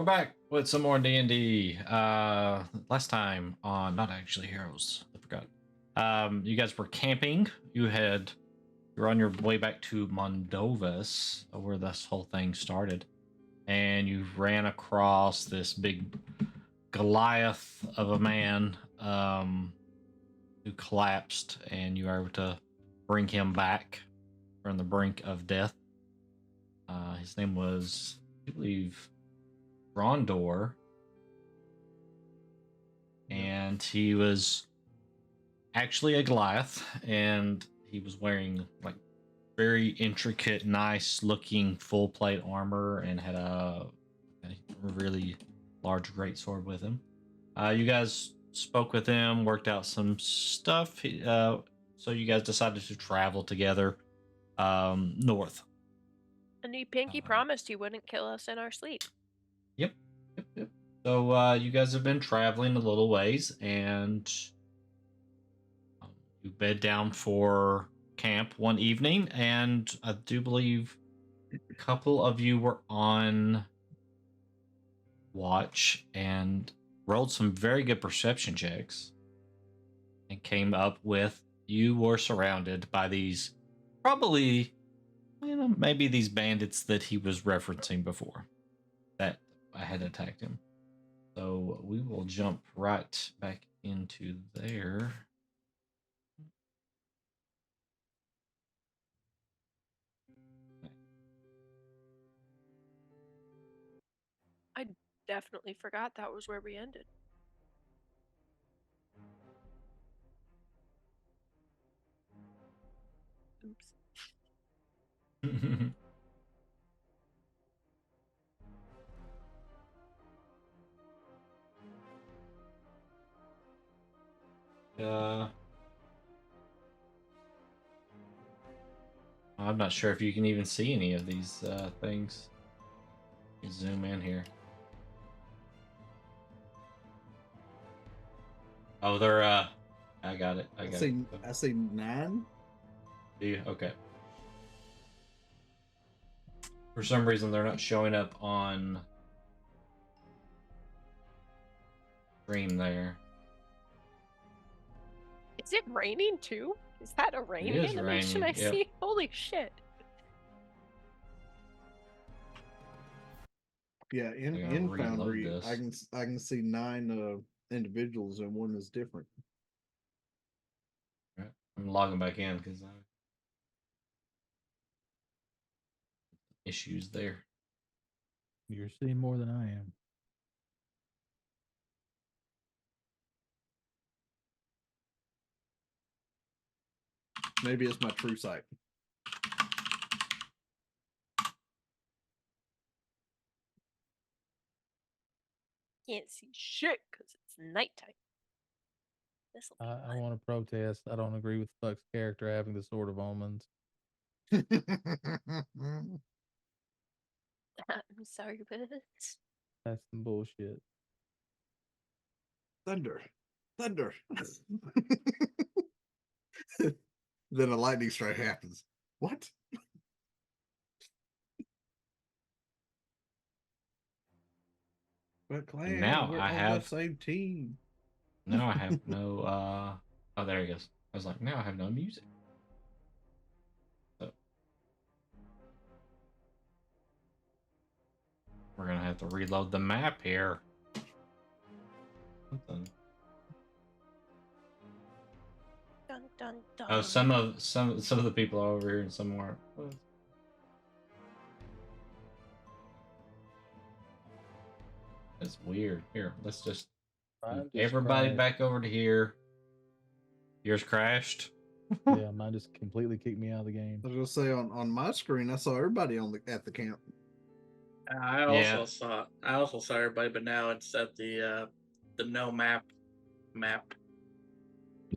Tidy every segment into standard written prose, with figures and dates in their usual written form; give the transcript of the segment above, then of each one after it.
back with some more D&D. Last time on not actually Heroes, I forgot. You guys were camping. You're on your way back to Mundovus, where this whole thing started, and you ran across this big Goliath of a man who collapsed, and you were able to bring him back from the brink of death. His name was, I believe, Rondor, and he was actually a Goliath, and he was wearing like very intricate, nice looking full plate armor, and had a really large greatsword with him. You guys spoke with him, worked out some stuff, so you guys decided to travel together north. And he pinky promised he wouldn't kill us in our sleep. Yep. So you guys have been traveling a little ways, and you bed down for camp one evening, and I do believe a couple of you were on watch and rolled some very good perception checks and came up with you were surrounded by these probably maybe these bandits that he was referencing before that I had attacked him. So we will jump right back into there. I definitely forgot that was where we ended. Oops. I'm not sure if you can even see any of these things. You zoom in here. Oh, they're I got it. I see 9. Do you? Okay. For some reason, they're not showing up on stream there. Is it raining too? Is that a rain animation I see? Holy shit. Yeah, in Foundry, I can see 9 individuals and one is different. Right. I'm logging back in because issues there. You're seeing more than I am. Maybe it's my true sight. Can't see shit because it's nighttime. I want to protest. I don't agree with Fuck's character having the Sword of Omens. I'm sorry, but that's some bullshit. Thunder. Then a lightning strike happens. What? But Clan, now we're I on have the same team. Now I have no oh, there he goes. I was like, now I have no music. So we're gonna have to reload the map here. Something. Dun, dun, dun. Oh, some of the people are over here and some aren't. That's weird. Here, let's just everybody back over to here. Yours crashed. Yeah, mine just completely kicked me out of the game. I was gonna say on my screen, I saw everybody at the camp. I also saw everybody, but now it's at the no map.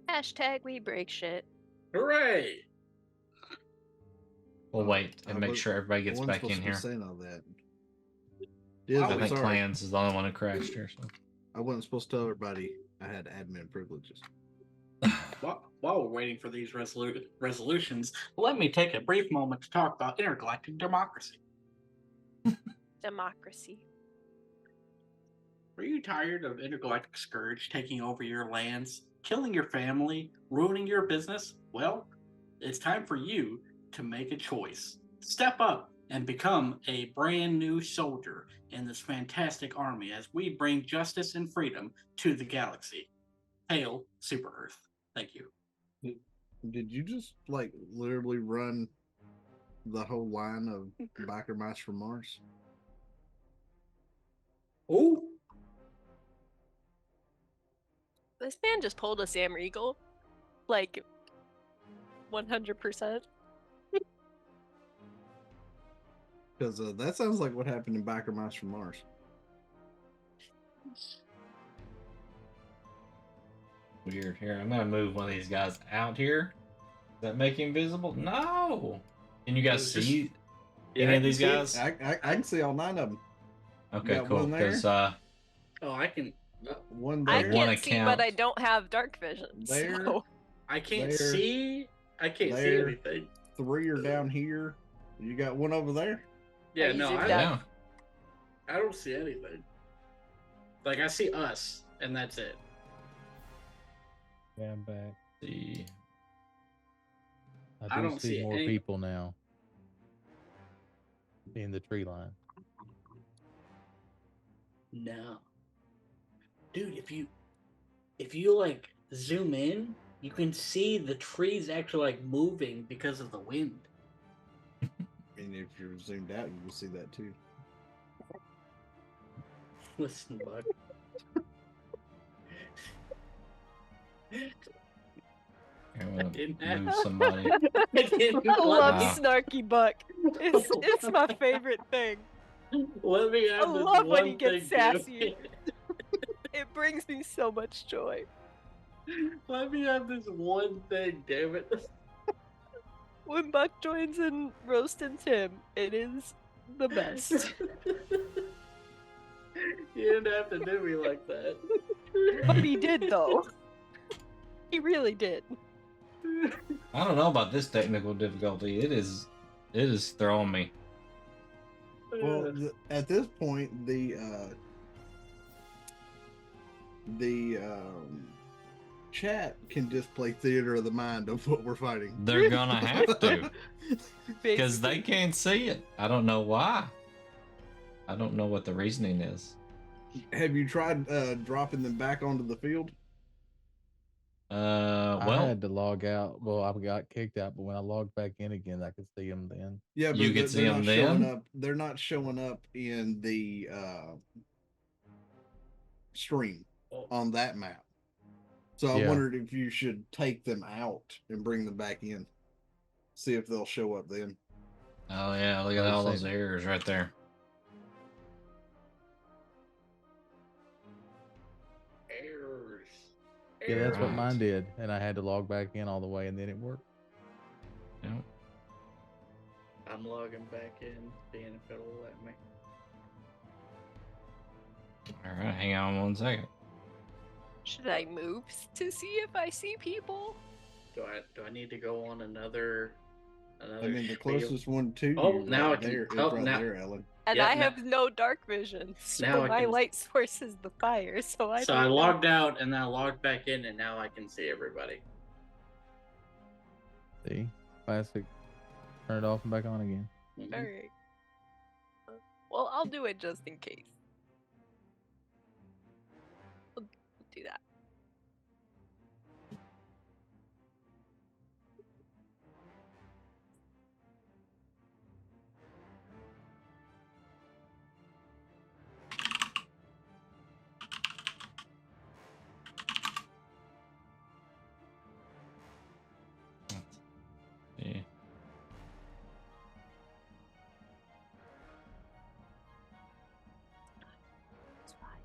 Hashtag we break shit. Hooray! We'll wait and make sure everybody gets back in here. Saying all that. I think Clans is the only one who crashed here. So I wasn't supposed to tell everybody I had admin privileges. While we're waiting for these resolutions, let me take a brief moment to talk about intergalactic democracy. Democracy. Are you tired of intergalactic scourge taking over your lands, killing your family, ruining your business? Well, it's time for you to make a choice. Step up and become a brand new soldier in this fantastic army as we bring justice and freedom to the galaxy. Hail, Super Earth. Thank you. Did you just like literally run the whole line of biker mice from Mars? Oh, This man just pulled a Sam Riegel, like 100%. Because that sounds like what happened in Biker Mice from Mars. Weird. Here, I'm gonna move one of these guys out here. Does that make him visible? No. Can you guys see any of these guys? I can see all 9 of them. Okay, cool. Because oh, I can. One there. I can't see, but I don't have dark vision. There. So. I can't see. I can't see anything. 3 are down here. You got one over there. Yeah, no, I don't see anything. Like I see us, and that's it. Yeah, I'm back. See. I don't see more people now in the tree line. No, dude, if you like zoom in, you can see the trees actually like moving because of the wind. And if you're zoomed out, you will see that too. Listen, bud. I move somebody. I love Snarky Buck. It's my favorite thing. Let me I love when he gets sassy. It brings me so much joy. Let me have this one thing, damn it. When Buck joins in roasting Tim, it is the best. You didn't have to do me like that. But he did, though. He really did. I don't know about this technical difficulty. It is throwing me. Well, at this point, the chat can just play theater of the mind of what we're fighting. They're gonna have to, because they can't see it. I don't know why. I don't know what the reasoning is. Have you tried dropping them back onto the field? Well, I had to log out. Well, I got kicked out, but when I logged back in again, I could see them then. Yeah, but you could see them then. They're not showing up in the stream on that map. So I wondered if you should take them out and bring them back in. See if they'll show up then. Oh yeah, look at all those errors right there. Errors. Yeah, that's what mine did, and I had to log back in all the way, and then it worked. Yep. I'm logging back in, seeing if it'll let me. All right, hang on 1 second. Should I move to see if I see people? Do I need to go on another? I mean, the closest one to you. Oh, now right I can. there, Oh, right now. there, Ellen. And I have no dark vision, so my light source is the fire. So I logged out and then I logged back in, and now I can see everybody. See, classic. Turn it off and back on again. Mm-hmm. All right. Well, I'll do it just in case. We'll do that. Yeah. It's fine.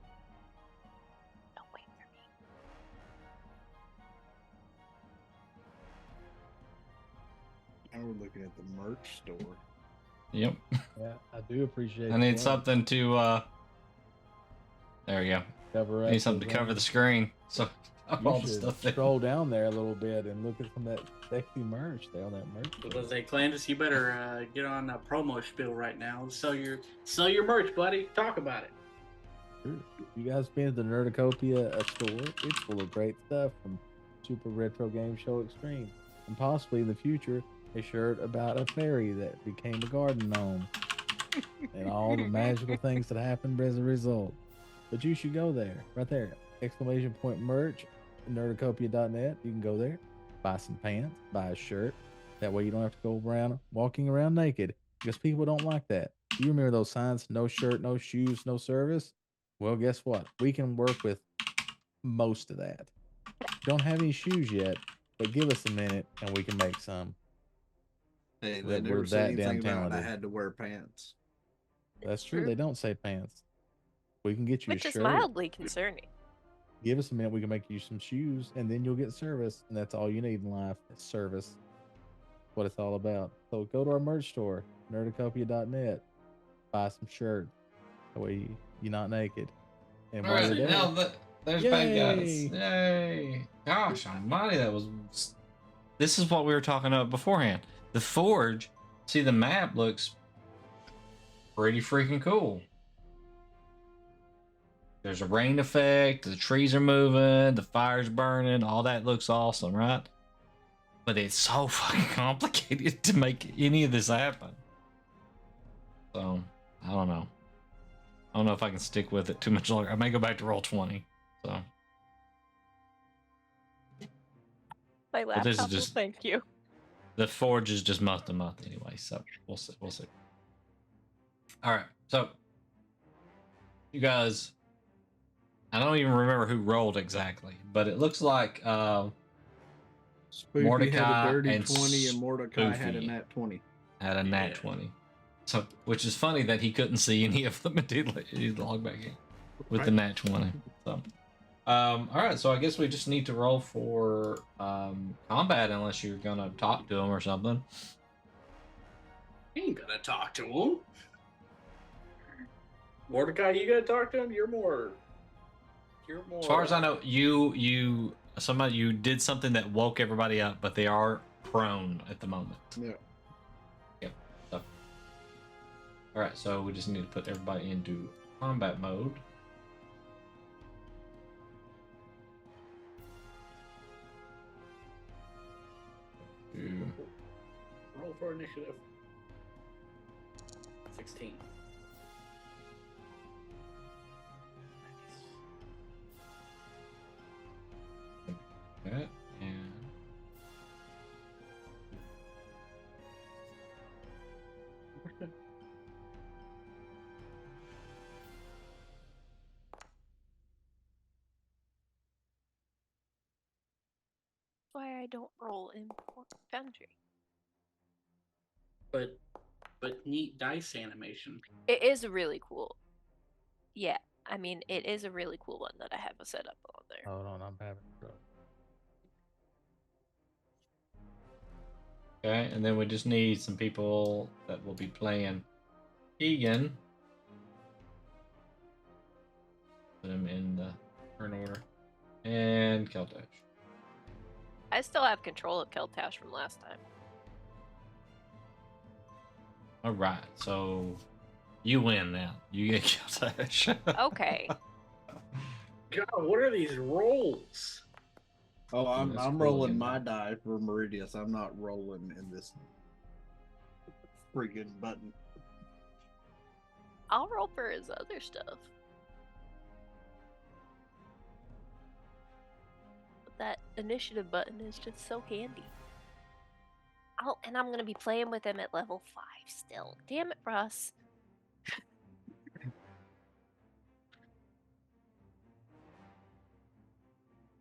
Don't wait for me. Now we're looking at the merch store. Yep. Yeah, I do appreciate. I need something to. There we go. Cover I need something to cover the screen. So all the stuff there. Scroll down there a little bit and look at some of that sexy merch there on that merch. Because they Clandis, you better get on a promo spiel right now. Sell your merch, buddy. Talk about it. True. You guys been to the Nerdacopia store? It's full of great stuff from Super Retro Game Show Extreme, and possibly in the future a shirt about a fairy that became a garden gnome, and all the magical things that happened as a result. But you should go there, right there! Exclamation point merch, nerdacopia.net. You can go there, buy some pants, buy a shirt. That way you don't have to go around walking around naked because people don't like that. You remember those signs? No shirt, no shoes, no service. Well, guess what? We can work with most of that. Don't have any shoes yet, but give us a minute and we can make some. Hey, they We're never said that anything damn about I talented. had to wear pants. That's true. They don't say pants. We can get you Which a is shirt. mildly concerning. Give us a minute. We can make you some shoes, and then you'll get service. And that's all you need in life. Is service. What it's all about. So go to our merch store, nerdacopia.net. Buy some shirts. That way you're not naked. And All while right, you're now there, there's bad guys. Yay! Yay! Gosh almighty, that was. This is what we were talking about beforehand. The forge. See, the map looks pretty freaking cool. There's a rain effect. The trees are moving. The fire's burning. All that looks awesome, right? But it's so fucking complicated to make any of this happen. So I don't know. I don't know if I can stick with it too much longer. I may go back to roll 20. So. My But this is laptop will just- thank you. The forge is just month to month anyway, so we'll see. We'll see. All right, so you guys, I don't even remember who rolled exactly, but it looks like Spoofy Mordecai had a dirty and 20 and Mordecai had a Spoofy. nat 20. had a nat Yeah. 20. So, which is funny that he couldn't see any of them until he logged back in with the nat 20. So, all right, so I guess we just need to roll for combat unless you're gonna talk to him or something. You ain't gonna talk to him. Mordecai, you gonna talk to him? You're more. As far as I know, you did something that woke everybody up, but they are prone at the moment. Yeah. Yep. So. All right, so we just need to put everybody into combat mode. Roll for initiative. 16. Okay, and That's why I don't roll in Foundry. But neat dice animation. It is really cool. Yeah, I mean, it is a really cool one that I have a setup on there. hold on, I'm having trouble. okay, and then we just need some people that will be playing Keegan. Put him in the turn order. And Keltash. I still have control of Keltash from last time. All right, so you win now. You get Keltash. Okay. God, what are these rolls? Oh, I'm That's rolling cool. my die for Meridius. I'm not rolling in this freaking button. I'll roll for his other stuff. But that initiative button is just so handy. Oh, and I'm gonna be playing with him at level 5 still. Damn it, Russ.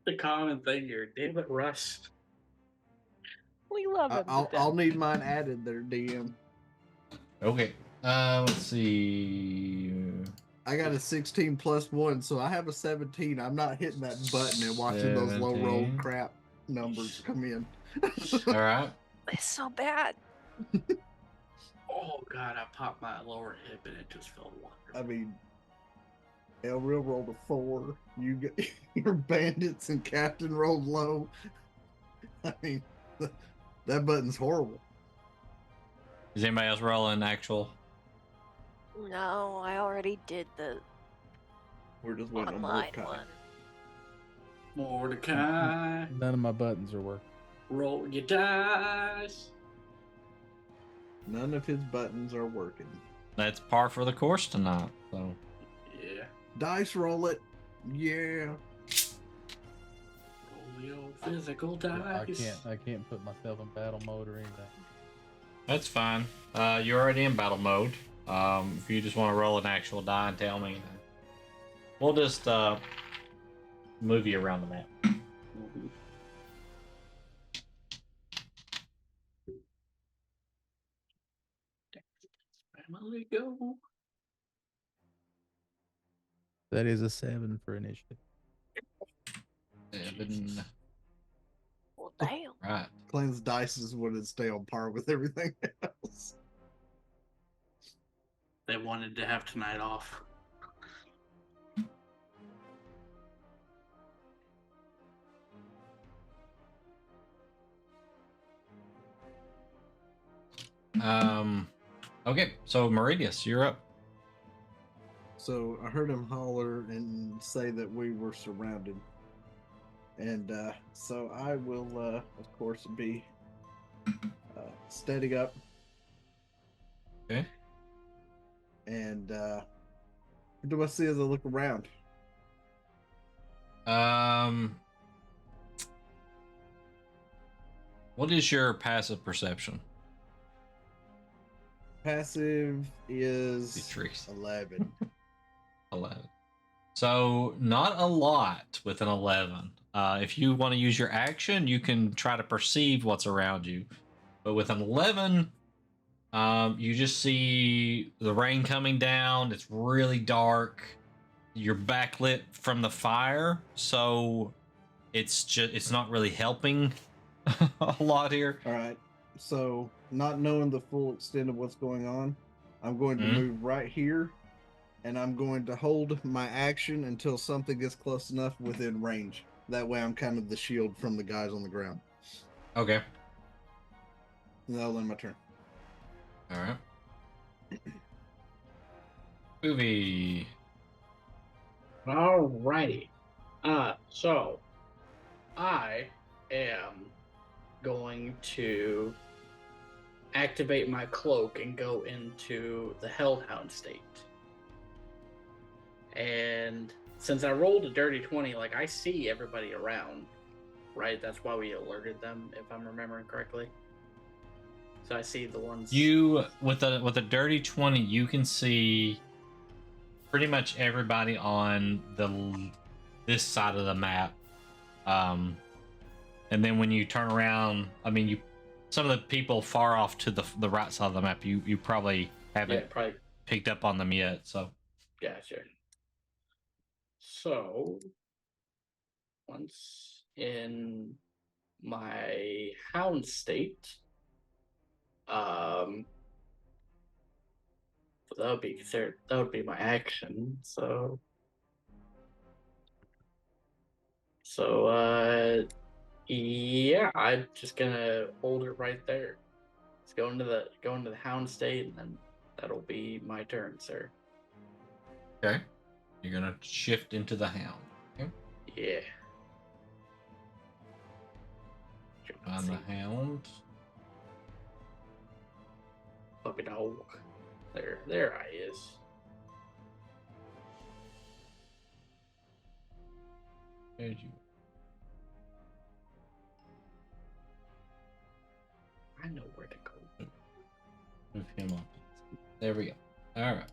The common thing here. Damn it, Russ. We love him. to death. I'll need mine added there, DM. Okay. Let's see. I got a 16 plus 1, so I have a 17. I'm not hitting that button and watching those low roll 17. crap numbers come in. All right. It's so bad. Oh God, I popped my lower hip and it just felt wonderful. I mean, Elreal rolled a 4. You get your bandits and captain rolled low. I mean, that button's horrible. Is anybody else rolling actual? No, I already did the We're just waiting on online Mordecai. one. Mordecai, None of my buttons are working. roll your dice. None of his buttons are working. That's par for the course tonight. So Yeah. Dice roll it. Yeah. Roll your physical I dice. can't put myself in battle mode or anything. that's fine. You're already in battle mode. If you just want to roll an actual die and tell me, then we'll just move you around the map. Mhm. Family go. That is a 7 for initiative. 7. Well, damn. Right. Cleanse dice is when it stay on par with everything else. They wanted to have tonight off. Okay, so Meridius, you're up. So I heard him holler and say that we were surrounded. And so I will, of course, be steading up. Okay. And what do I see as I look around? What is your passive perception? Passive is These trees. 11. 11. So not a lot with an 11. If you want to use your action, you can try to perceive what's around you. But with an 11, you just see the rain coming down. It's really dark. You're backlit from the fire, so it's not really helping a lot here. All right. So, not knowing the full extent of what's going on, I'm going to Mhm. move right here, and I'm going to hold my action until something gets close enough within range. That way, I'm kind of the shield from the guys on the ground. Okay. And that'll end my turn. All right. Movie. Alrighty. So I am going to activate my cloak and go into the Hellhound state. And since I rolled a dirty 20, like I see everybody around, right? That's why we alerted them, if I'm remembering correctly. So I see the ones You with a dirty 20, you can see pretty much everybody on this side of the map. And then when you turn around, I mean, some of the people far off to the right side of the map, you probably haven't probably picked up on them yet. So gotcha. So once in my hound state, that would be considered, that would be my action. So yeah, I'm just gonna hold it right there. Let's go into the hound state, and then that'll be my turn, sir. okay, you're gonna shift into the hound. Okay. Yeah. On the hound. Puppy dog. There I is. There's you. I know where to go. Move him up. There we go. All right.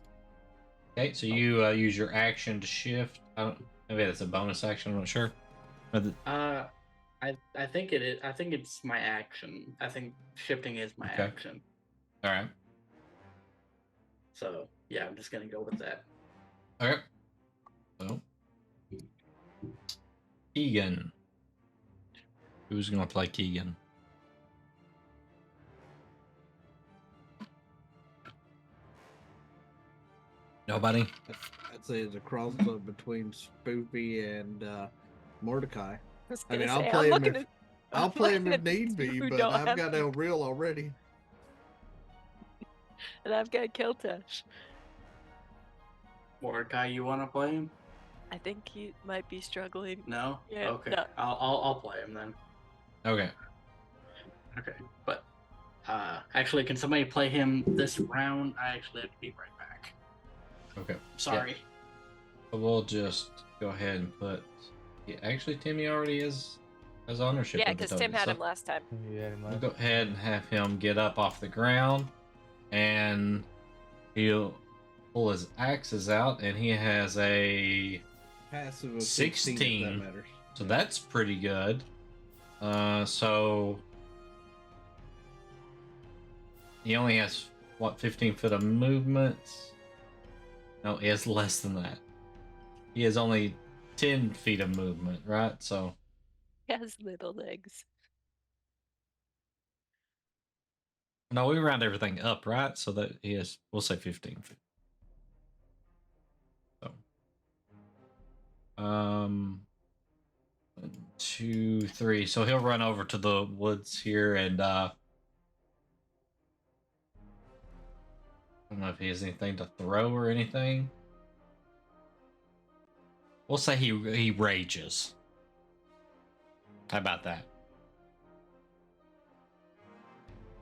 Okay, so you use your action to shift. Maybe that's a bonus action. I'm not sure. I think it is. I think it's my action. I think shifting is my Okay. action. All right. So yeah, I'm just gonna go with that. Okay. So, Keegan. Who's gonna play Keegan? Nobody. I'd say it's a crossover between Spoopy and Mordecai. was I mean, gonna I'll say, play I'm him looking if at- I'll I'm play him looking if at the need two be, who but don't I've have got the- El Real already. And I've got Keltash. Mordecai, you want to play him? I think he might be struggling. No. Yeah, Okay. no. I'll play him then. Okay. Okay. But actually, can somebody play him this round? I actually have to be right back. Okay. Sorry. So we'll just go ahead and put. Yeah, actually, Timmy already has ownership Yeah, of the because Tim token, had so him last time. Yeah, we'll go ahead and have him get up off the ground, and he'll pull his axes out, and he has a Passive of 16. 16, if that matters. So that's pretty good. So he only has what 15 foot of movement. No, he has less than that. He has only 10 feet of movement, right? So He has little legs. no, we round everything up, right? So that he has, we'll say 15 feet. So, 1, 2, 3. So he'll run over to the woods here, and I don't know if he has anything to throw or anything. We'll say he rages. How about that?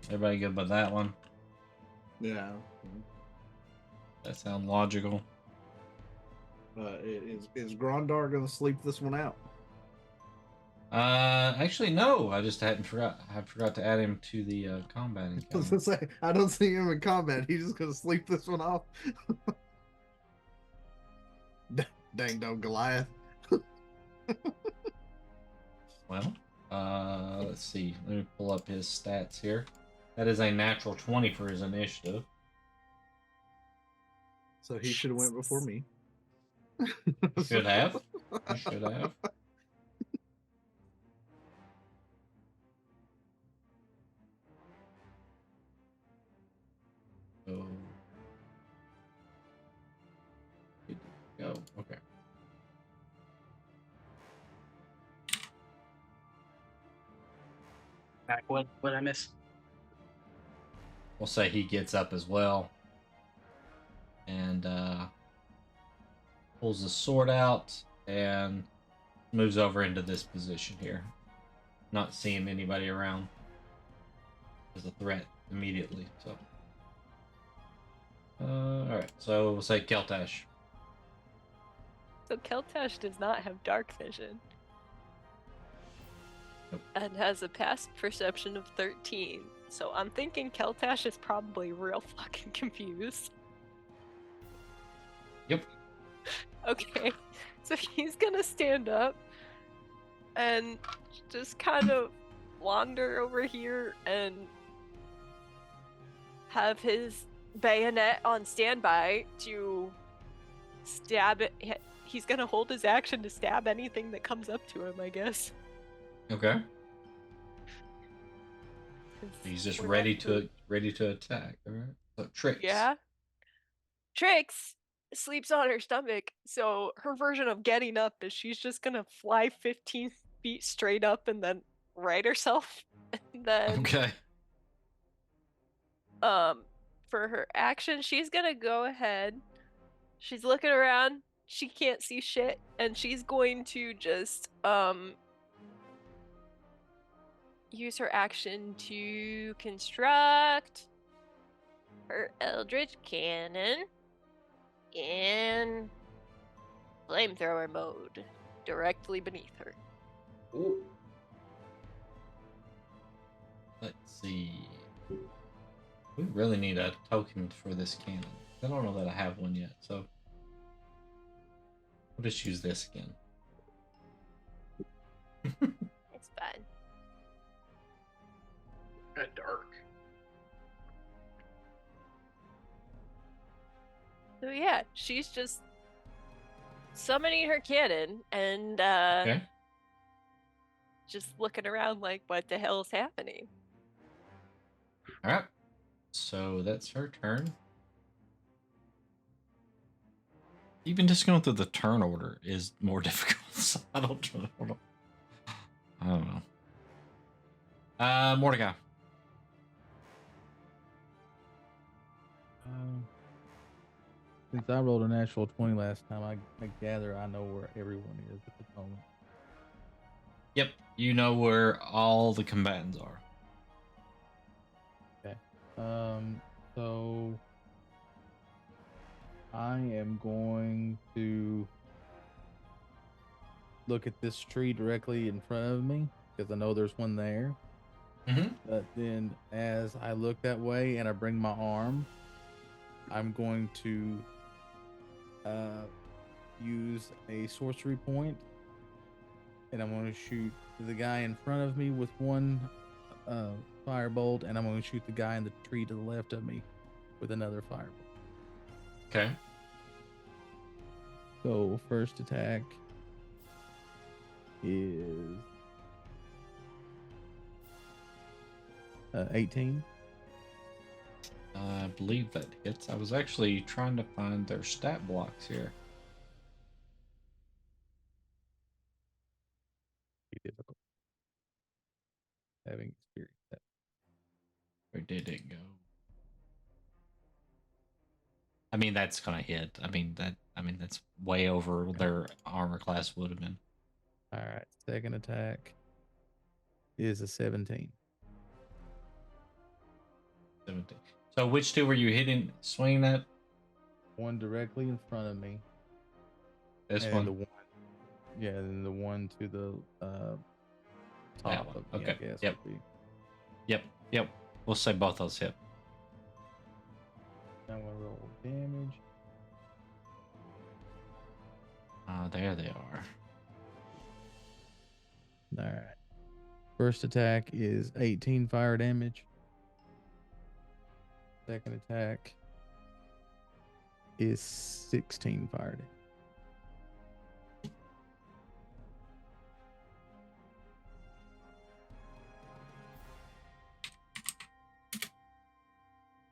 Everybody good with that one? Yeah. That sound logical? Is Grondar gonna sleep this one out? Actually, no. I just hadn't forgot. I forgot to add him to the combat I was encounter. gonna say, I don't see him in combat. He's just gonna sleep this one off. Dang dog Goliath. Well, let's see. Let me pull up his stats here. That is a natural 20 for his initiative. So he should have went before me. Should have. You should have. So, good to go. Okay. Back. What I miss? We'll say he gets up as well. And pulls his sword out and moves over into this position here. Not seeing anybody around as a threat immediately. So, all right. So we'll say Keltash. So Keltash does not have dark vision. Nope. And has a past perception of 13. So I'm thinking Keltash is probably real fucking confused. Yep. Okay, so he's gonna stand up and just kind of wander over here and have his bayonet on standby to stab it. He's gonna hold his action to stab anything that comes up to him, I guess. Okay. 'Cause He's just we're ready not doing- to attack. All right. So Tricks. Yeah. Trix sleeps on her stomach, so her version of getting up is she's just gonna fly 15 feet straight up and then right herself. And then Okay. for her action, she's gonna go ahead. She's looking around. She can't see shit, and she's going to just use her action to construct her Eldritch Cannon in flamethrower mode directly beneath her. Ooh. Let's see. We really need a token for this cannon. I don't know that I have one yet, so we'll just use this again. It's fine. Got dark. So yeah, she's just summoning her cannon and Okay. just looking around like, what the hell is happening? All right. So that's her turn. Even just going through the turn order is more difficult. So I don't know. I don't know. Mordecai. Since I rolled a natural 20 last time, I gather I know where everyone is at the moment. Yep, you know where all the combatants are. Okay. So I am going to look at this tree directly in front of me because I know there's one there. Mm-hmm. But then as I look that way and I bring my arm, I'm going to use a sorcery point, and I'm going to shoot the guy in front of me with one firebolt, and I'm going to shoot the guy in the tree to the left of me with another firebolt. Okay. So first attack is 18. I believe that hits. I was actually trying to find their stat blocks here. Be difficult. Having experienced that. Where did it go? I mean, that's gonna hit. I mean that's way over their armor class would have been. All right. Second attack is a 17. 17. So which two were you hitting, swinging at? One directly in front of me. This and one. The one, yeah, and the one to the That top one. of me, Okay. I guess. Yep. Would be. Yep. We'll say both those hit. I'm gonna roll damage. There they are. All right. First attack is 18 fire damage. Second attack is 16 fire damage.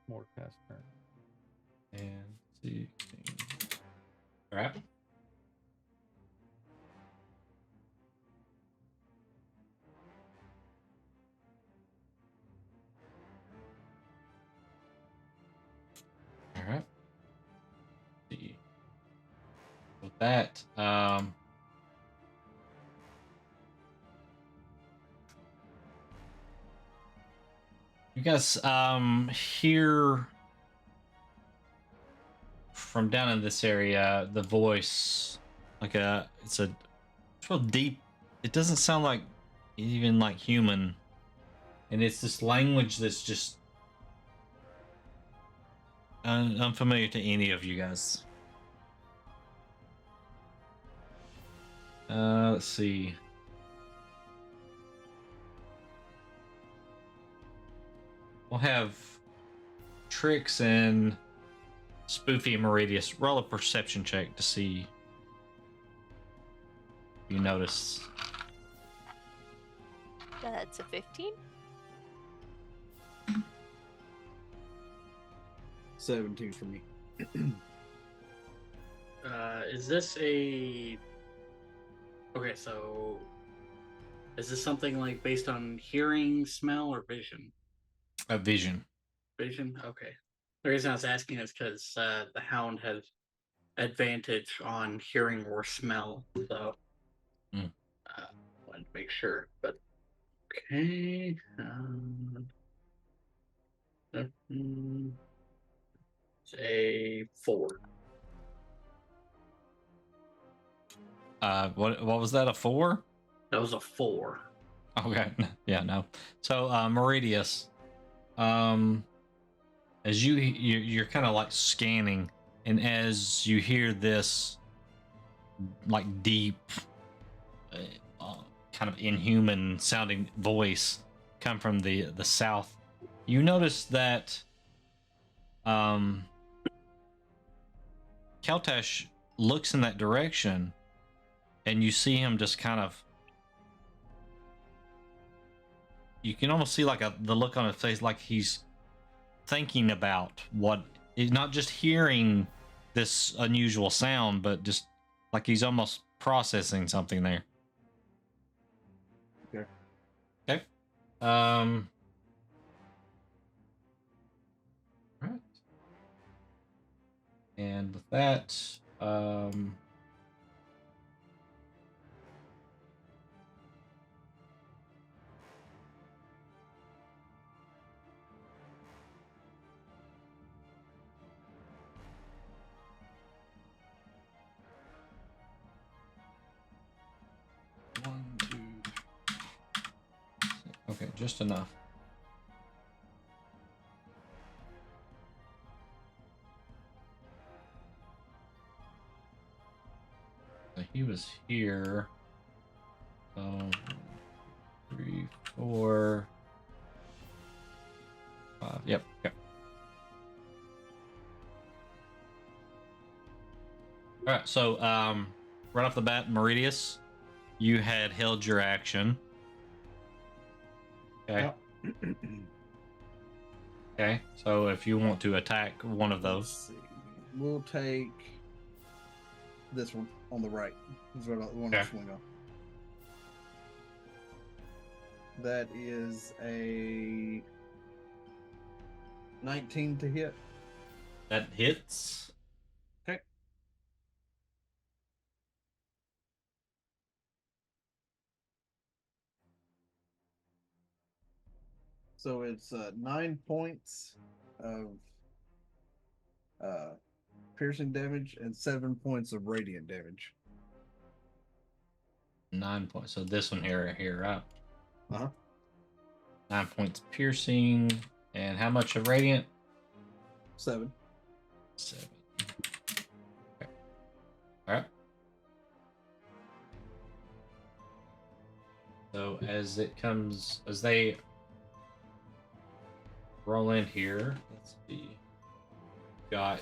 Mordecai's turn. And 16. All right. All right. Let's see. With that, you guys hear from down in this area the voice, like it's real deep. It doesn't sound like even like human, and it's this language that's just unfamiliar to any of you guys. Let's see. We'll have Trix and Spoofy and Meridius roll a perception check to see if you notice. That's a 15. 17 for me. Is this a... Okay, so... Is this something like based on hearing, smell, or vision? A vision. Vision? Okay. The reason I was asking is because the hound has advantage on hearing or smell, so... wanted to make sure, but... Okay... It's a 4. What was that? A 4? That was a 4. Okay. Yeah, no. So, Meridius, as you're kind of like scanning, and as you hear this, like deep, kind of inhuman sounding voice come from the south, you notice that, Keltash looks in that direction, and you see him just kind of. You can almost see like the look on his face, like he's thinking about what, not just hearing this unusual sound, but just like he's almost processing something there. Okay. Okay. Right. And with that, one, two, okay, just enough. So he was here. So 3, 4, 5. Yep. Okay. All right. So right off the bat, Meridius, you had held your action. Okay. Yep. Okay. So if you want to attack one of Let's those, see. We'll take this one on the right. This is what I want to Okay. swing on. That is a 19 to hit. that hits. Okay. So it's 9 points of piercing damage and 7 points of radiant damage. 9 points. So this one here, right? Uh-huh. 9 points piercing, and how much of radiant? 7. 7. Okay. All right. So as they roll in here, let's see. Got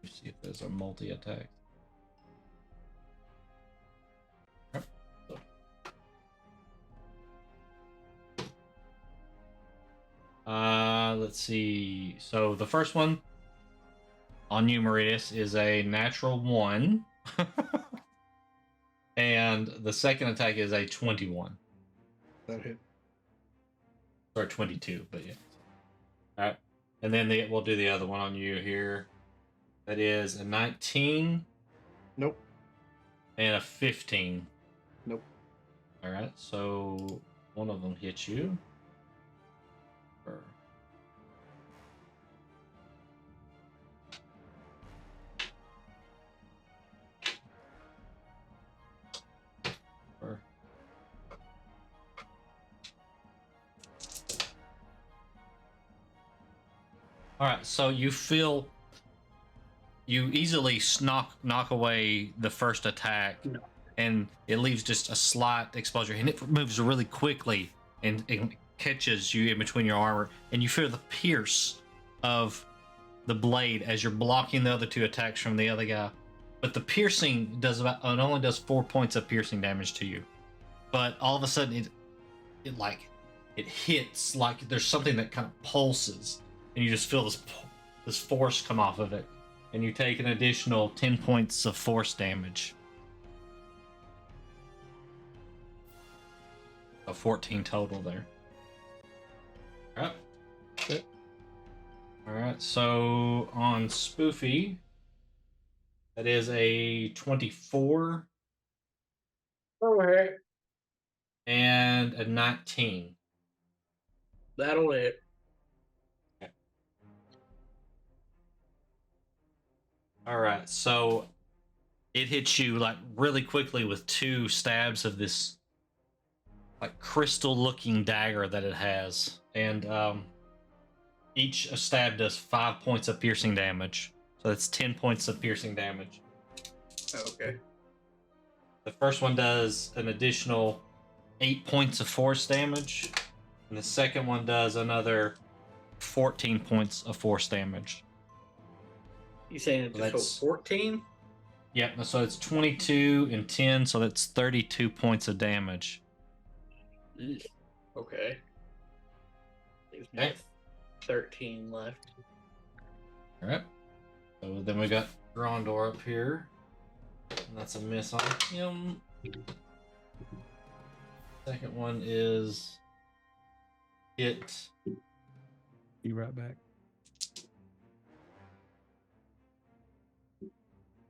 let me see if there's a multi-attack. Let's see. So the first one on you, Meridius, is a natural 1. And the second attack is a 21. That hit. Or 22, but yeah. Alright. And then we'll do the other one on you here. That is a 19. Nope. And a 15. Nope. Alright, so one of them hits you. All right, so you easily knock away the first attack, and it leaves just a slight exposure, and it moves really quickly and catches you in between your armor, and you feel the pierce of the blade as you're blocking the other 2 attacks from the other guy. But the piercing only does 4 points of piercing damage to you, but all of a sudden it hits like there's something that kind of pulses. And you just feel this force come off of it, and you take an additional 10 points of force damage. So 14 total there. All right. Okay. All right. So on Spoofy, that is a 24. Okay. And a 19. That'll hit. All right, so it hits you like really quickly with 2 stabs of this like crystal-looking dagger that it has, and each stab does 5 points of piercing damage. So that's 10 points of piercing damage. Okay. The first one does an additional 8 points of force damage, and the second one does another 14 points of force damage. You saying it's That's- 14? Yep, so it's 22 and 10, so that's 32 points of damage. Okay. Leaves me Okay. with 13 left. Alright. So then we got Grondor up here. And that's a miss on him. Second one is hit. Be right back.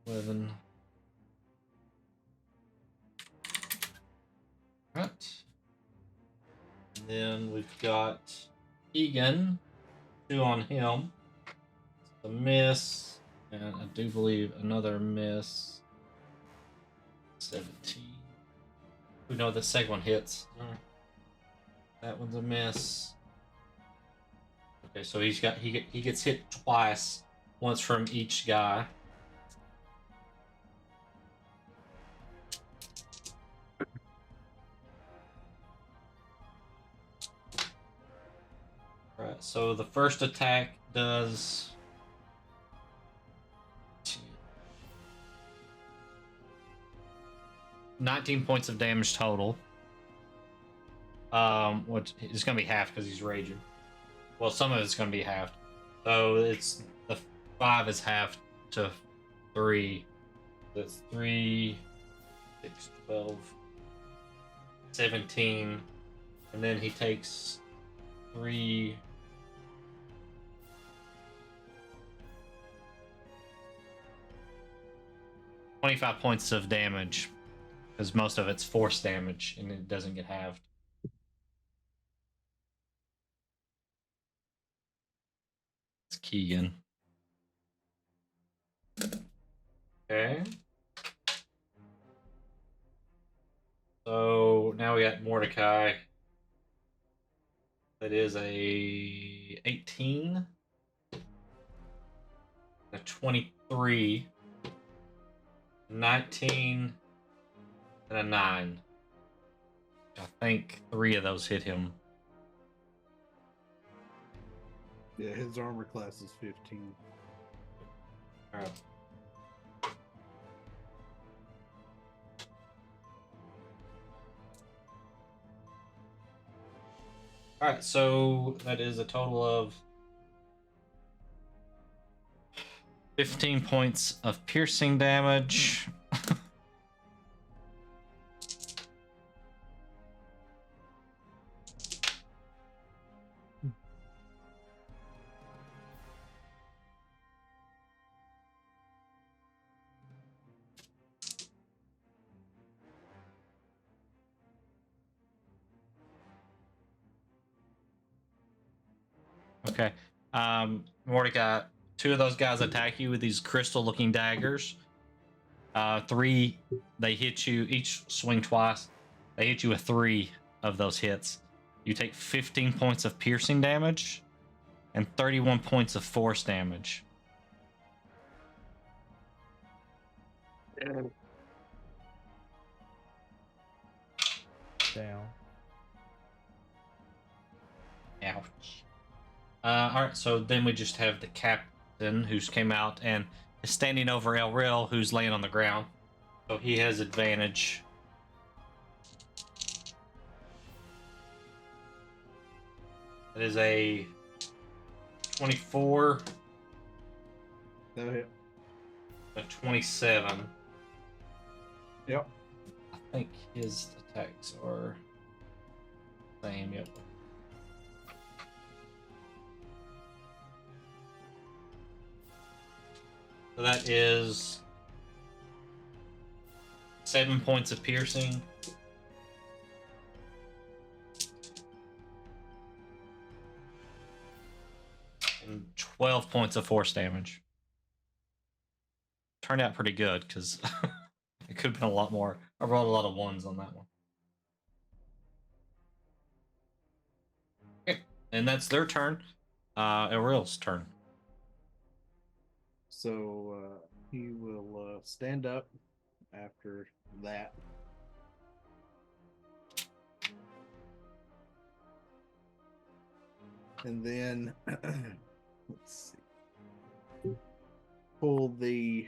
11. Right. And then we've got Egan. 2 on him. It's a miss. And I do believe another miss. 17. We know the second one hits. That one's a miss. Okay, so he gets hit twice. Once from each guy. Right, so the first attack does 19 points of damage total. Which is going to be half because he's raging. Well, some of it's going to be halved. So it's the 5 is halved to 3. That's 3, 6, 12, 17. And then he takes 3. 25 points of damage, because most of it's force damage and it doesn't get halved. It's Keegan. Okay. So now we got Mordecai. That is a 18, a 23, 19, and a 9. I think 3 of those hit him. Yeah, his armor class is 15. All right. All right, so that is a total of 15 points of piercing damage. Okay. Mordecai, 2 of those guys attack you with these crystal-looking daggers. 3, they hit you, each swing twice. They hit you with 3 of those hits. You take 15 points of piercing damage and 31 points of force damage. Down. Ouch. All right, so then we just have the captain who's came out and is standing over El Real, who's laying on the ground. So he has advantage. That is a 24, That'll hit. a 27. Yep. I think his attacks are same. Yep. So that is 7 points of piercing. And 12 points of force damage. Turned out pretty good because it could have been a lot more. I rolled a lot of 1s on that one. Okay. And that's their turn. Ariel's turn. So he will stand up after that. And then, let's see, pull the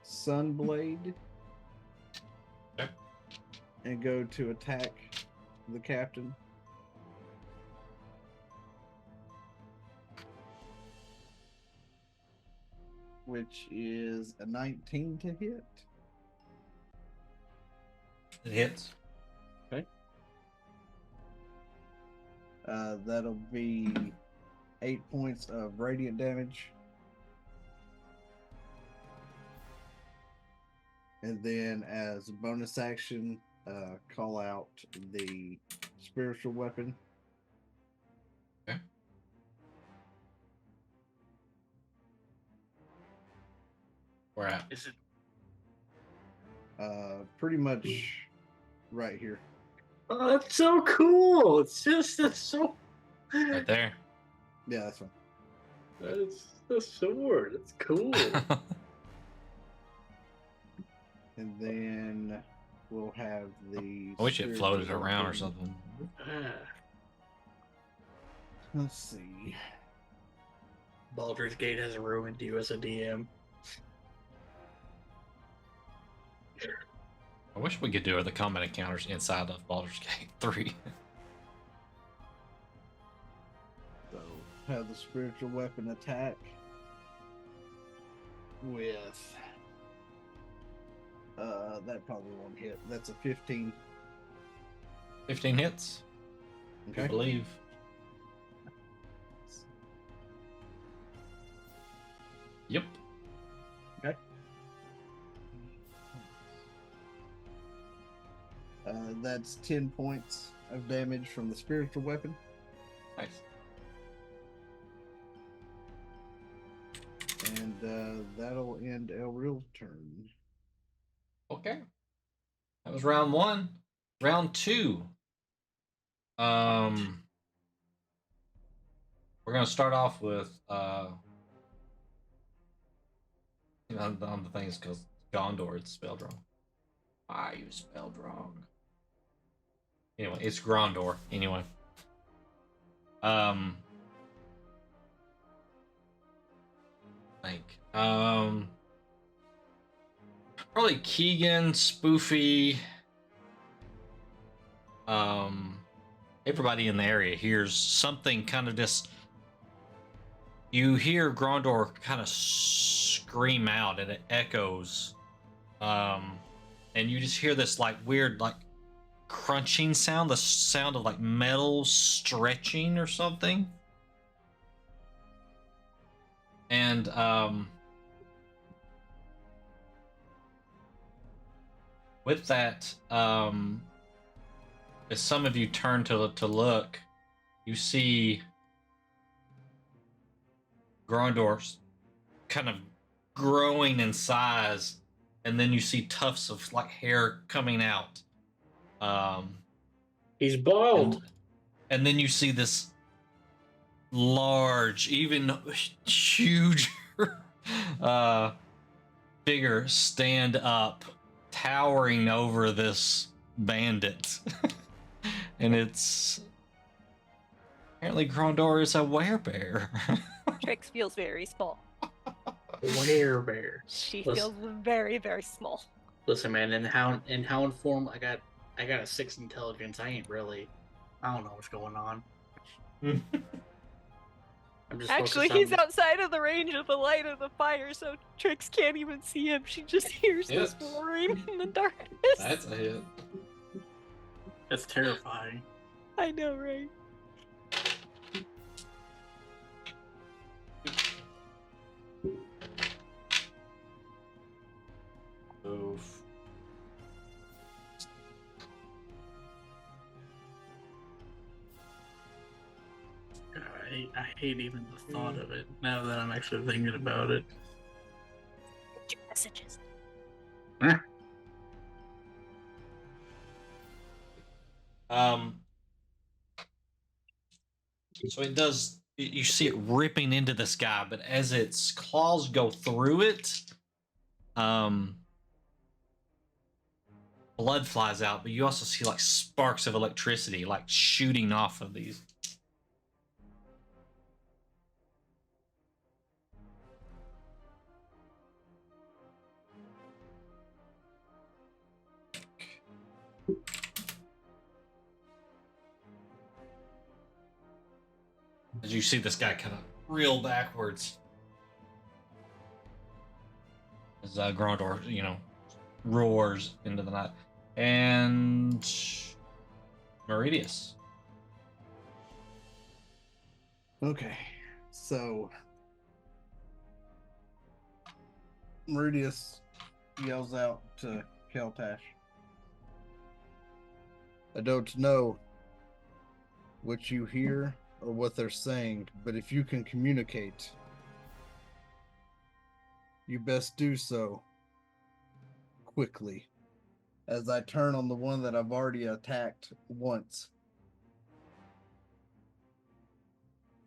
Sunblade Okay. and go to attack the captain. Which is a 19 to hit. It hits. Okay. That'll be 8 points of radiant damage. And then as a bonus action, call out the spiritual weapon. Okay. Where at? Is it? Pretty much right here. Oh, that's so cool. It's so. Right there. Yeah, that's fine. That's the sword. It's cool. And then we'll have the. I wish it floated spiritual around or weapon. something. Ah, Let's see. Baldur's Gate has ruined you as a DM. I wish we could do the combat encounters inside of Baldur's Gate 3. So have the spiritual weapon attack with that probably won't hit. That's a 15. 15 hits, I Okay. believe. Yep. That's 10 points of damage from the spiritual weapon. Nice. And that'll end Elril's turn. Okay. That was round 1. Round 2. We're gonna start off with on the things because Gondor it's spelled wrong. Ah, you spelled wrong. Anyway, it's Grondor. Anyway. Probably Keegan, Spoofy, everybody in the area hears something kind of just. You hear Grondor kind of scream out, and it echoes, and you just hear this like weird like crunching sound, the sound of like metal stretching or something, and with that, as some of you turn to look, you see Grondor's kind of growing in size, and then you see tufts of like hair coming out. He's bald. And then you see this large, even huge figure stand up, towering over this bandit. And it's apparently Grondor is a werebear. Trix feels very small. Werebear. She Listen- feels very, very small. Listen, man. In hound form, I got a 6 intelligence. I don't know what's going on. I'm just Actually, focused he's on- outside of the range of the light of the fire, so Trix can't even see him. She just hears this Yes. roaring in the darkness. That's a hit. That's terrifying. I know, right? Oof. God, I hate even the thought of it now that I'm actually thinking about it. Messages. So it does. You see it ripping into the sky, but as its claws go through it, blood flies out. But you also see like sparks of electricity, like shooting off of these. As you see this guy kind of reel backwards. As Grondor, roars into the night. And Meridius. Okay, so Meridius yells out to Keltash. I don't know what you hear or what they're saying, but if you can communicate, you best do so quickly. As I turn on the one that I've already attacked once.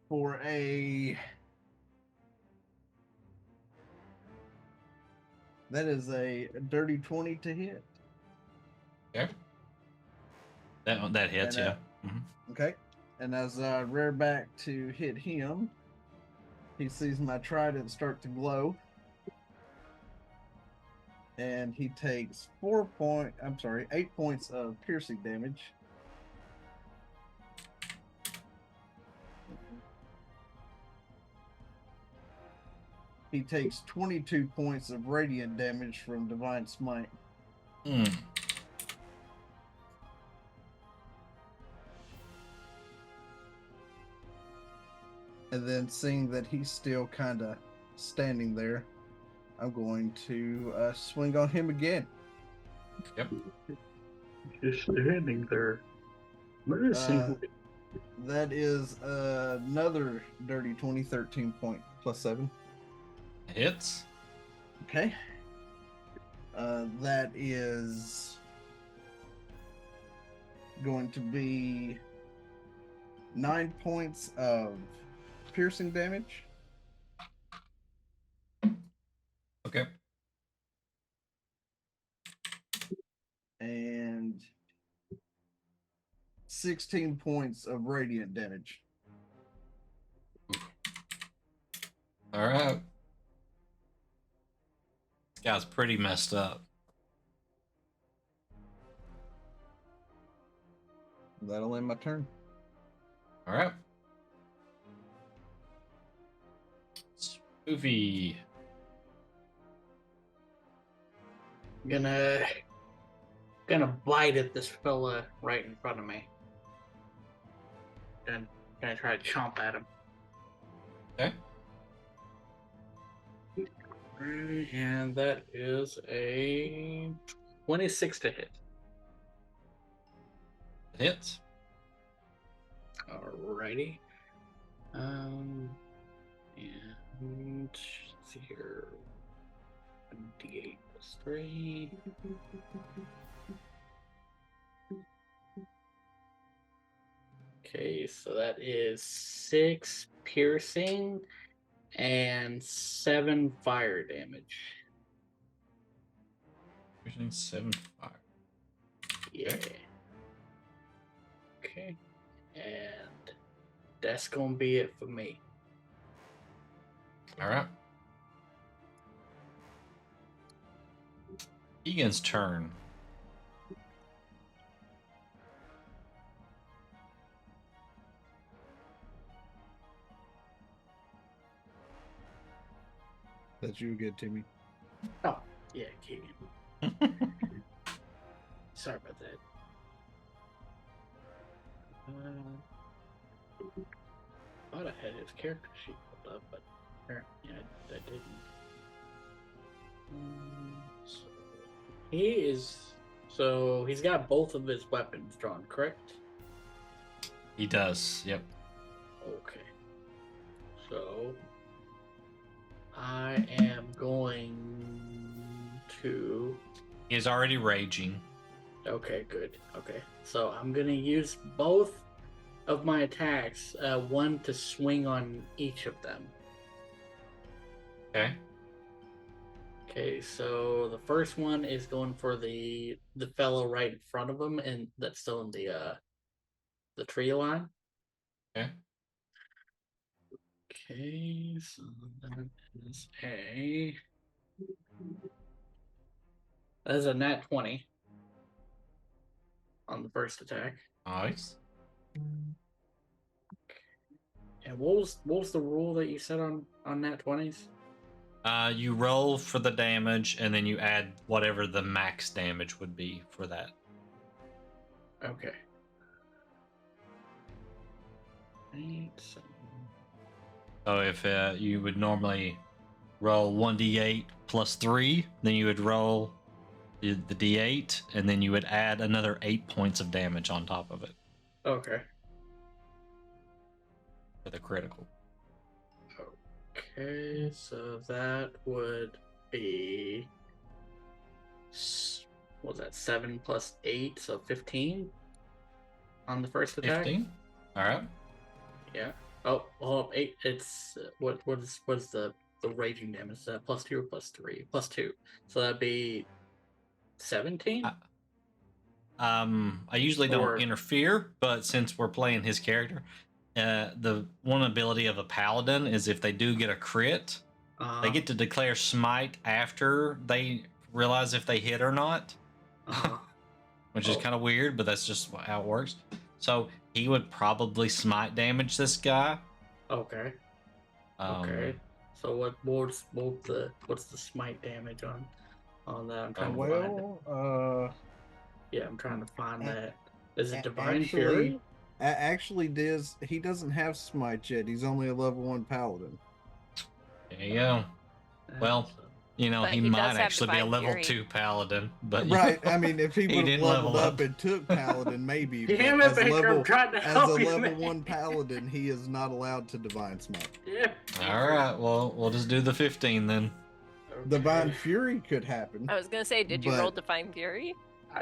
For that is a dirty 20 to hit. Okay. That hits, And, yeah. Mhm. Okay. And as I rear back to hit him, he sees my trident start to glow. And he takes 8 points of piercing damage. He takes 22 points of radiant damage from Divine Smite. Hmm. And then seeing that he's still kind of standing there, I'm going to swing on him again. Yep. Just standing there. Uh, that is another dirty 20, 13 point plus 7. Hits. Okay. That is going to be 9 points of piercing damage. Okay. And 16 points of radiant damage. All right. This guy's pretty messed up. That'll end my turn. All right. Spoofy. Gonna bite at this fella right in front of me. Then gonna try to chomp at him. Okay. And that is a 26 to hit. It hits. Alrighty. And let's see here. D8 plus 3. Okay, so that is 6 piercing and 7 fire damage. Piercing 7 fire. Yeah. Okay. And that's gonna be it for me. All right. Egan's turn. That you get, Timmy. Oh, yeah, Keegan. Sorry about that. Thought I had his character sheet pulled up, but apparently I didn't. So he's got both of his weapons drawn, correct? He does. Yep. Okay. So I am going to. He's already raging. Okay, good. Okay, so I'm gonna use both of my attacks, one to swing on each of them. Okay. Okay, so the first one is going for the fellow right in front of him, and that's still in the tree line. Okay. Okay, so that is a nat 20 on the first attack. Nice. And what was the rule that you said on nat 20s? You roll for the damage, and then you add whatever the max damage would be for that. Okay. 8, 7, So if you would normally roll 1d8 plus 3, then you would roll the d8, and then you would add another 8 points of damage on top of it Okay. for the critical. Okay, so that would be what was that 7 plus 8, so 15 on the first attack. 15. All right. Yeah. Oh, hold up. 8. It's what's the raging damage? Is that plus 2 or plus 3? Plus 2. So that'd be 17. I usually Or- don't interfere, but since we're playing his character, the one ability of a paladin is if they do get a crit, they get to declare smite after they realize if they hit or not, which is Oh. kind of weird, but that's just how it works. So he would probably smite damage this guy. Okay. Um, Okay. So what's the smite damage on that? I'm trying to find it. Well, Yeah, I'm trying to find a- that. Is it a- Divine actually- Fury? actually, Diz, he doesn't have smite yet. He's only a level 1 paladin. There you go. Well, you know, But he he might does have actually be a Divine level Fury. 2 paladin, but Right. I mean, if he would have didn't leveled level up up. and took paladin, maybe. but Damn it, as a Baker! I'm level, trying to as a help you, level man. 1 paladin, he is not allowed to divine smite. Yeah. all right. Well, we'll just do the 15 then. Okay. Divine fury could happen I was gonna say, did you roll But- Divine Fury?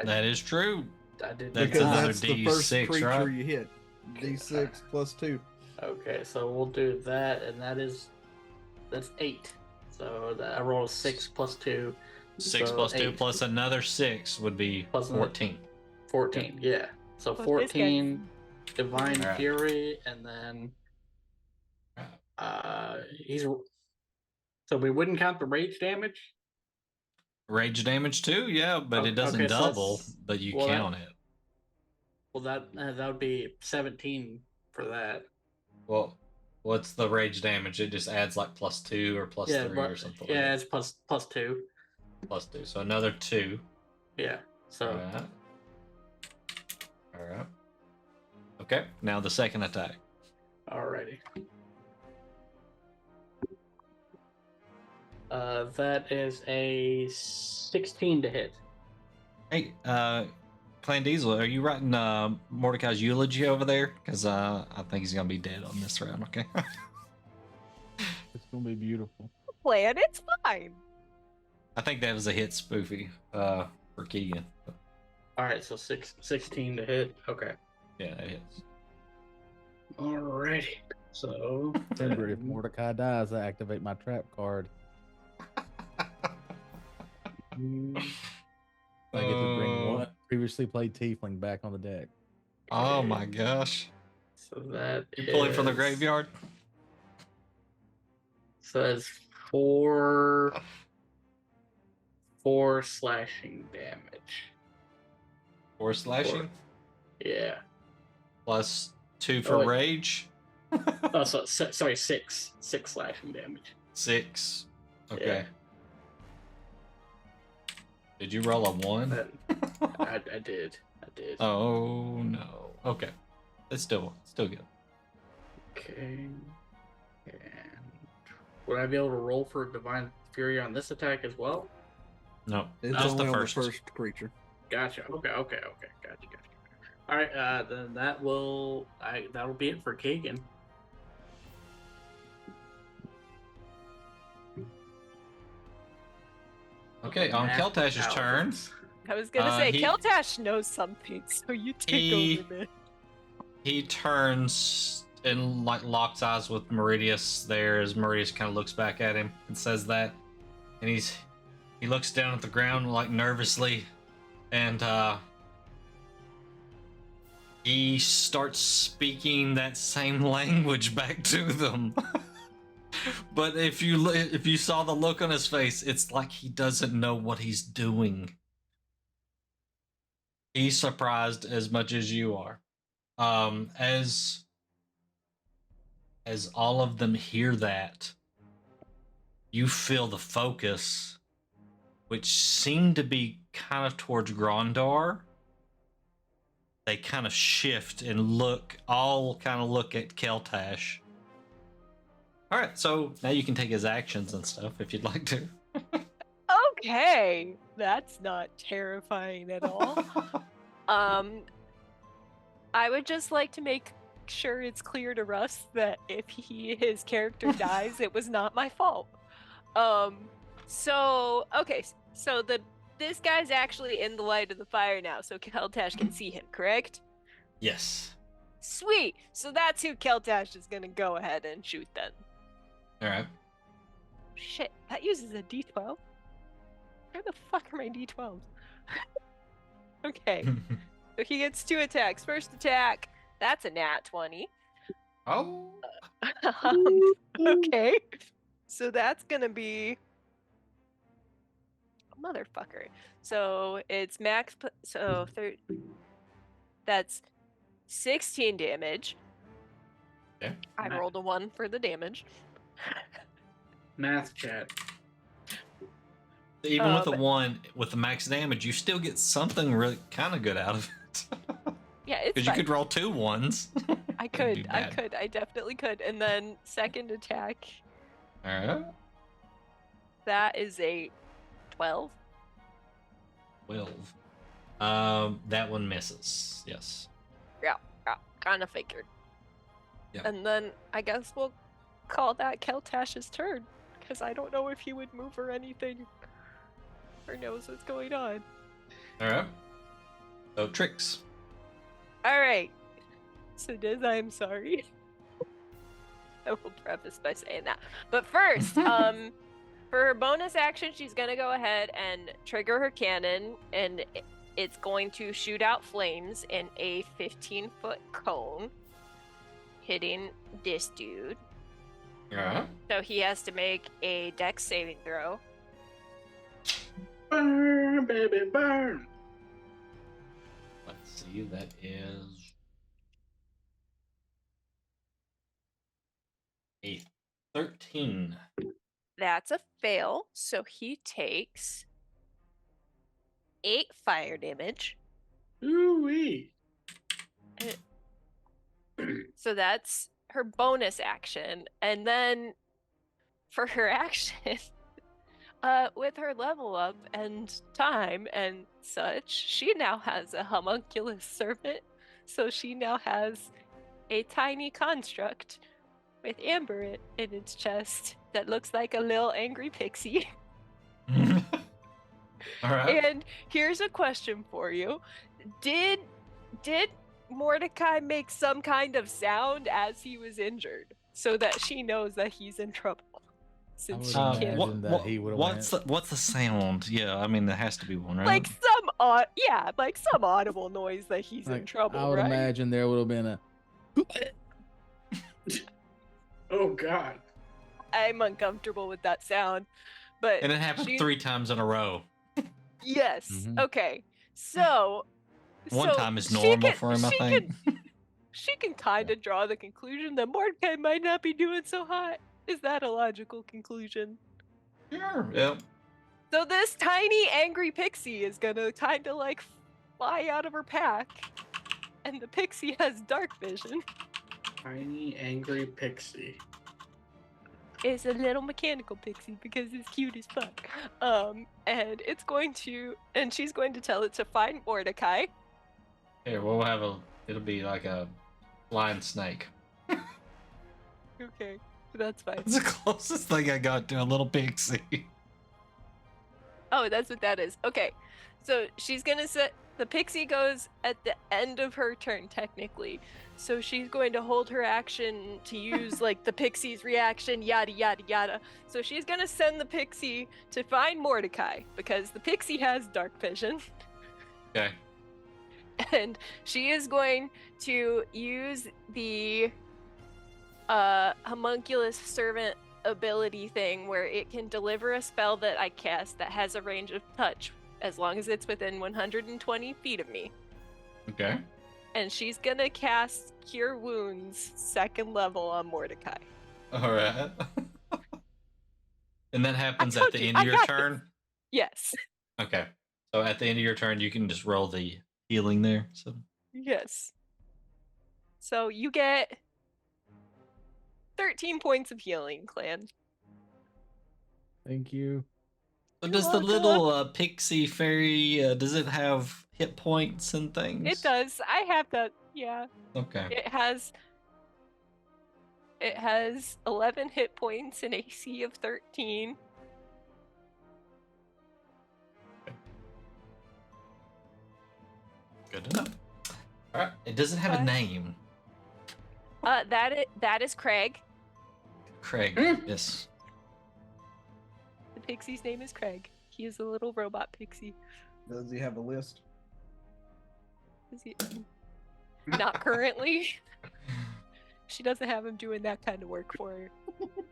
That is true. I did That's because another that's the first D6, creature right? you hit. D6 plus 2. Okay, so we'll do that, and that's 8. So I roll a 6 plus 2, 6 So plus 2 8. plus another 6 would be Plus another- 14. 14. Yeah. So Well, this 14 Divine Alright. Fury, and then he's. So we wouldn't count the rage damage. Rage damage too, yeah, but it doesn't Okay, so double, that's- but you well, that- count it. Well, that would be 17 for that. Well, what's the rage damage? It just adds like plus 2 or plus 3 but or something yeah, like it's plus 2. that. Plus 2. So another 2. Yeah. So Alright. Alright. Okay, now the second attack. alrighty. That is a 16 to hit. Hey, Clan Diesel, are you writing Mordecai's eulogy over there? Because I think he's gonna be dead on this round. Okay. It's gonna be beautiful. Plan, it's fine. I think that was a hit spoofy for Keegan. All right, so 16 to hit. Okay. Yeah, that hits. Alrighty. So Remember, if Mordecai dies, I activate my trap card. I get to bring one previously played tiefling back on the deck. Oh my gosh! So that You pulling from the is- graveyard? So that's four slashing damage. 4 slashing Yeah. plus 2 for wait. rage. Oh, sorry, six slashing damage. 6. Okay. Yeah. Did you roll a 1? I did. Oh no. Okay. It's still good. Okay. And would I be able to roll for Divine Fury on this attack as well? No, It's just only the on first. the first creature. Gotcha. Okay. Gotcha. All right. Then that'll be it for Keegan. Okay, on Math Keltash's turn. paladins. I was gonna say, he- Keltash knows something, so you take He- over this. He turns and like locks eyes with Meridius there as Meridius kind of looks back at him and says that, and he looks down at the ground like nervously, and he starts speaking that same language back to them. But if you saw the look on his face, it's like he doesn't know what he's doing. He's surprised as much as you are. As all of them hear that, you feel the focus, which seemed to be kind of towards Grondar. They kind of shift and look at Keltash. All right, so now you can take his actions and stuff if you'd like to. Okay, that's not terrifying at all. I would just like to make sure it's clear to Russ that if his character dies, it was not my fault. So this guy's actually in the light of the fire now, so Keltash can see him, correct? Yes. Sweet. So that's who Keltash is gonna go ahead and shoot then. All right. Shit, that uses a D12. Where the fuck are my D12s? Okay. So he gets 2 attacks. First attack, that's a nat 20. Oh. Okay. So that's gonna be a motherfucker. So it's max. That's 16 damage. Okay. I rolled a 1 for the damage. Math chat. Even with the 1 with the max damage, you still get something really kind of good out of it. Yeah, it's Because you fine. could roll 2 1s. I That'd be could. bad. I definitely could. And then second attack, All right. that is a 12. 12. That one misses. Yes. Yeah, kind of figured. Yep. And then I guess we'll call that Keltash's turn, because I don't know if he would move or anything, or knows what's going on. All right. So tricks. All right. So Diz, I'm sorry. I will preface by saying that. But first, for her bonus action, she's gonna go ahead and trigger her cannon, and it's going to shoot out flames in a 15-foot cone, hitting this dude. All right. So he has to make a dex saving throw. Burn, baby, burn. Let's see. That is a 13. That's a fail, so he takes 8 fire damage. Ooh-wee. So that's her bonus action. And then for her action, with her level up and time and such, she now has a homunculus servant. So she now has a tiny construct with amber in its chest that looks like a little angry pixie. All right. And here's a question for you. Did Mordecai make some kind of sound as he was injured so that she knows that he's in trouble? Since she would can't. imagine that he would've what's the sound? Yeah, I mean there has to be one, right? Like some audible noise that he's in trouble, I would right? imagine there would have been a. Oh God. I'm uncomfortable with that sound. But And it happened she- 3 times in a row. Yes. Mhm. Okay. So One so time is she normal can- for him, I she think. She can kind of draw the conclusion that Mordecai might not be doing so hot. Is that a logical conclusion? Sure. Yep. So this tiny angry pixie is gonna kind of like fly out of her pack, and the pixie has dark vision. Tiny angry pixie. It's a little mechanical pixie because it's cute as fuck. And it's going to, and she's going to tell it to find Mordecai. Here, it'll be like a flying snake. Okay, that's fine. It's the closest thing I got to a little pixie. Oh, that's what that is. Okay, so she's gonna set the pixie goes at the end of her turn technically. So she's going to hold her action to use like the pixie's reaction, yada yada yada. So she's gonna send the pixie to find Mordecai because the pixie has dark vision. Okay. And she is going to use the homunculus servant ability thing where it can deliver a spell that I cast that has a range of touch as long as it's within 120 feet of me. Okay. And she's gonna cast Cure Wounds 2nd level on Mordecai. All right. And that happens told at the you, end I of your got turn? Yes. Okay. So at the end of your turn, you can just roll the healing there. So Yes. So you get 13 points of healing, clan. Thank you. So You're does the welcome. little pixie fairy, does it have hit points and things? It does. I have that. Yeah. Okay. It has 11 hit points and AC of 13. Good enough. All right. It doesn't have a Okay. name. That is Craig. Craig. Yes. The pixie's name is Craig. He is a little robot pixie. Does he have a list? Is he? Not currently. She doesn't have him doing that kind of work for her.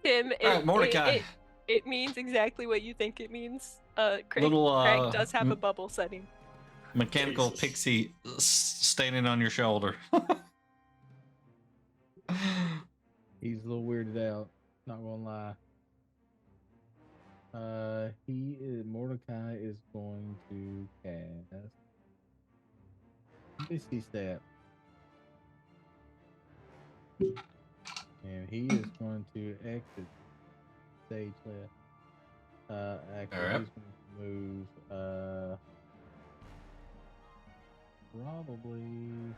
Tim, All right, Mordecai. it means exactly what you think it means. Craig, Little, Craig does have a bubble setting. Mechanical Jesus. pixie standing on your shoulder. He's a little weirded out. Not gonna lie. Mordecai is going to cast Misty Step. And he is going to exit stage left. Actually, Alright. he's going to move, probably.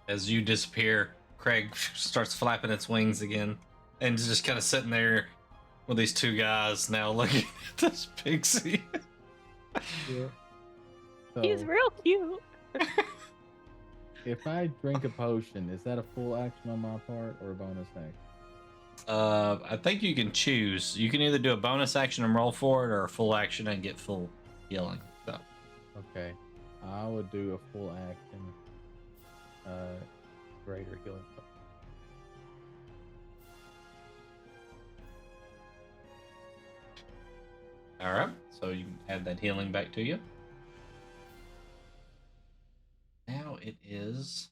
As you disappear, Craig starts flapping its wings again and is just kind of sitting there with these two guys now looking at this pixie. Yeah. He's So, real cute. if I drink a potion, is that a full action on my part or a bonus action? I think you can choose. You can either do a bonus action and roll for it or a full action and get full healing. So, Okay. I would do a full action. Greater healing. all right. So you can add that healing back to you. Now it is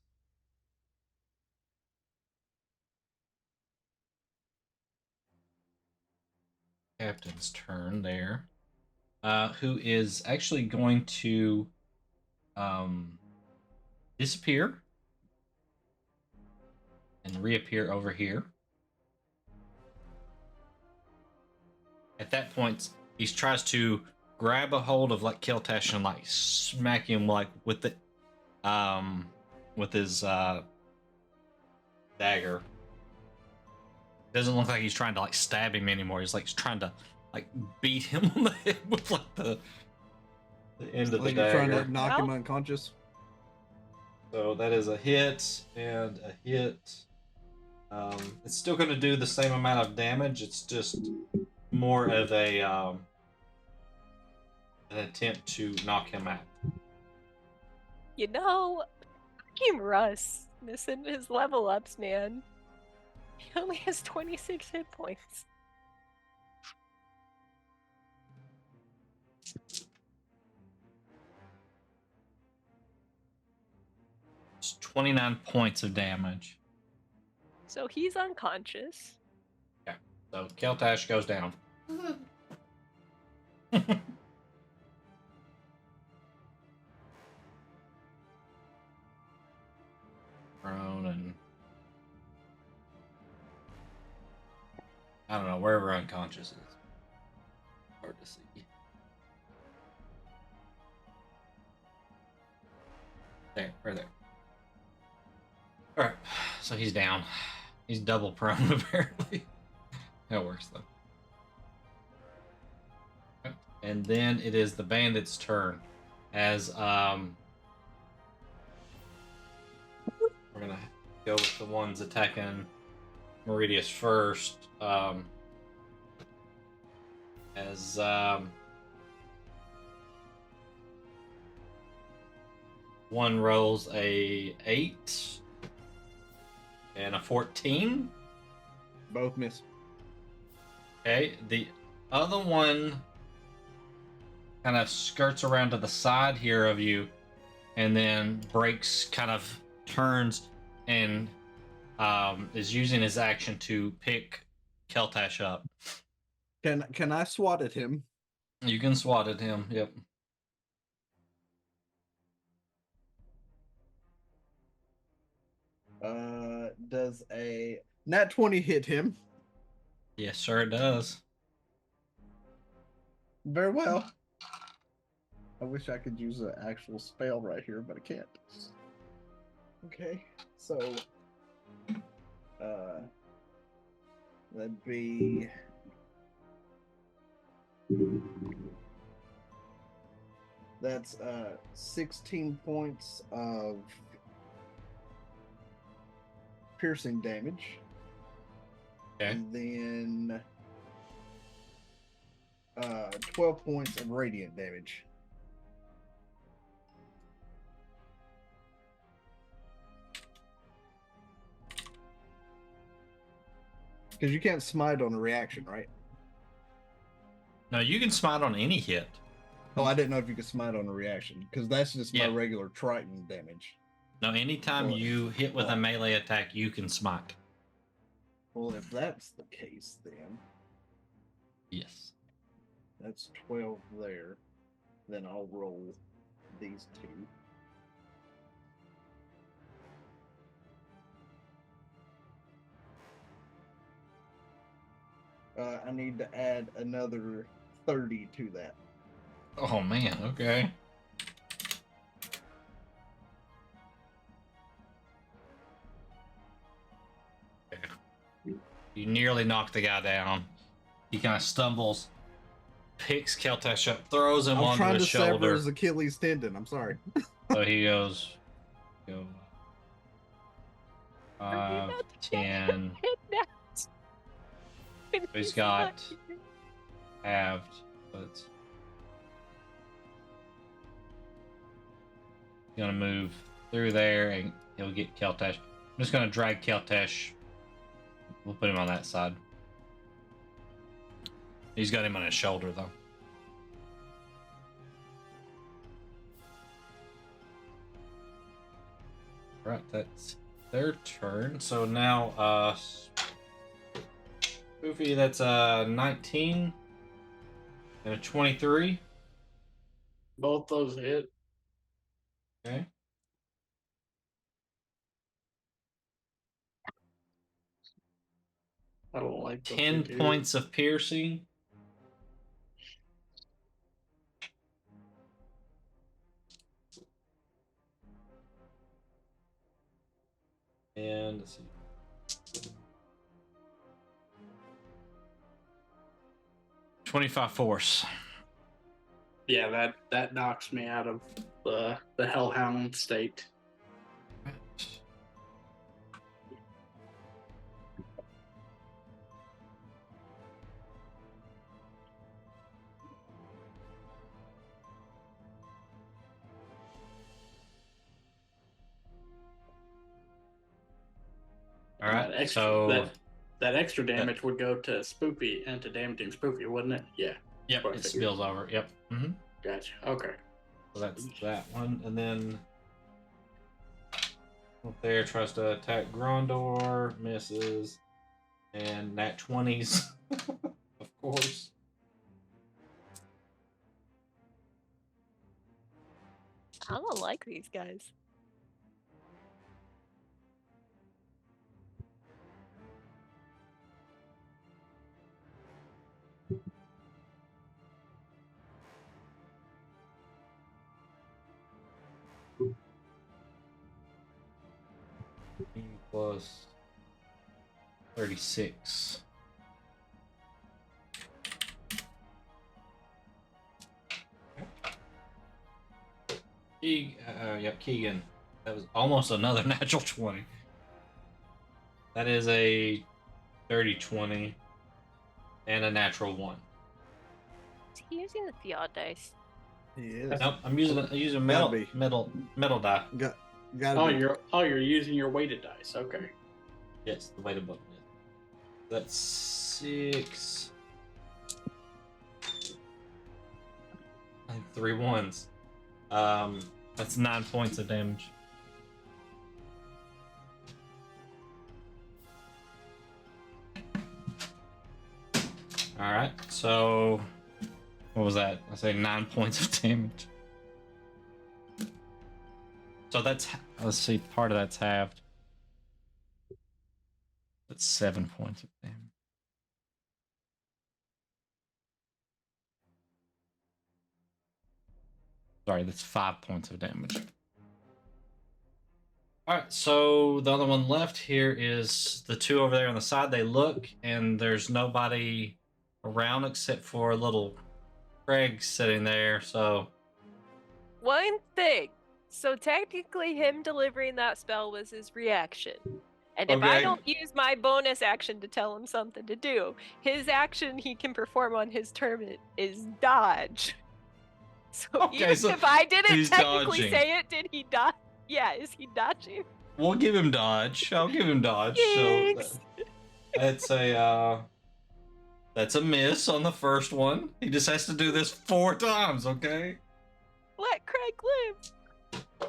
Captain's turn there. Who is actually going to disappear and reappear over here. At that point, he tries to grab a hold of like Keltash and like smack him like with the with his dagger. Doesn't look like he's trying to like stab him anymore. He's like trying to like beat him on the head with like the end of the Like you're trying dagger. to knock him Well- unconscious. So that is a hit and a hit. It's still going to do the same amount of damage. It's just more of a an attempt to knock him out. You know, fucking Russ missing his level ups, man. He only has 26 hit points. It's 29 points of damage. So he's unconscious. So Keltash goes down. Prone and I don't know, wherever unconscious is. Hard to see. There, right there. Alright, so he's down. He's double prone apparently. That works though. Okay. And then it is the bandit's turn. As we're gonna go with the ones attacking Meridius first. As one rolls a 8 and a 14. Both miss. Okay, the other one kind of skirts around to the side here of you and then breaks, kind of turns and is using his action to pick Keltash up. Can I swat at him? You can swat at him. Yep. Does a nat 20 hit him? Yes, sir, it does. Very well. I wish I could use an actual spell right here, but I can't. Okay, so that'd be that's 16 points of piercing damage. Okay. And then 12 points of radiant damage. Because you can't smite on a reaction, right? No, you can smite on any hit. Oh, I didn't know if you could smite on a reaction, because that's just my Yeah. regular Triton damage. No, anytime Well, you hit with a melee attack, you can smite. Well, if that's the case, then Yes. that's 12 there. Then I'll roll these two. I need to add another 30 to that. Oh man. Okay. You nearly knock the guy down. He kind of stumbles, picks Keltash up, throws him I'm onto trying his to sever shoulder. his Achilles tendon. I'm sorry. So he goes, go Are you 5, not 10. He's got halved. But he's gonna move through there and he'll get Keltash. I'm just gonna drag Keltash. We'll put him on that side. He's got him on his shoulder though. Right, that's their turn. So now, Spoofy, that's a 19 and a 23. Both those hit. Okay. I don't like those 10 hit. points of piercing. And let's see. 25 force. Yeah, that knocks me out of the hellhound state. All right. That extra, So that extra damage would go to Spoopy and to damaging Spoopy, wouldn't it? Yeah. yep, what I it figured. spills over. Yep. Mm-hmm. Gotcha. Okay. So that's that one, and then up there tries to attack Grondor, misses, and nat 20s, of course. I don't like these guys. Plus 36. Yep, Keegan. That was almost another natural 20. That is a 30-20 and a natural 1. Is he using the Fiat dice? He is. Nope, I'm using Gotta be. metal die. Gotta Oh, be. you're using your weighted dice. Okay. Yes, the weighted button. That's 6. I think 3 ones. That's 9 points of damage. All right. So, what was that? I say 9 points of damage. So that's, let's see, part of that's halved. That's 7 points of damage. Sorry, that's 5 points of damage. Alright, so the other one left here is the two over there on the side. They look, and there's nobody around except for little Craig sitting there, so... One thing. So technically him delivering that spell was his reaction. And if I Okay. don't use my bonus action to tell him something to do, his action he can perform on his turn is dodge. So Okay, even so if I didn't he's technically dodging. say it, did he dodge? Yeah, is he dodging? We'll give him dodge. I'll give him dodge. So Thanks. that's a miss on the first one. He just has to do this 4 times, okay? Let Craig live.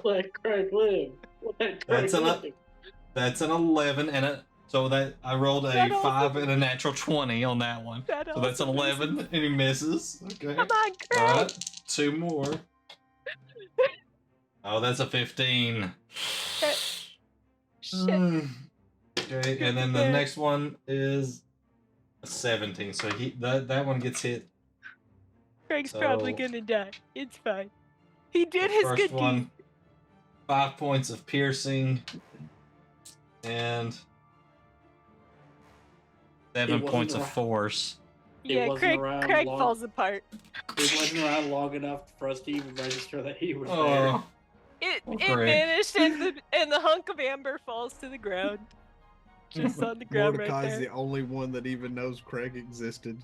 Let Craig live. Let Craig That's live. That's an 11 and so that I rolled a That also 5 and a natural 20 on that one. That So that's an also 11 and he misses. Okay. Come on, Craig. All right, 2 more. Oh, that's a 15. Shit. Okay, and then the next one is a 17. So that one gets hit. Craig's So- probably gonna die. It's fine. He did The his first good one, deed. 5 points of piercing, and 7 wasn't points of around. force. He Yeah, wasn't Craig around long. falls apart. It wasn't around long enough for us to even register that he was there. Oh, It Oh, it Craig. vanished and the hunk of amber falls to the ground. Just on the ground right Mordecai's there. the only one that even knows Craig existed.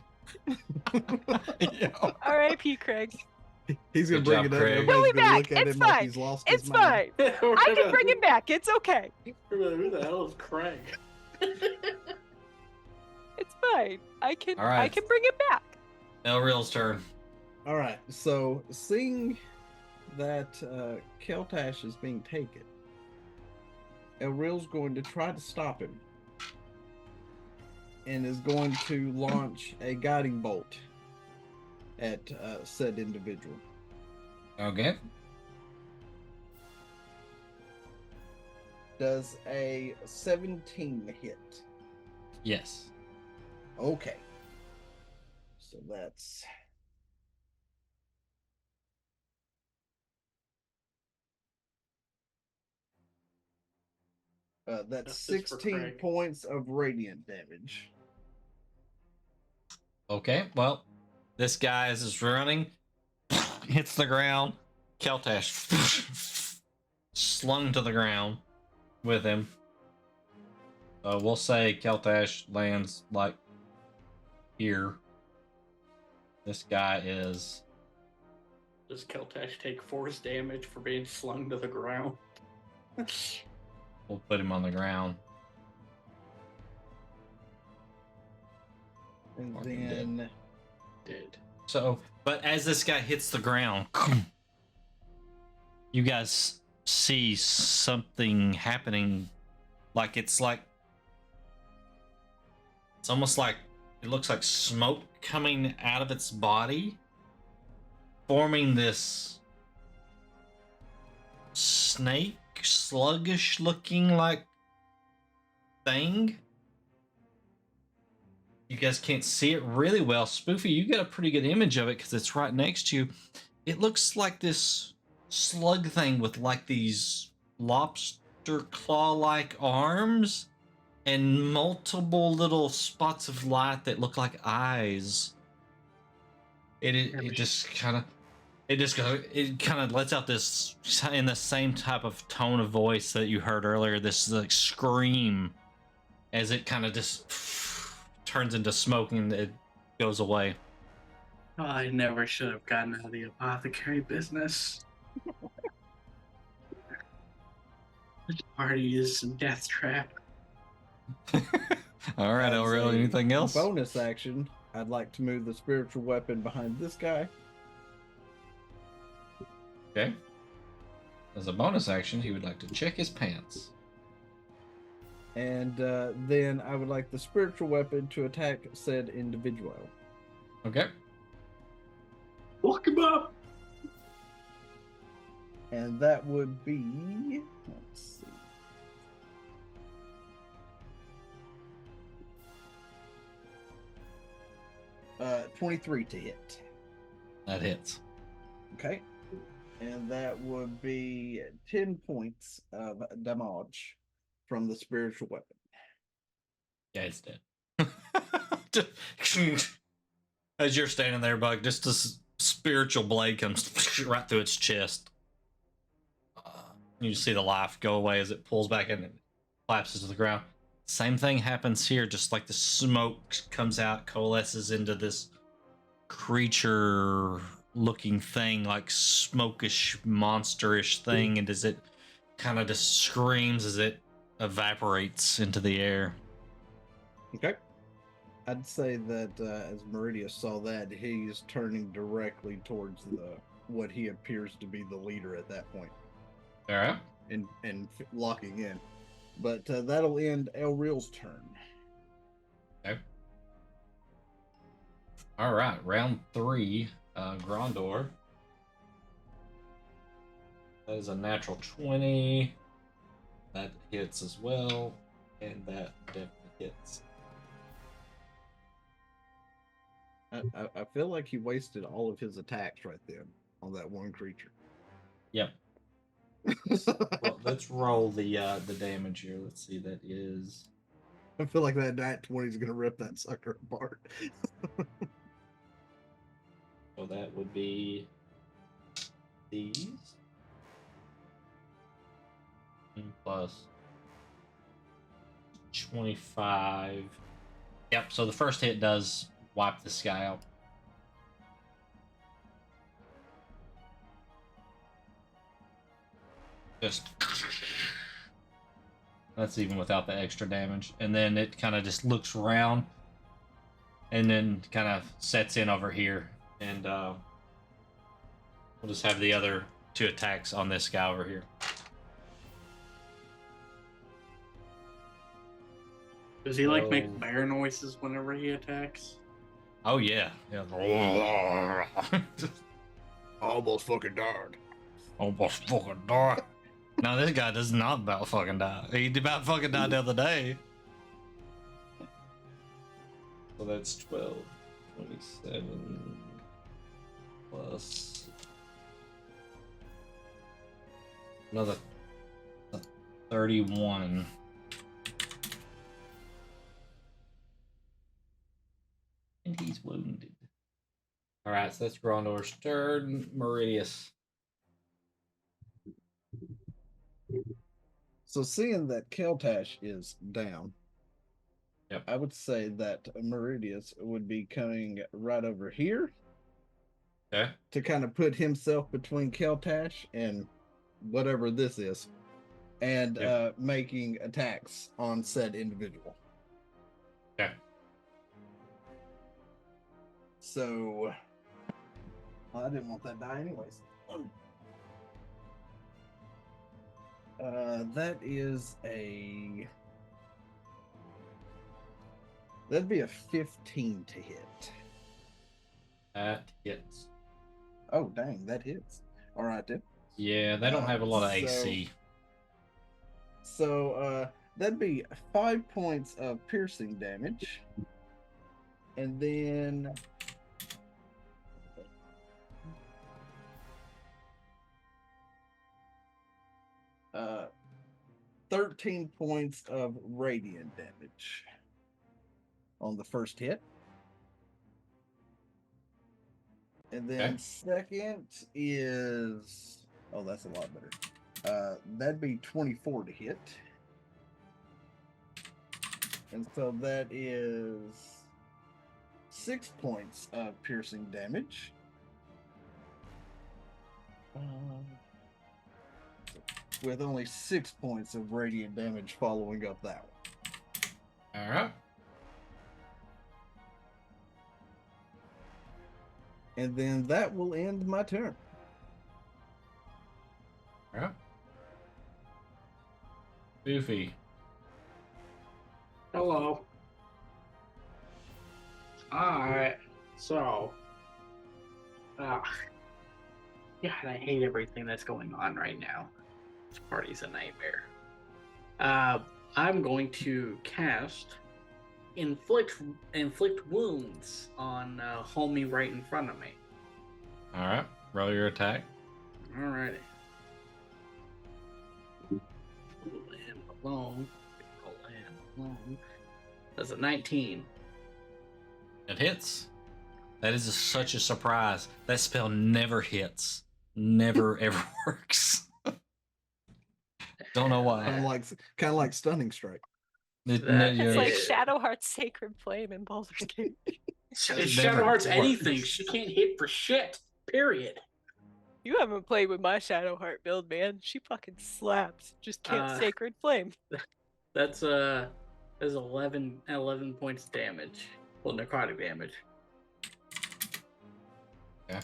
yeah. R.I.P. Craig. He's gonna Good bring job, it up. Craig. Everybody's He'll be gonna back. look at It's him like fine. he's lost It's his mind. fine. I can bring him back. It's okay. Who the hell is Craig? It's fine. I can All right. I can bring him back. Elreal's turn. All right. So seeing that Keltash is being taken, Elreal's going to try to stop him, and is going to launch a guiding bolt at said individual. Okay. Does a 17 hit? Yes. Okay. So that's that's Justice for 16 Craig. points of radiant damage. Okay. Well, this guy is just running, hits the ground. Keltash slung to the ground with him. So we'll say Keltash lands like here. This guy is Does Keltash take force damage for being slung to the ground? We'll put him on the ground. And Fucking then Did. So, but as this guy hits the ground, you guys see something happening. It's almost like it looks like smoke coming out of its body, forming this snake, sluggish looking like thing. You guys can't see it really well. Spoofy, you got a pretty good image of it because it's right next to you. It looks like this slug thing with like these lobster claw-like arms and multiple little spots of light that look like eyes. It just kind of lets out this, in the same type of tone of voice that you heard earlier, this like scream as it kind of just turns into smoke and it goes away. I never should have gotten out of the apothecary business. This party is some death trap. All right, as Elreal, a anything else? bonus action, I'd like to move the spiritual weapon behind this guy. Okay. As a bonus action, he would like to check his pants. And then I would like the spiritual weapon to attack said individual. Okay. Look him up. And that would be, let's see. Uh, 23 to hit. That hits. Okay. And that would be 10 points of damage from the spiritual weapon. Yeah, it's dead. As you're standing there, Buck, just this spiritual blade comes right through its chest. You just see the life go away as it pulls back in and collapses to the ground. Same thing happens here, just like the smoke comes out, coalesces into this creature looking thing, like smokish, monsterish thing, and as it kind of just screams as it evaporates into the air. Okay. I'd say that as Meridius saw that, he's turning directly towards what he appears to be the leader at that point. All right. And locking in. But that'll end Elreal's turn. Okay. All right, round 3, Grondor. That is a natural 20. That hits as well, and that definitely hits. I feel like he wasted all of his attacks right then on that one creature. Yep. Well, let's roll the damage here. Let's see. That is. I feel like that nat 20 is gonna rip that sucker apart. So that would be these plus 25. Yep. So the first hit does wipe this guy out. Just that's even without the extra damage, and then it kind of just looks around and then kind of sets in over here, and we'll just have the other 2 attacks on this guy over here. Does he like So- make bear noises whenever he attacks? Oh yeah. Almost fucking died. Almost fucking die. No, this guy does not about fucking die. He about fucking died the other day. So that's 12, 27 plus another 31. And he's wounded. Alright, so that's Grondor's turn. Meridius. So seeing that Keltash is down, Yep. I would say that Meridius would be coming right over here Okay. to kind of put himself between Keltash and whatever this is, and Yep. making attacks on said individual. Okay. So, well, I didn't want that die anyways. That'd be a 15 to hit. That hits. Oh, dang, that hits. All right, then. Yeah, they don't have a lot of So- AC. So, that'd be 5 points of piercing damage. And then 13 points of radiant damage on the first hit. And then Okay. second is, oh, that's a lot better. That'd be 24 to hit. And so that is 6 points of piercing damage. With only 6 points of radiant damage following up that one. All right. And then that will end my turn. All right. Goofy. Hello. I So, God, I hate everything that's going on right now. This party's a nightmare. I'm going to cast inflict wounds on homie right in front of me. All right, roll your attack. Alrighty. Land alone. Land alone. That's a 19. It hits. That is such a surprise. That spell never hits. Never ever works. Don't know why. Kind of like stunning strike. It's like Shadowheart's Sacred Flame in Baldur's Gate. Shadowheart's anything. She can't hit for shit. Period. You haven't played with my Shadowheart build, man. She fucking slaps. Just can't Sacred Flame. That's 11 points damage. Well, necrotic damage. Yeah.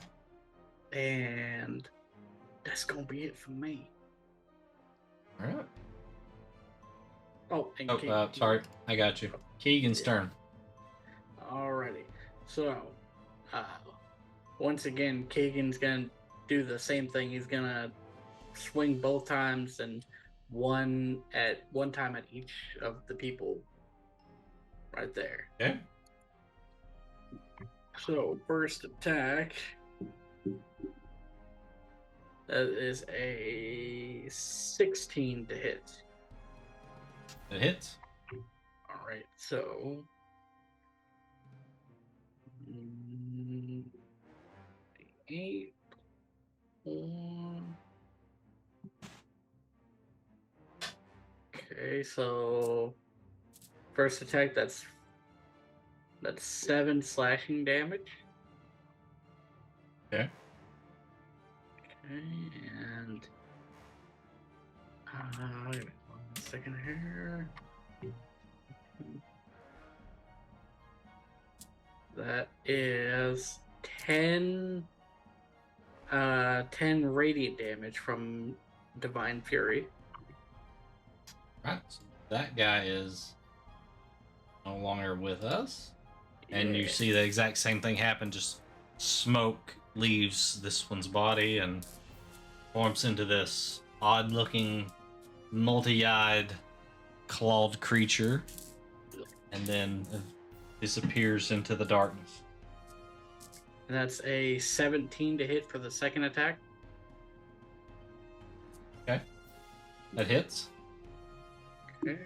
And that's gonna be it for me. All right. Oh, sorry. I got you. Keegan's turn. Alrighty. So, once again, Keegan's gonna do the same thing. He's gonna swing both times and one time at each of the people right there. Okay. So, first attack. That is a 16 to hit. It hits. Alright, so. 8. 1. Okay, so. First attack, that's 7 slashing damage. Okay. Okay, and. Wait a second here. That is 10 radiant damage from Divine Fury. Right. So that guy is no longer with us. And you see the exact same thing happen, just smoke leaves this one's body and forms into this odd-looking, multi-eyed, clawed creature, and then disappears into the darkness. And that's a 17 to hit for the second attack. Okay. That hits. Okay.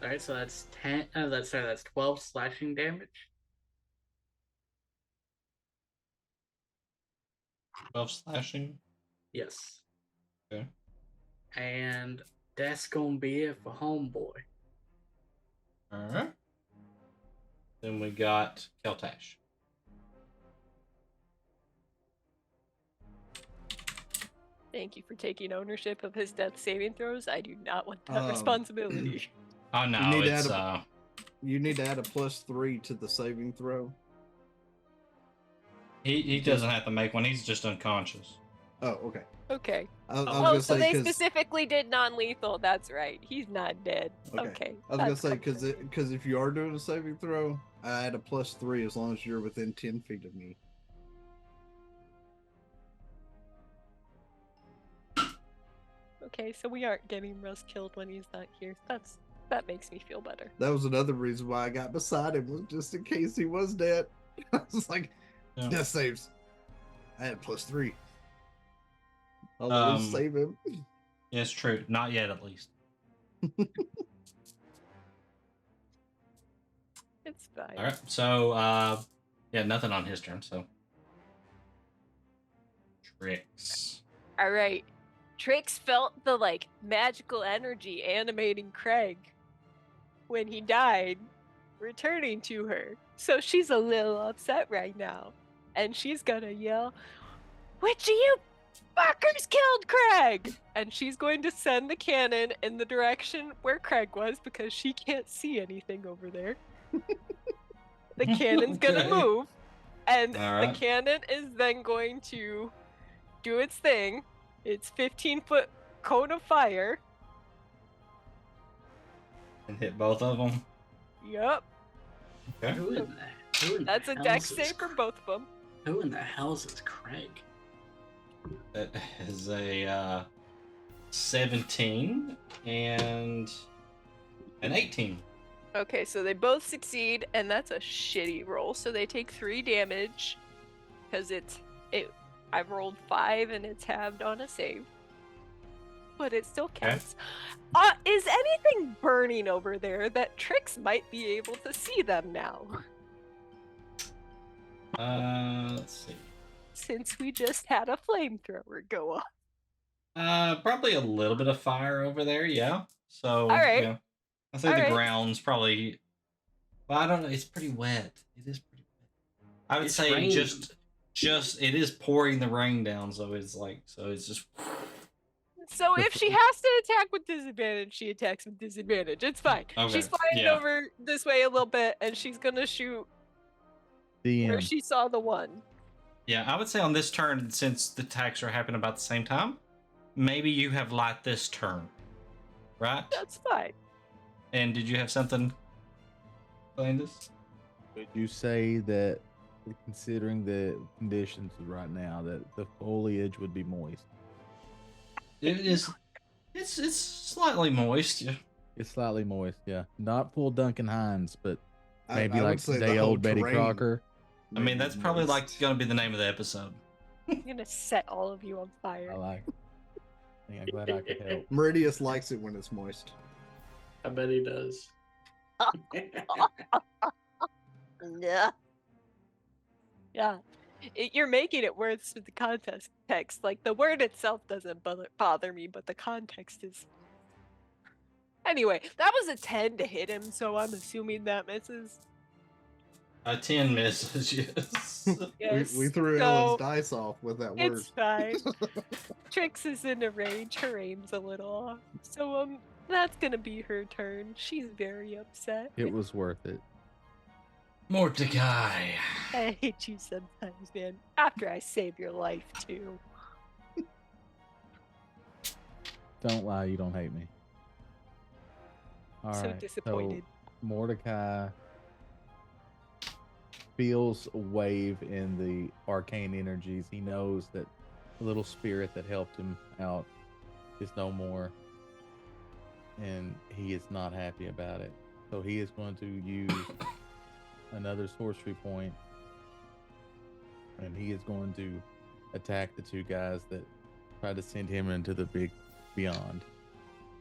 Alright, so that's 10. That's 12 slashing damage. 12 slashing. Yes. Okay. And that's gonna be it for Homeboy. Alright. Then we got Keltash. Thank you for taking ownership of his death saving throws. I do not want that responsibility. Oh no, you need to add a +3 to the saving throw. He doesn't have to make one. He's just unconscious. Oh, okay. Okay. I was Oh, gonna so say, they specifically did non-lethal. That's right. He's not dead. Okay. I was gonna say because if you are doing a saving throw, I add a +3 as long as you're within 10 feet of me. Okay, so we aren't getting Russ killed when he's not here. That makes me feel better. That was another reason why I got beside him, was just in case he was dead. I was like, death saves. I had +3. I'll always save him. Yeah, it's true. Not yet, at least. It's fine. All right. So, nothing on his turn. So, Trix. All right. Trix felt the magical energy animating Craig when he died, returning to her. So she's a little upset right now, and she's gonna yell, "Which of you fuckers killed Craig?" And she's going to send the cannon in the direction where Craig was because she can't see anything over there. The cannon's gonna move, And All the right. cannon is then going to do its thing. It's 15-foot cone of fire. And hit both of them. Yup. Okay. Who in That's the a hell's dex this save for both of them. Who in the hell's is Craig? That is a 17 and an 18. Okay, so they both succeed, and that's a shitty roll. So they take 3 damage because I've rolled 5 and it's halved on a save, but it still counts. Is anything burning over there that Trix might be able to see them now? Let's see. Since we just had a flamethrower go off. Probably a little bit of fire over there, yeah. So, All right. yeah. I say All the right. ground's probably. Well, I don't know. It's pretty wet. It is pretty wet. I would It's say raining. just it is pouring the rain down, so it's just. So if she has to attack with disadvantage, she attacks with disadvantage. It's fine. Okay, She's flying yeah. over this way a little bit, and she's gonna shoot where DM. she saw the one. Yeah, I would say on this turn, since the attacks are happening about the same time, maybe you have light this turn, right? That's fine. And did you have something, Landis? Would you say that, considering the conditions right now, that the foliage would be moist? It is. It's slightly moist. Yeah. It's slightly moist, yeah. Not full Duncan Hines, but maybe I would like say the day whole old Betty terrain Crocker. I mean, that's probably like moist. going to be the name of the episode. I'm gonna set all of you on fire. I like it. I'm glad I could help. Meridius likes it when it's moist. I bet he does. Yeah. Yeah. You're making it worse with the context text. Like, the word itself doesn't bother me, but the context is. Anyway, that was a 10 to hit him, so I'm assuming that misses. A 10 misses, yes. Yes. We threw so Ellen's dice off with that word. It's fine. Trix is in a rage. Her aim's a little off. So, that's gonna be her turn. She's very upset. It was worth it. Mordecai. I hate you sometimes, man. After I save your life, too. Don't lie, you don't hate me. All So right. disappointed. So Mordecai feels a wave in the arcane energies. He knows that the little spirit that helped him out is no more, and he is not happy about it. So he is going to use another sorcery point, and he is going to attack the 2 guys that tried to send him into the big beyond,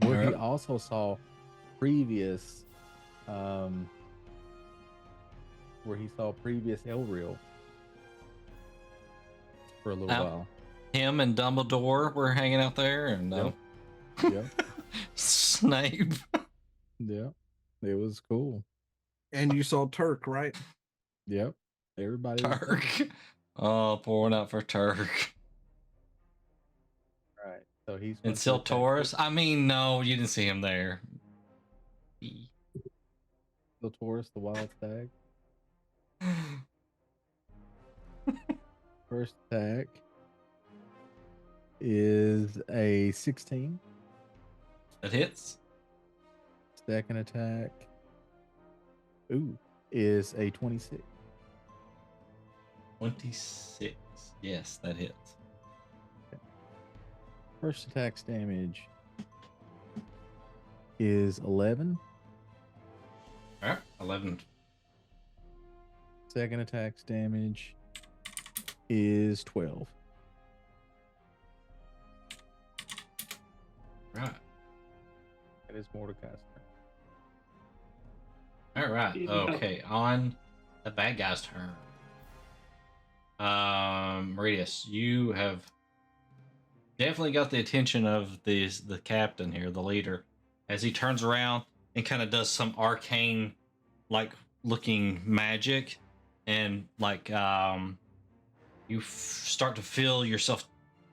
where he Alright. also saw previous Elreal for a little Ow. while. Him and Dumbledore were hanging out there, and Yep. Snape. Yeah, it was cool. And you saw Turk, right? Yep, everybody was Turk. Oh, pouring out for Turk. right. So he's And going to attack Siltaurus. I mean, no, you didn't see him there. Siltaurus, the wild stag. First attack is a 16. That hits. Second attack, is a 26. 26. Yes, that hits. First attack's damage is 11. All right, 11. Second attack's damage is 12. Right. That is Mordecai's turn. All right. Okay, on the bad guy's turn. Meridius, you have definitely got the attention of the captain here, the leader, as he turns around and kind of does some arcane, like looking magic, and like you start to feel yourself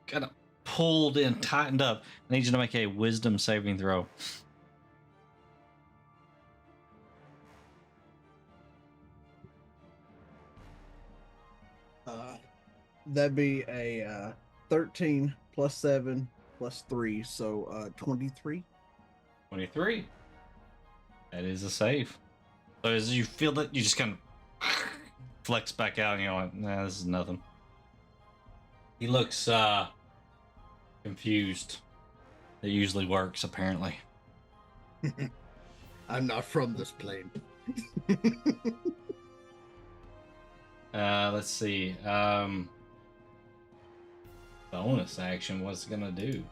kind of pulled in, tightened up. I need you to make a wisdom saving throw. That'd be a 13 plus 7 plus 3, so 23. 23. That is a save. So as you feel that, you just kind of flex back out and you're like, nah, this is nothing. He looks confused. It usually works, apparently. I'm not from this plane. Let's see. Bonus action, what's it gonna do?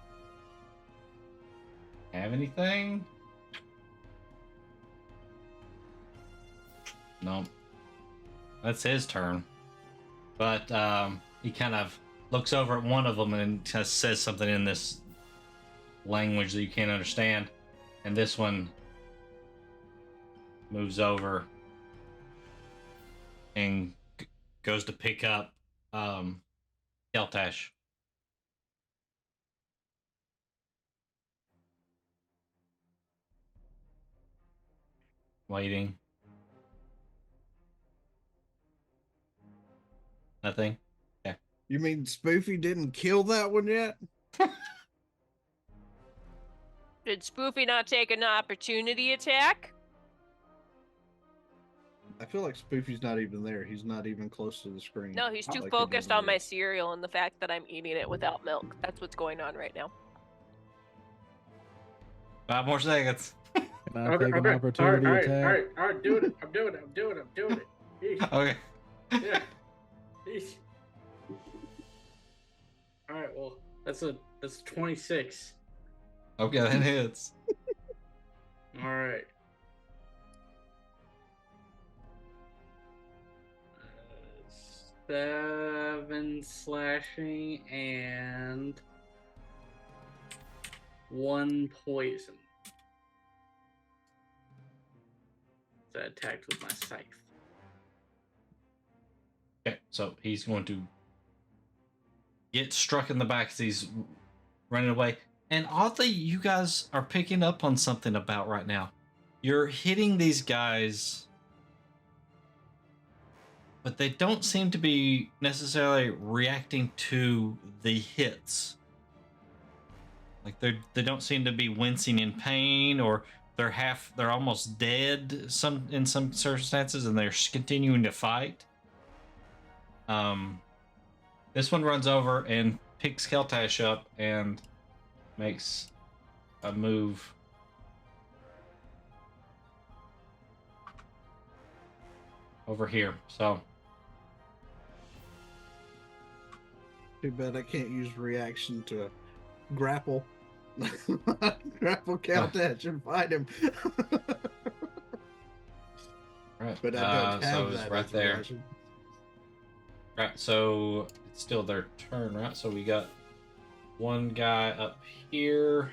Have anything? No. That's his turn. But he kind of looks over at one of them and just says something in this language that you can't understand. And this one moves over and goes to pick up Keltash. Waiting. Nothing? Yeah. You mean Spoofy didn't kill that one yet? Did Spoofy not take an opportunity attack? I feel like Spoofy's not even there. He's not even close to the screen. No, he's Not too like he focused never on my is. cereal and the fact that I'm eating it without milk. That's what's going on right now. 5 more seconds. Can I take an opportunity attack? All right, doing it. I'm doing it. Yeesh. Okay. Yeah. Yeesh. All right, well, that's 26. Okay, that hits. All right. 7 slashing and 1 poison. That attacked with my scythe. Okay, so he's going to get struck in the back as he's running away. And oddly, you guys are picking up on something about right now. You're hitting these guys, but they don't seem to be necessarily reacting to the hits. Like they don't seem to be wincing in pain, or they're almost dead in some circumstances, and they're continuing to fight. This one runs over and picks Keltash up and makes a move. Over here, so. Too bad I can't use reaction to grapple. Grapple Keltash and fight him. Right. But I don't have so it's that right as a there. reaction. Right, so it's still their turn, right? So we got one guy up here.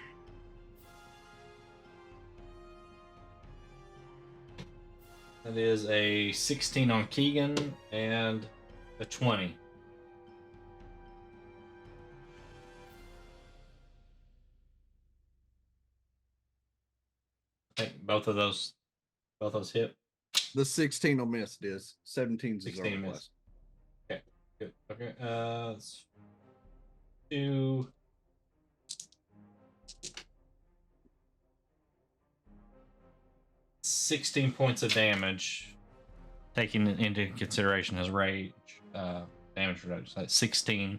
That is a 16 on Keegan and a 20. I think both of those hit. The 16 will miss this. 17's is 16 our miss. plus. Okay, good. Okay, let's do 16 points of damage, taking into consideration his rage damage reduction. So that's 16.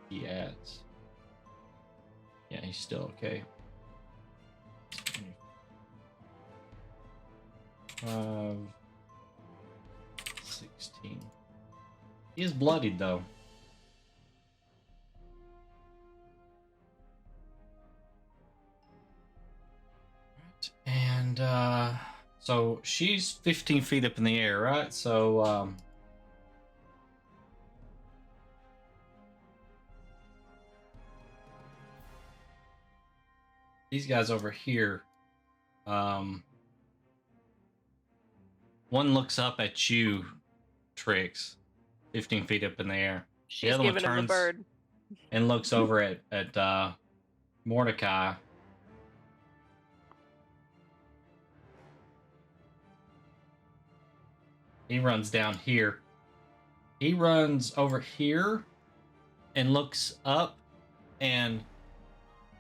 He adds. Yeah, he's still okay. 16. He is bloodied though. And so she's 15 feet up in the air, right? So these guys over here, one looks up at you, Trix, 15 feet up in the air. She's other one giving him the turns- bird. And looks over at Mordecai. He runs down here. He runs over here and looks up, and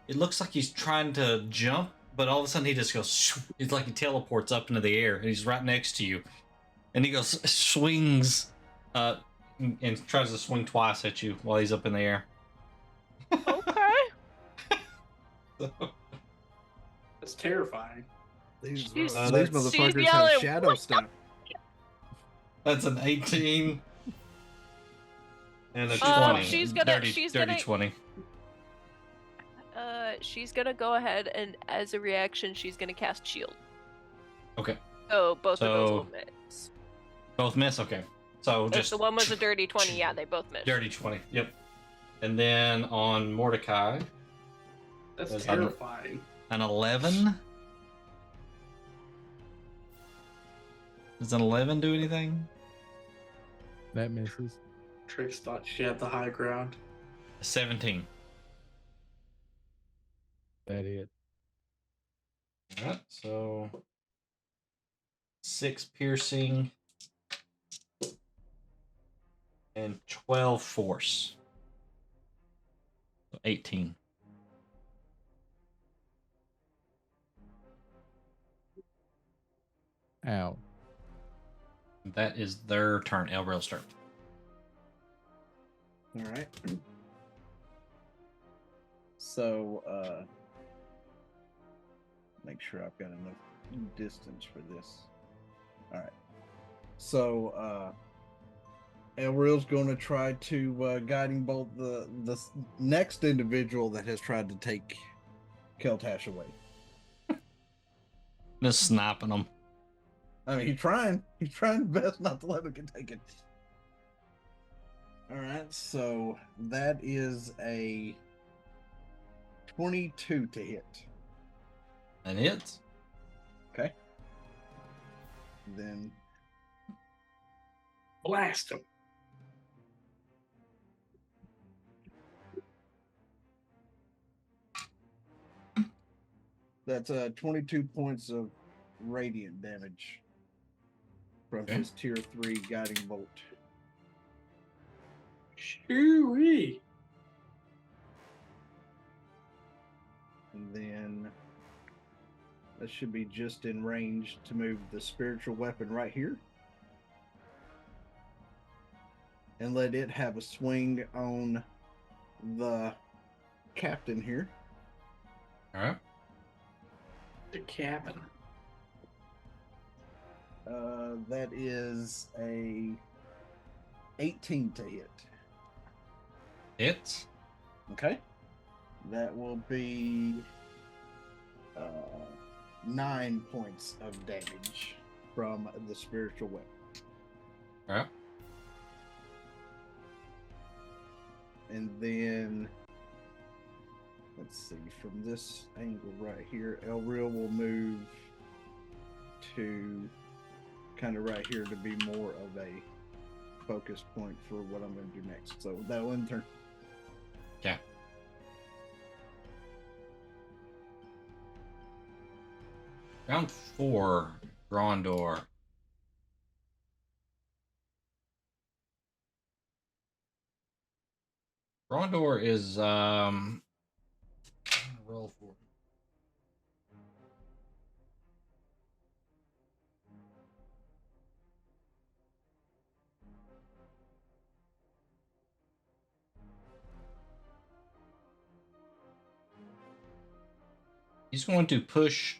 it looks like he's trying to jump, but all of a sudden he just goes, it's like he teleports up into the air, and he's right next to you. And he goes, swings, and tries to swing twice at you while he's up in the air. Okay. That's terrifying. These She's- motherfuckers have yelling, shadow stuff. That's an 18 and a 20. she's gonna- dirty, she's dirty gonna- 20. She's gonna go ahead and, as a reaction, she's gonna cast shield. Okay. So both of those So- will miss. Both miss? Okay. So If just the one was a dirty 20, yeah, they both missed. dirty 20. Yep. And then on Mordecai, That's That's terrifying. an 11. Does an 11 do anything? That misses. Trix thought she had the high ground. 17. That hit. Alright, so 6 piercing and 12 force. So 18. Ow. That is their turn. Elbrel's turn. All right. So, make sure I've got enough distance for this. All right. So, Elril's going to try to guiding bolt the next individual that has tried to take Keltash away. Just sniping them. I mean, he's trying his best not to let him get taken. All right, so that is a 22 to hit. And hits. Okay. Then Blast him. that's 22 points of radiant damage from Okay. his tier 3 guiding bolt. Shoo-wee. And then that should be just in range to move the spiritual weapon right here. And let it have a swing on the captain here. Alright. The cabin. That is a 18 to hit. Hits. Okay. That will be 9 points of damage from the spiritual weapon. Alright. And then, let's see, from this angle right here, Elril will move to kind of right here to be more of a focus point for what I'm going to do next. So that one turn. Okay. Round 4, Grondor. Grondor is I'm gonna roll for. He's going to push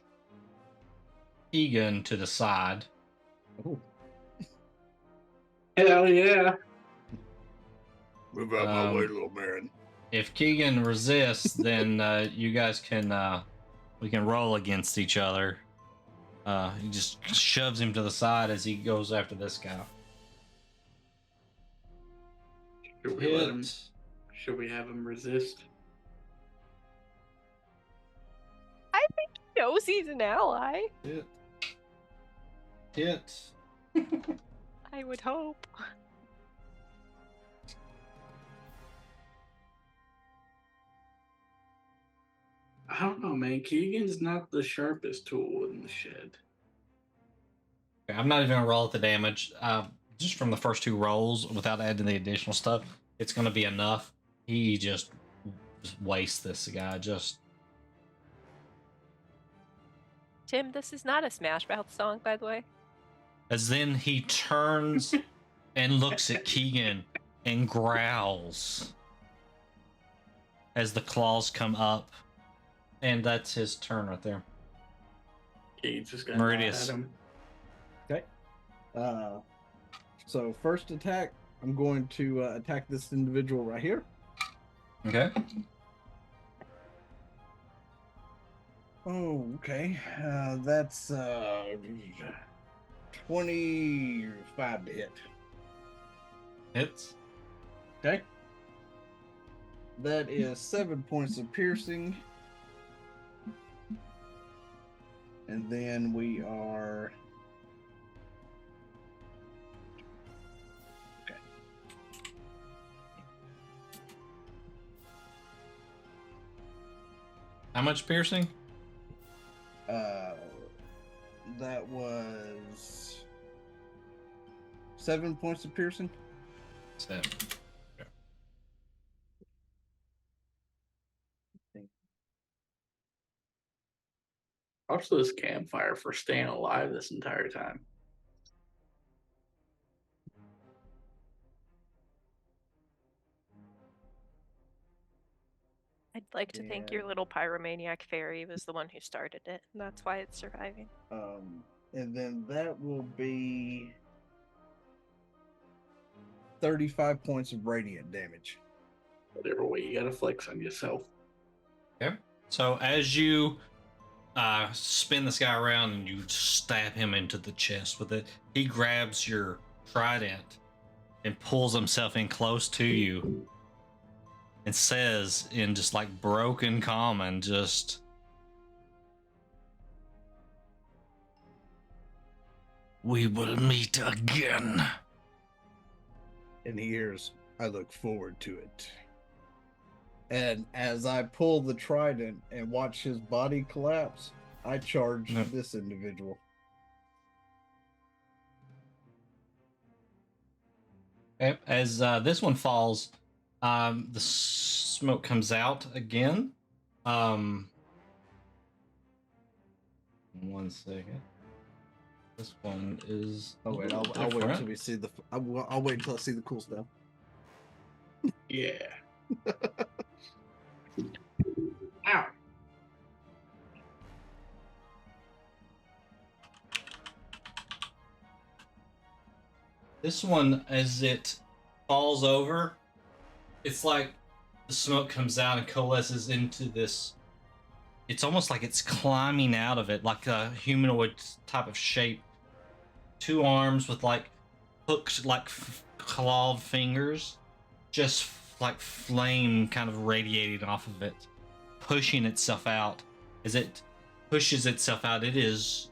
Egan to the side. Oh, Hell yeah. move out my way, little man. If Keegan resists, then you guys can we can roll against each other. He just shoves him to the side as he goes after this guy. Should we let him? Hit. Should we have him resist? I think he knows he's an ally. Hit. Hit. I would hope. I don't know, man. Keegan's not the sharpest tool in the shed. Okay, I'm not even gonna roll the damage. Just from the first 2 rolls, without adding the additional stuff, it's gonna be enough. He just wastes this guy. Just Tim, this is not a Smash Mouth song, by the way. as then he turns and looks at Keegan and growls as the claws come up, and that's his turn right there. He's just gonna nod Meridius. at him. Okay. So first attack, I'm going to attack this individual right here. Okay. Oh, okay. That's 25 to hit. Hits. Okay. That is 7 points of piercing. And then we are... Okay. How much piercing? That was 7 points of piercing. 7. Props to this campfire for staying alive this entire time. I'd like to think your Yeah. little pyromaniac fairy was the one who started it, and that's why it's surviving. And then that will be 35 points of radiant damage. Whatever way you gotta flex on yourself. Okay. So as you spin this guy around and you stab him into the chest with it, he grabs your trident and pulls himself in close to you and says in just like broken common, just, "We will meet again." And he hears, "I look forward to it." And as I pull the trident and watch his body collapse, I charge Yep. this individual. Okay. As this one falls, the smoke comes out again. 1 second. This one is. Oh wait, I'll wait different. until we see the. I'll wait until I see the cool stuff. Yeah. Ow. This one, as it falls over, it's like the smoke comes out and coalesces into this. It's almost like it's climbing out of it, like a humanoid type of shape. 2 arms with like hooked, like clawed fingers, just like flame kind of radiating off of it, pushing itself out. As it pushes itself out, it is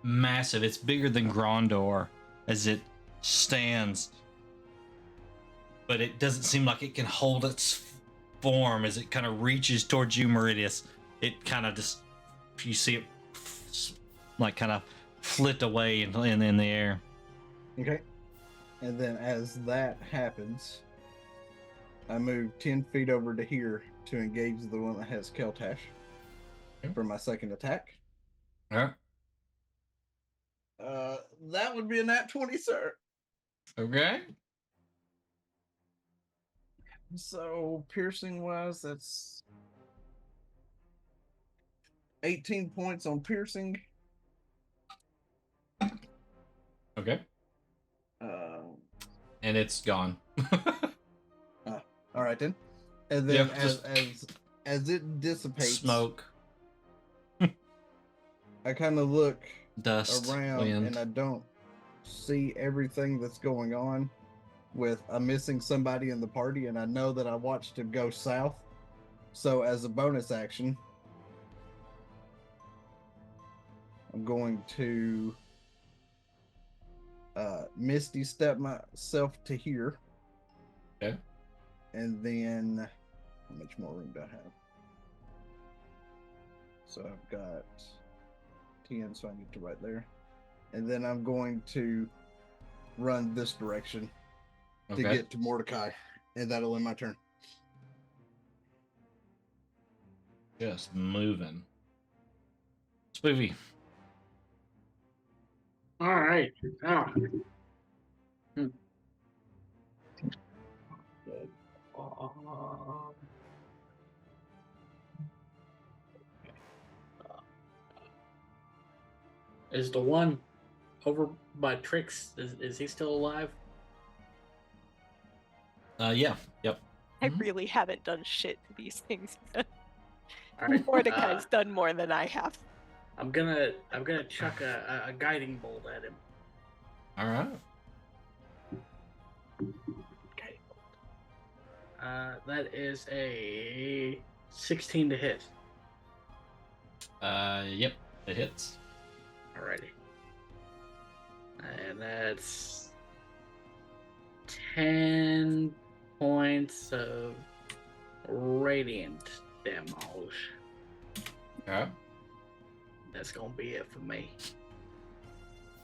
massive. It's bigger than Grondor as it stands, but it doesn't seem like it can hold its form as it kind of reaches towards you, Meridius. It kind of just, you see it like kind of flit away in the air. Okay. And then as that happens, I move 10 feet over to here to engage the one that has Keltash for my second attack. Yeah. That would be a nat 20, sir. Okay. So piercing wise, that's 18 points on piercing. Okay. And it's gone. All right then. And then Yep, just as it dissipates, smoke, I kind of look dust, around wind. and I don't see everything that's going on. With I'm missing somebody in the party, and I know that I watched him go south. So as a bonus action, I'm going to Misty step myself to here. Okay. And then how much more room do I have? So I've got 10, so I need to right there. and then I'm going to run this direction to Okay. get to Mordecai, and that'll end my turn. Just moving. Spoovy. All right. Oh. Is the one over by Trix? Is he still alive? Yeah. Yep. I Mhm. really haven't done shit to these things. All right. Mordecai's done more than I have. I'm gonna chuck a guiding bolt at him. All right. Guiding bolt. That is a 16 to hit. Yep. It hits. Alrighty. And that's 10 points of radiant damage. All right. That's gonna be it for me.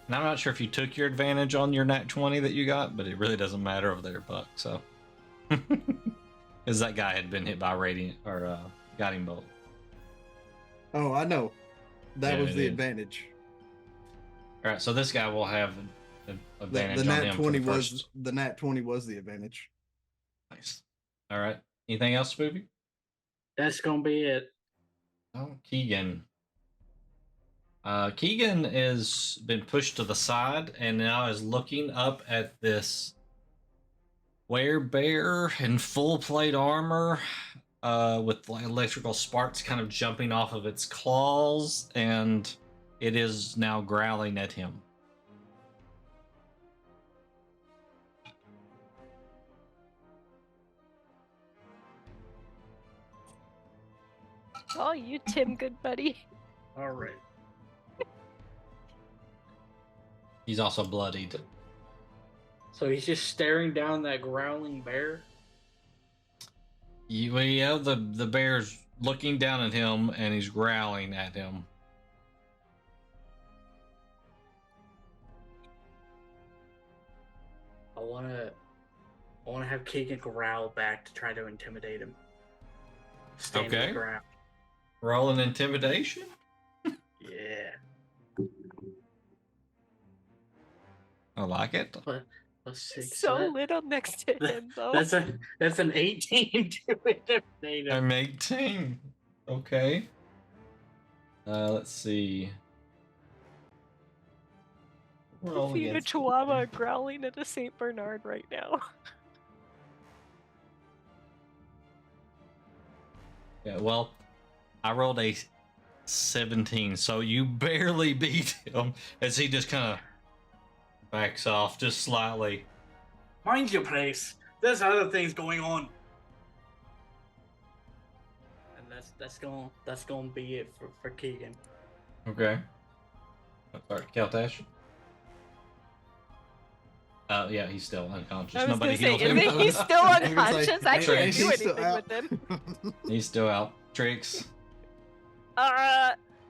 And I'm not sure if you took your advantage on your nat 20 that you got, but it really doesn't matter over there, Buck. So, because that guy had been hit by radiant or guiding bolt. Oh, I know. That Yeah, was it the is. advantage. All right, so this guy will have an advantage The on nat him 20 for the first. was the nat 20 was the advantage. Nice. All right. Anything else, Spoopy? That's gonna be it. Oh, Keegan. Keegan has been pushed to the side and now is looking up at this werebear in full plate armor, with like electrical sparks kind of jumping off of its claws, and it is now growling at him. Oh, you, Tim, good buddy. All right. He's also bloodied. So he's just staring down that growling bear. Yeah, the bear's looking down at him and he's growling at him. I wanna have Keegan growl back to try to intimidate him. Stand Okay. the ground. Roll an intimidation? Yeah. I like it. Plus 6. So that- little next to him, though. That's an 18 to intimidate him. I'm 18. Okay. Let's see. Roll Feed a against- chihuahua growling at a Saint Bernard right now. Yeah, well, I rolled a 17, so you barely beat him as he just kind of backs off just slightly. Mind your place. There's other things going on. And that's gonna be it for Keegan. Okay. All right, Keltash. Yeah, he's still unconscious. I was Nobody gonna healed say, him. if he's still I was gonna unconscious, say, I hey, can't he's do still anything out. with him. He's still out. Tricks.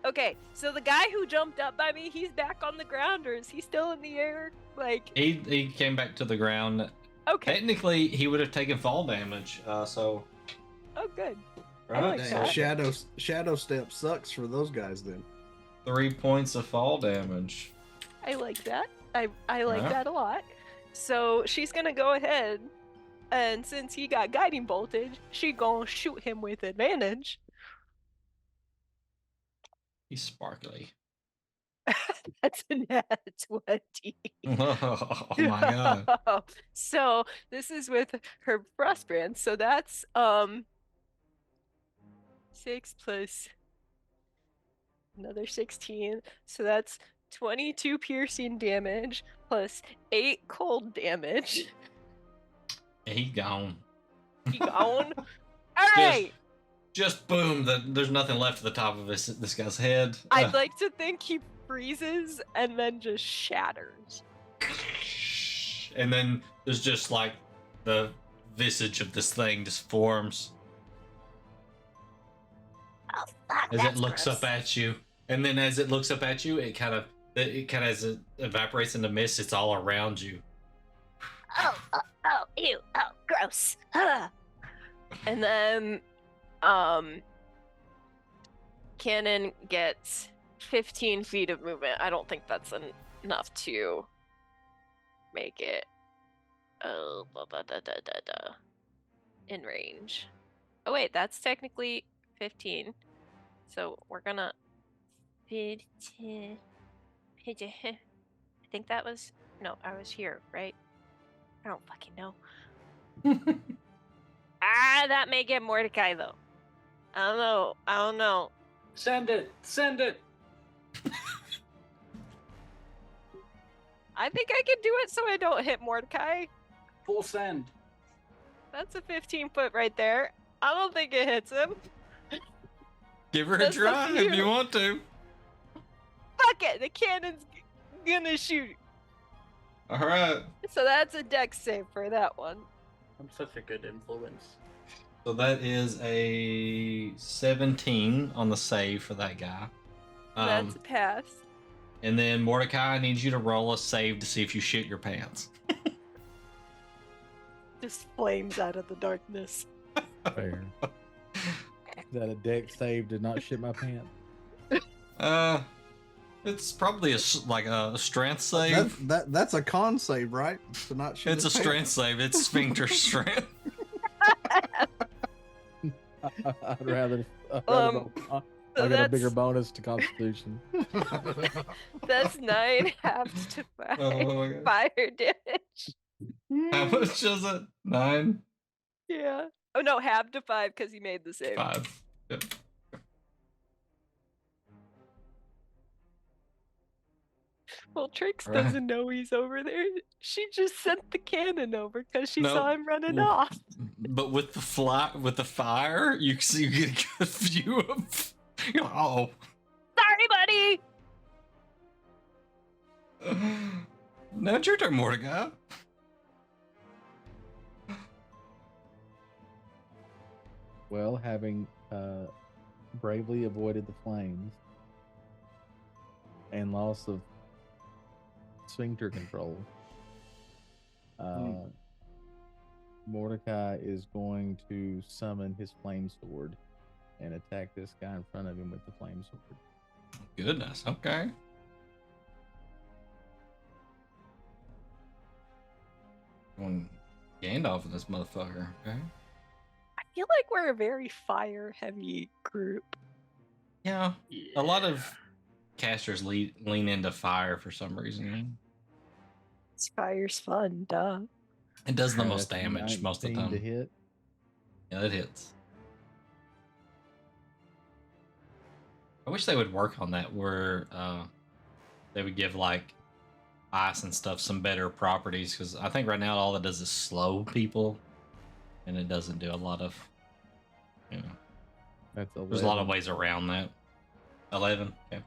Okay, so the guy who jumped up by me, he's back on the ground, or is he still in the air? Like, He came back to the ground. okay, Technically, he would have taken fall damage. So. oh good. Right. like Dang, that. shadow step sucks for those guys then. 3 points of fall damage. I like that. I like Yeah. that a lot. So she's gonna go ahead, and since he got guiding voltage, she gonna shoot him with advantage. He's sparkly. That's a nat 20. Oh my god. So this is with her frostbrand. So that's 6 plus another 16. So that's 22 piercing damage plus 8 cold damage. He gone. He gone. All right. Just boom. There's nothing left at the top of this guy's head. I'd like to think he freezes and then just shatters. And then there's just like the visage of this thing just forms Oh, fuck, as it that's looks gross. up at you. And then as it looks up at you, it kind of It kind of as it evaporates into mist, it's all around you. Oh, ew, oh, gross. And then, Cannon gets 15 feet of movement. I don't think that's enough to make it in range. Oh wait, that's technically 15. So we're gonna 15. I think that was I was here, right? I don't fucking know. That may get Mordecai though. I don't know. Send it. Send it. I think I can do it so I don't hit Mordecai. Full send. That's a 15-foot right there. I don't think it hits him. Give her a That's up try to if you. you want to. Fuck it, the cannon's gonna shoot. All right. So that's a dex save for that one. I'm such a good influence. So that is a 17 on the save for that guy. That's a pass. And then Mordecai, I need you to roll a save to see if you shit your pants. Just flames out of the darkness. Fair. Is that a deck save to not shit my pants? It's probably a strength save. That's a con save, right? To not shoot It's a his pants. strength save. It's sphincter strength. I'd rather So I got a that's- bigger bonus to Constitution. That's 9 halves to 5 Oh my God. fire damage. How much is it? 9? Yeah. Oh no, half to 5 because he made the save. 5. Yep. Well, Trix Right. doesn't know he's over there. She just sent the cannon over because she No, saw him running well- off. But with the fire, you get a good view of. You're like, oh. Sorry, buddy. Now it's your turn, Mordecai. Well, having bravely avoided the flames and loss of sphincter control, Mordecai is going to summon his flame sword and attack this guy in front of him with the flame sword. Goodness. Okay. Going Gandalf in this motherfucker. Okay. I feel like we're a very fire-heavy group. Yeah. A lot of casters lean into fire for some reason. Fire's fun, duh. It does the Okay, most that's damage most of the 19 time. to hit. Yeah, it hits. I wish they would work on that where they would give like ice and stuff some better properties, because I think right now all it does is slow people and it doesn't do a lot of, you know, That's 11. there's a lot of ways around that. 11. Okay.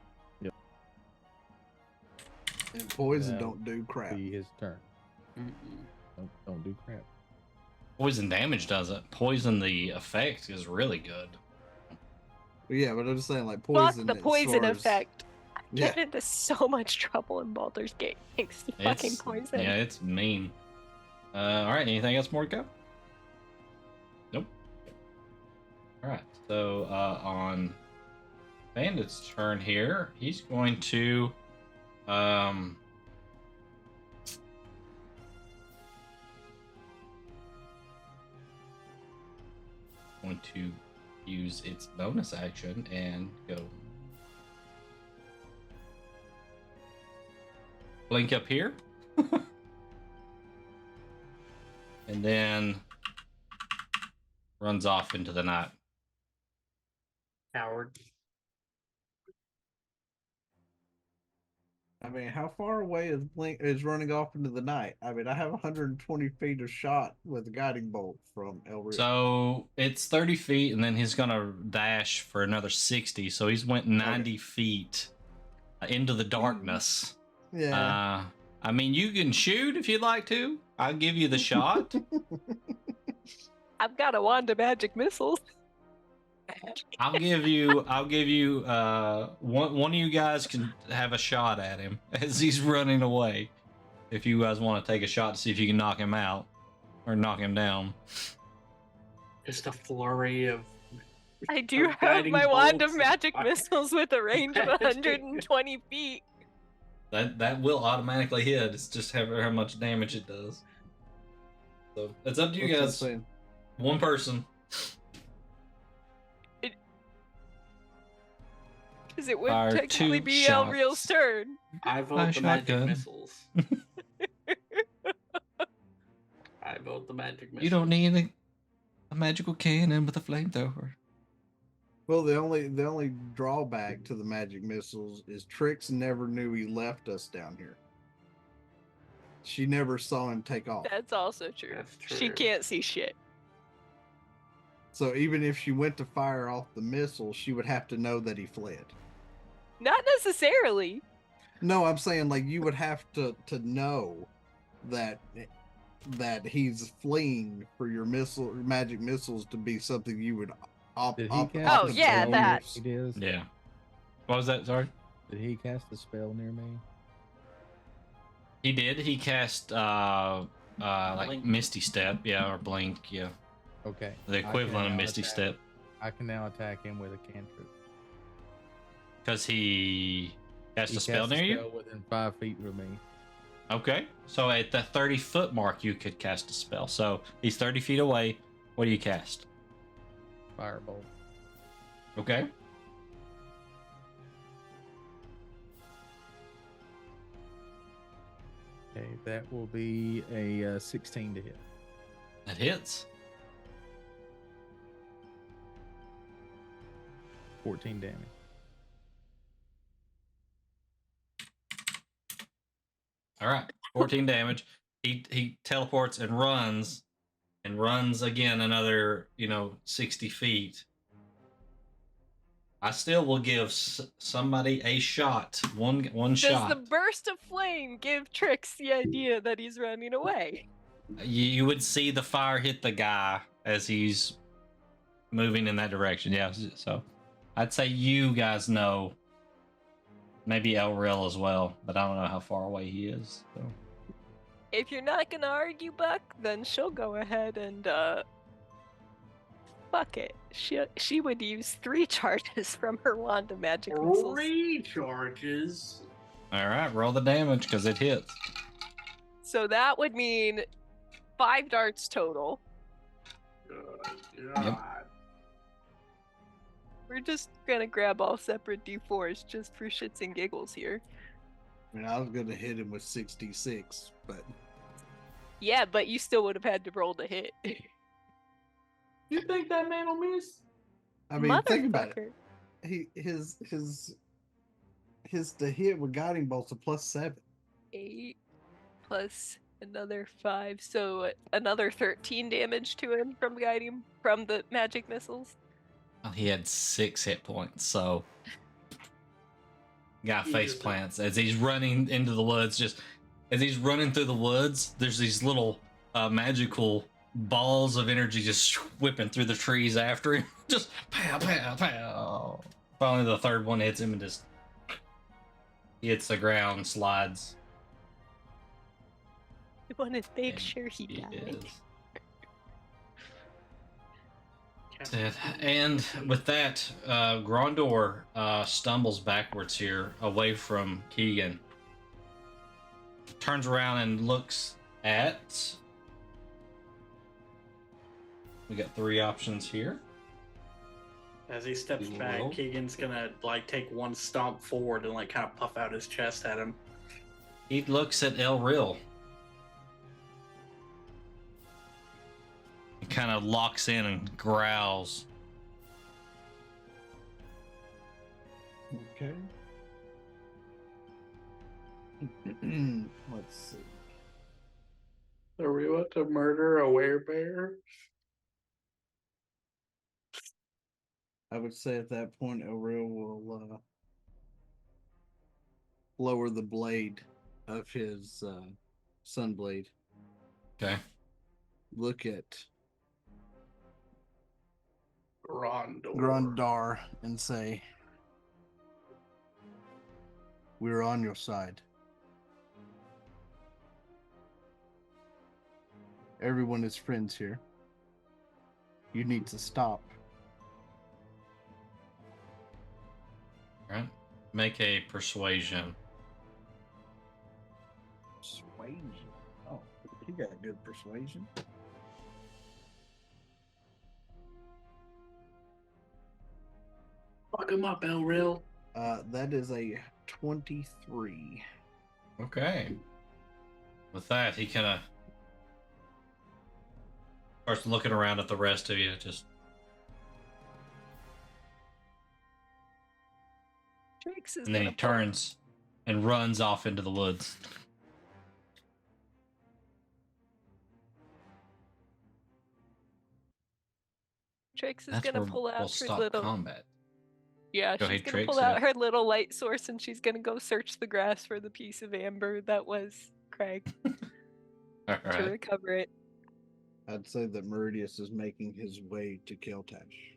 And poison Yeah. don't do crap. Be his turn. Mm-mm. Don't do crap. Poison damage does it. Poison, the effect is really good. Yeah, but I'm just saying, like Fuck poison. the it poison soars- effect. I Yeah. get into so much trouble in Baldur's Gate thanks to fucking It's, poison. yeah, it's mean. All right, anything else more to go? Nope. All right, so on Bandit's turn here, he's going to use its bonus action and go blink up here. And then runs off into the night. Coward. I mean, how far away is Blink is running off into the night? I mean, I have 120 feet of shot with a guiding bolt from El Rio. So it's 30 feet, and then he's gonna dash for another 60. So he's went 90 feet into the darkness. yeah. I mean, you can shoot if you'd like to. I'll give you the shot. I've got a wand of magic missiles. I'll give you one of you guys can have a shot at him as he's running away. If you guys want to take a shot to see if you can knock him out or knock him down. Just a flurry of. I do Of have guiding my wand of bolts and magic fire. missiles with a range of Magic. 120 feet. That will automatically hit. It's just how much damage it does. So it's up to you What's that guys. saying? One person. Because it would Fire technically 2 be El Real's shots. turn. I vote My the magic shotgun. missiles. I vote the magic missiles. You don't need a magical cannon with a flamethrower. Well, the only drawback to the magic missiles is Trix never knew he left us down here. She never saw him take off. That's also true. That's true. She can't see shit. So even if she went to fire off the missile, she would have to know that he fled. Not necessarily. No, I'm saying like you would have to know that he's fleeing for your magic missiles to be something you would Did he cast Oh, a yeah, spell that. near me? Yeah. What was that? Sorry. Did he cast a spell near me? He did. He cast like Blink. Misty Step, yeah, or Blink, yeah, Okay. the I can equivalent of now Misty attack- Step, I can now attack him with a cantrip. because he cast He a spell near you. spell within 5 feet of me. Okay, so at the 30-foot mark, you could cast a spell. So he's 30 feet away. What do you cast? Firebolt. Okay. Okay, that will be a 16 to hit. That hits. 14 damage. All right, 14 damage. He teleports and runs again another 60 feet. I still will give somebody a shot, one Does shot. the burst of flame give Trix the idea that he's running away? You would see the fire hit the guy as he's moving in that direction. Yeah, so I'd say you guys know. Maybe El Real as well, but I don't know how far away he is. So. If you're not gonna argue, Buck, then she'll go ahead and fuck it. She would use 3 charges from her wand of magic missiles. 3 charges. All right, roll the damage because it hits. So that would mean 5 darts total. Good God. We're just gonna grab all separate D4s just for shits and giggles here. I mean, I was gonna hit him with 66, but Yeah, but you still would have had to roll to hit. You think that man will miss? I mean, think about Motherfucker. it. His to hit with guiding bolts a +7. 8 plus another 5, so another 13 damage to him from the magic missiles. Well, he had 6 hit points, so guy He face just- plants as he's running into the woods. Just as he's running through the woods, there's these little magical balls of energy just whipping through the trees after him. Just pow, pow, pow. Finally, the third one hits him and just he hits the ground, slides. I want to make and sure he died. is. That's it. And with that, Grondor stumbles backwards here, away from Keegan. Turns around and looks at. We got 3 options here. As he steps You back, will. Keegan's gonna take one stomp forward and kind of puff out his chest at him. He looks at El Real. He kind of locks in and growls. Okay. Let's see. Are we about to murder a werebear? I would say at that point, Aurel will lower the blade of his sunblade. Okay. Look at Grandar and say, "We're on your side. Everyone is friends here. You need to stop." All right. Make a persuasion. Persuasion. Oh, you got good persuasion. Fuck him up, Elril. That is a 23. Okay. With that, he kind of starts looking around at the rest of you. Just Trix is and then he gonna pull- turns and runs off into the woods. Trix is That's gonna where pull we'll out her stop little. combat. Yeah, Go she's ahead, gonna Trix, pull yeah. out her little light source and she's gonna go search the grass for the piece of amber that was Craig All to right. recover it. I'd say that Meridius is making his way to Keltash.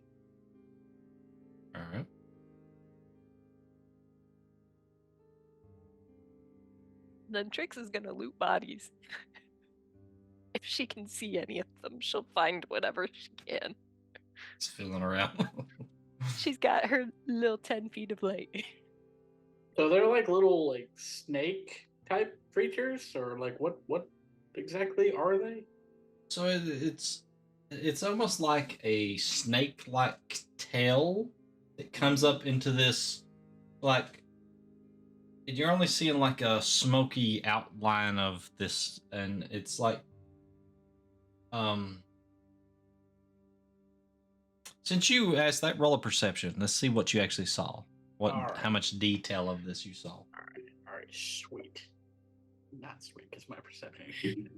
All right. Then Trix is gonna loot bodies. If she can see any of them, she'll find whatever she can. Just feeling around. She's got her little 10 feet of light. So they're like little like snake type creatures, or like what exactly are they? So it's almost like a snake-like tail that comes up into this, like, you're only seeing like a smoky outline of this, and it's like, since you asked that, roll a perception. Let's see what you actually saw. What, All right. how much detail of this you saw? All right, sweet. Not sweet, because my perception.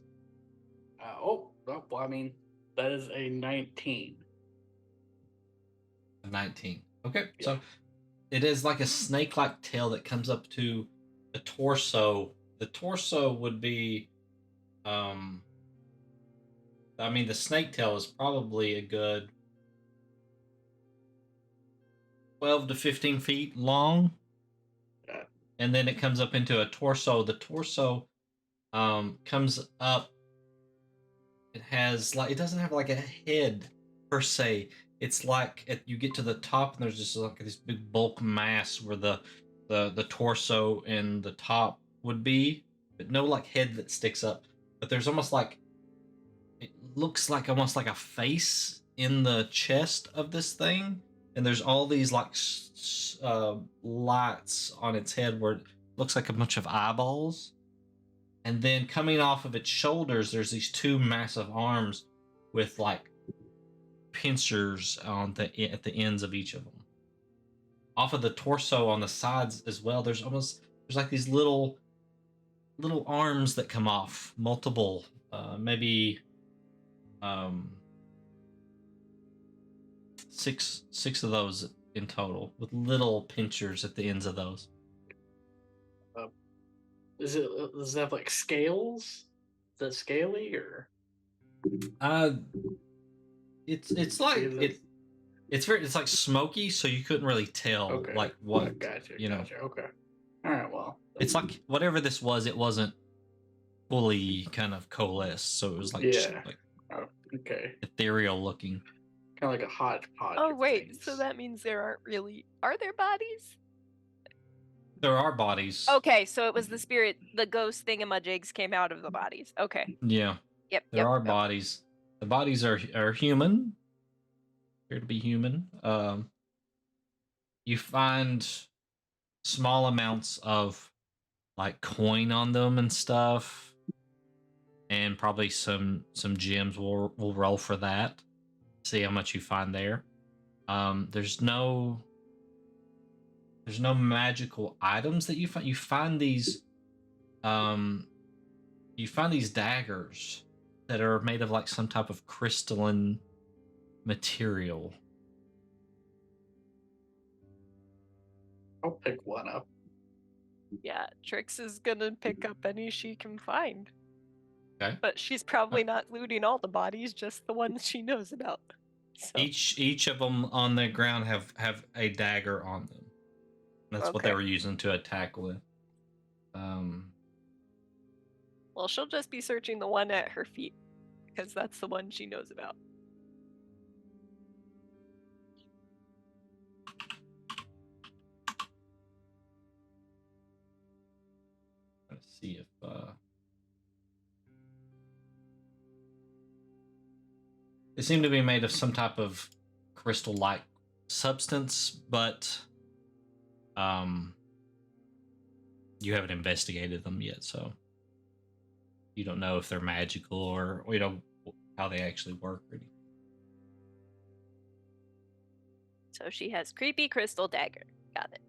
Well, I mean, that is a 19. 19. Okay, Yeah. so it is like a snake-like tail that comes up to the torso. The torso would be, I mean, the snake tail is probably a good 12 to 15 feet long. Yeah. And then it comes up into a torso. The torso comes up. It has like, it doesn't have like a head per se. It's like you get to the top and there's just like this big bulk mass where the torso and the top would be, but no like head that sticks up. But there's almost like, it looks like almost like a face in the chest of this thing, and there's all these like lights on its head where it looks like a bunch of eyeballs. And then coming off of its shoulders, there's these two massive arms with like pincers on at the ends of each of them. Off of the torso on the sides as well, there's like these little arms that come off, multiple, maybe six of those in total, with little pinchers at the ends of those. Does it have like scales? Is that scaly or? It's like it's like smoky, so you couldn't really tell Okay. like what, Gotcha. you know. Gotcha. Okay. All right. Well, It's like whatever this was, it wasn't fully kind of coalesced, so it was like just Yeah. like okay. ethereal looking. Kind of like a hodgepodge. Oh, of wait, so things. that means there aren't really. Are there bodies? There are bodies. Okay, so it was the spirit, the ghost thingamajigs came out of the bodies. Okay. Yeah, Yep. there are yep. bodies. The bodies are human. Appear to be human. You find small amounts of like coin on them and stuff, and probably some gems. We'll roll for that. See how much you find there. There's no magical items that you find. You find these daggers that are made of like some type of crystalline material. I'll pick one up. Yeah, Trix is gonna pick up any she can find. Okay. But she's probably not looting all the bodies, just the ones she knows about. So, Each of them on the ground have a dagger on them. That's what they Okay. were using to attack with. well, she'll just be searching the one at her feet because that's the one she knows about. Let's see if they seem to be made of some type of crystal-like substance, but you haven't investigated them yet, so you don't know if they're magical or how they actually work or anything. So she has creepy crystal dagger. Got it.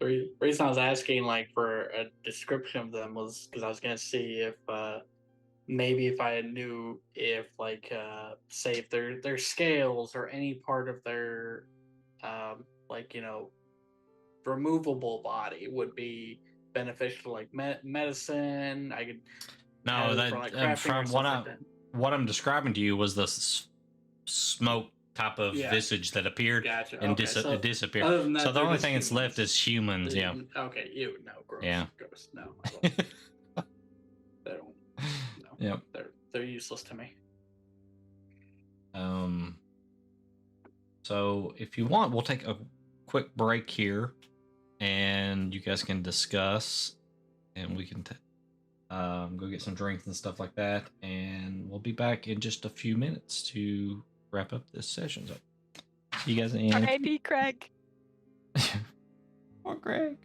The reason I was asking like for a description of them was because I was gonna see if maybe if I knew if like say if their scales or any part of their like removable body would be beneficial, like medicine. I could No, have it that for, like, crafting or from stuff like that. what I'm describing to you was the smoke type of Yeah. visage that appeared Gotcha. and Okay, so disappeared. other than that, So the they're only just thing that's left humans. is humans. Yeah. Okay, you no gross. Yeah. Gross. No. I don't. They don't. No. Yep. They're useless to me. So if you want, we'll take a quick break here, and you guys can discuss, and we can go get some drinks and stuff like that, and we'll be back in just a few minutes to wrap up this session. So see you guys in. R.I.P. Craig. Poor Greg.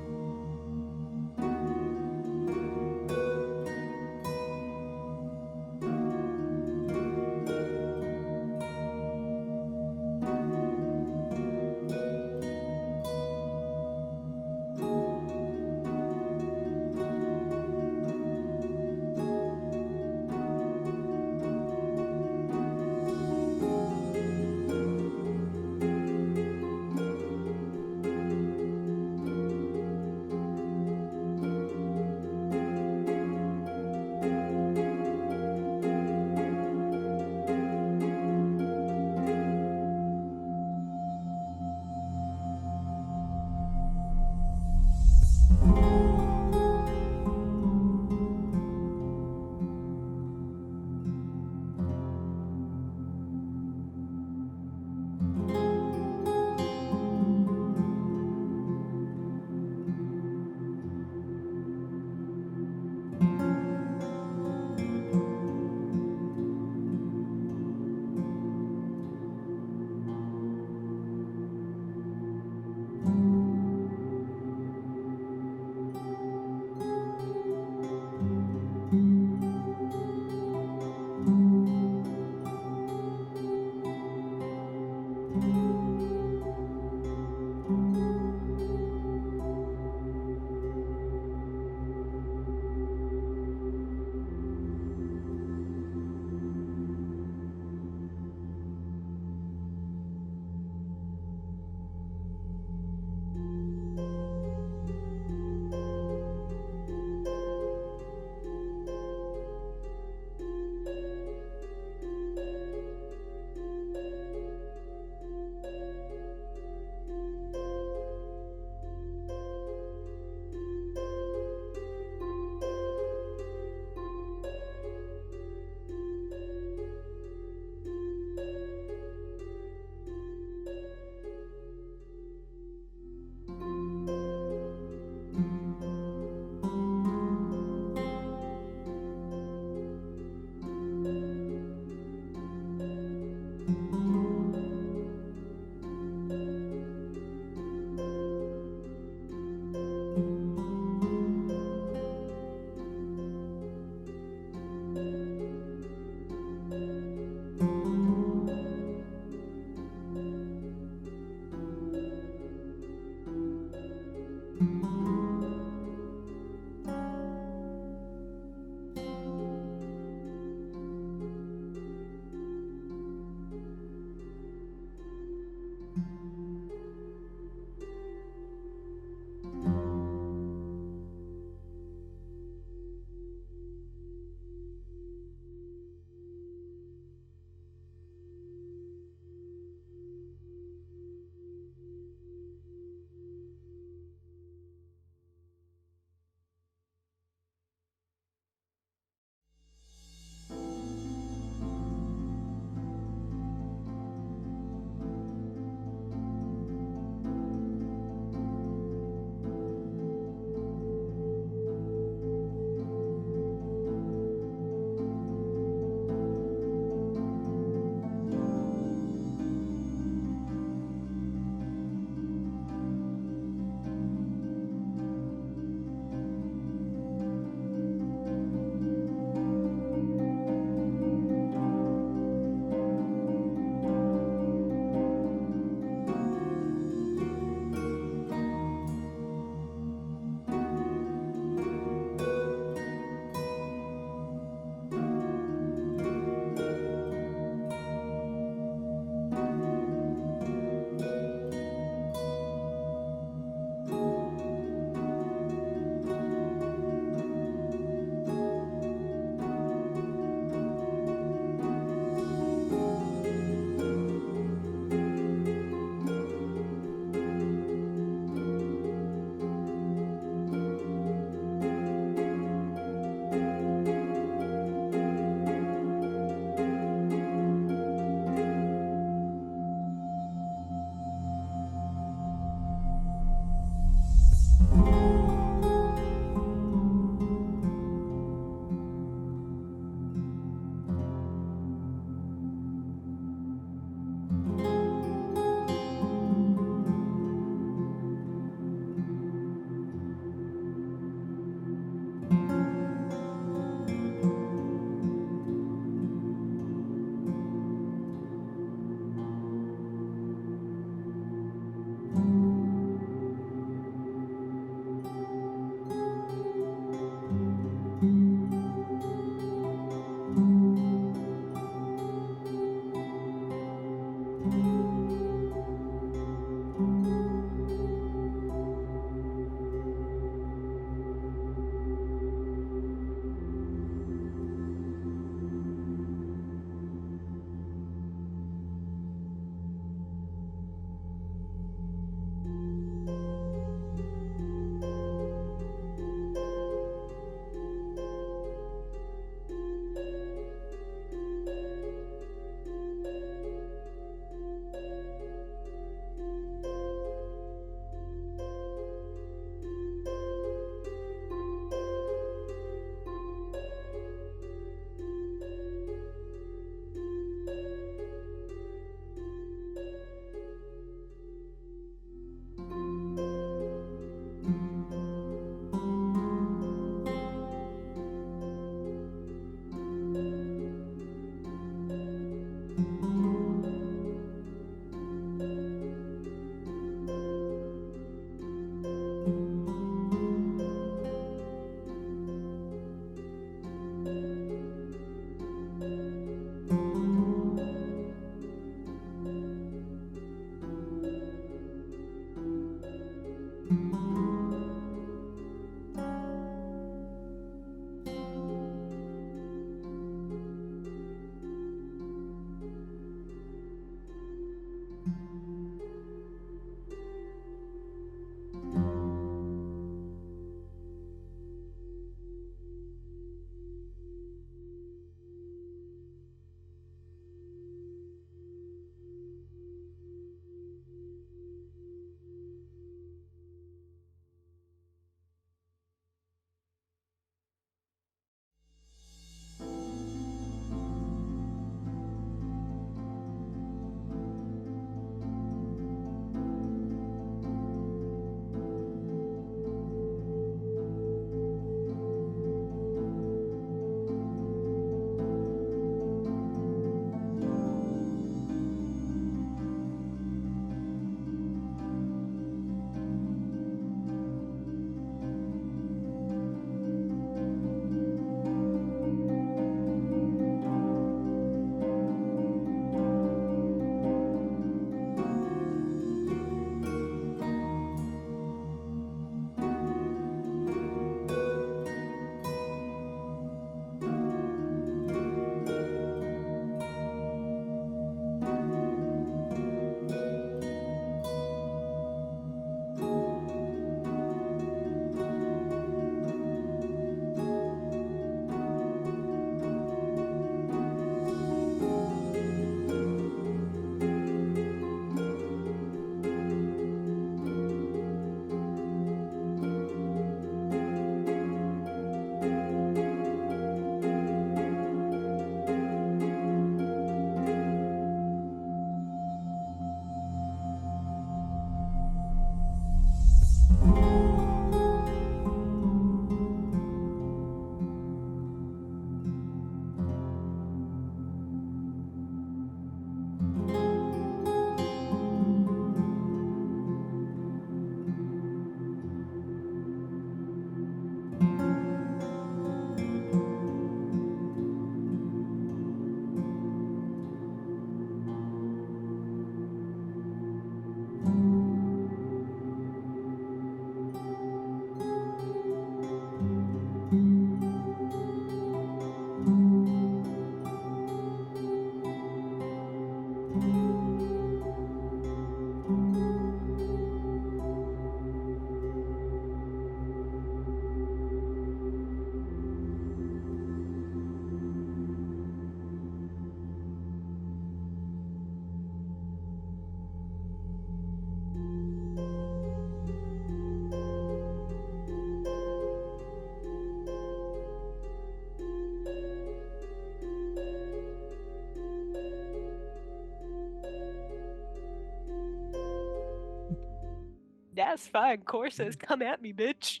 That's fine. Core says, come at me, bitch.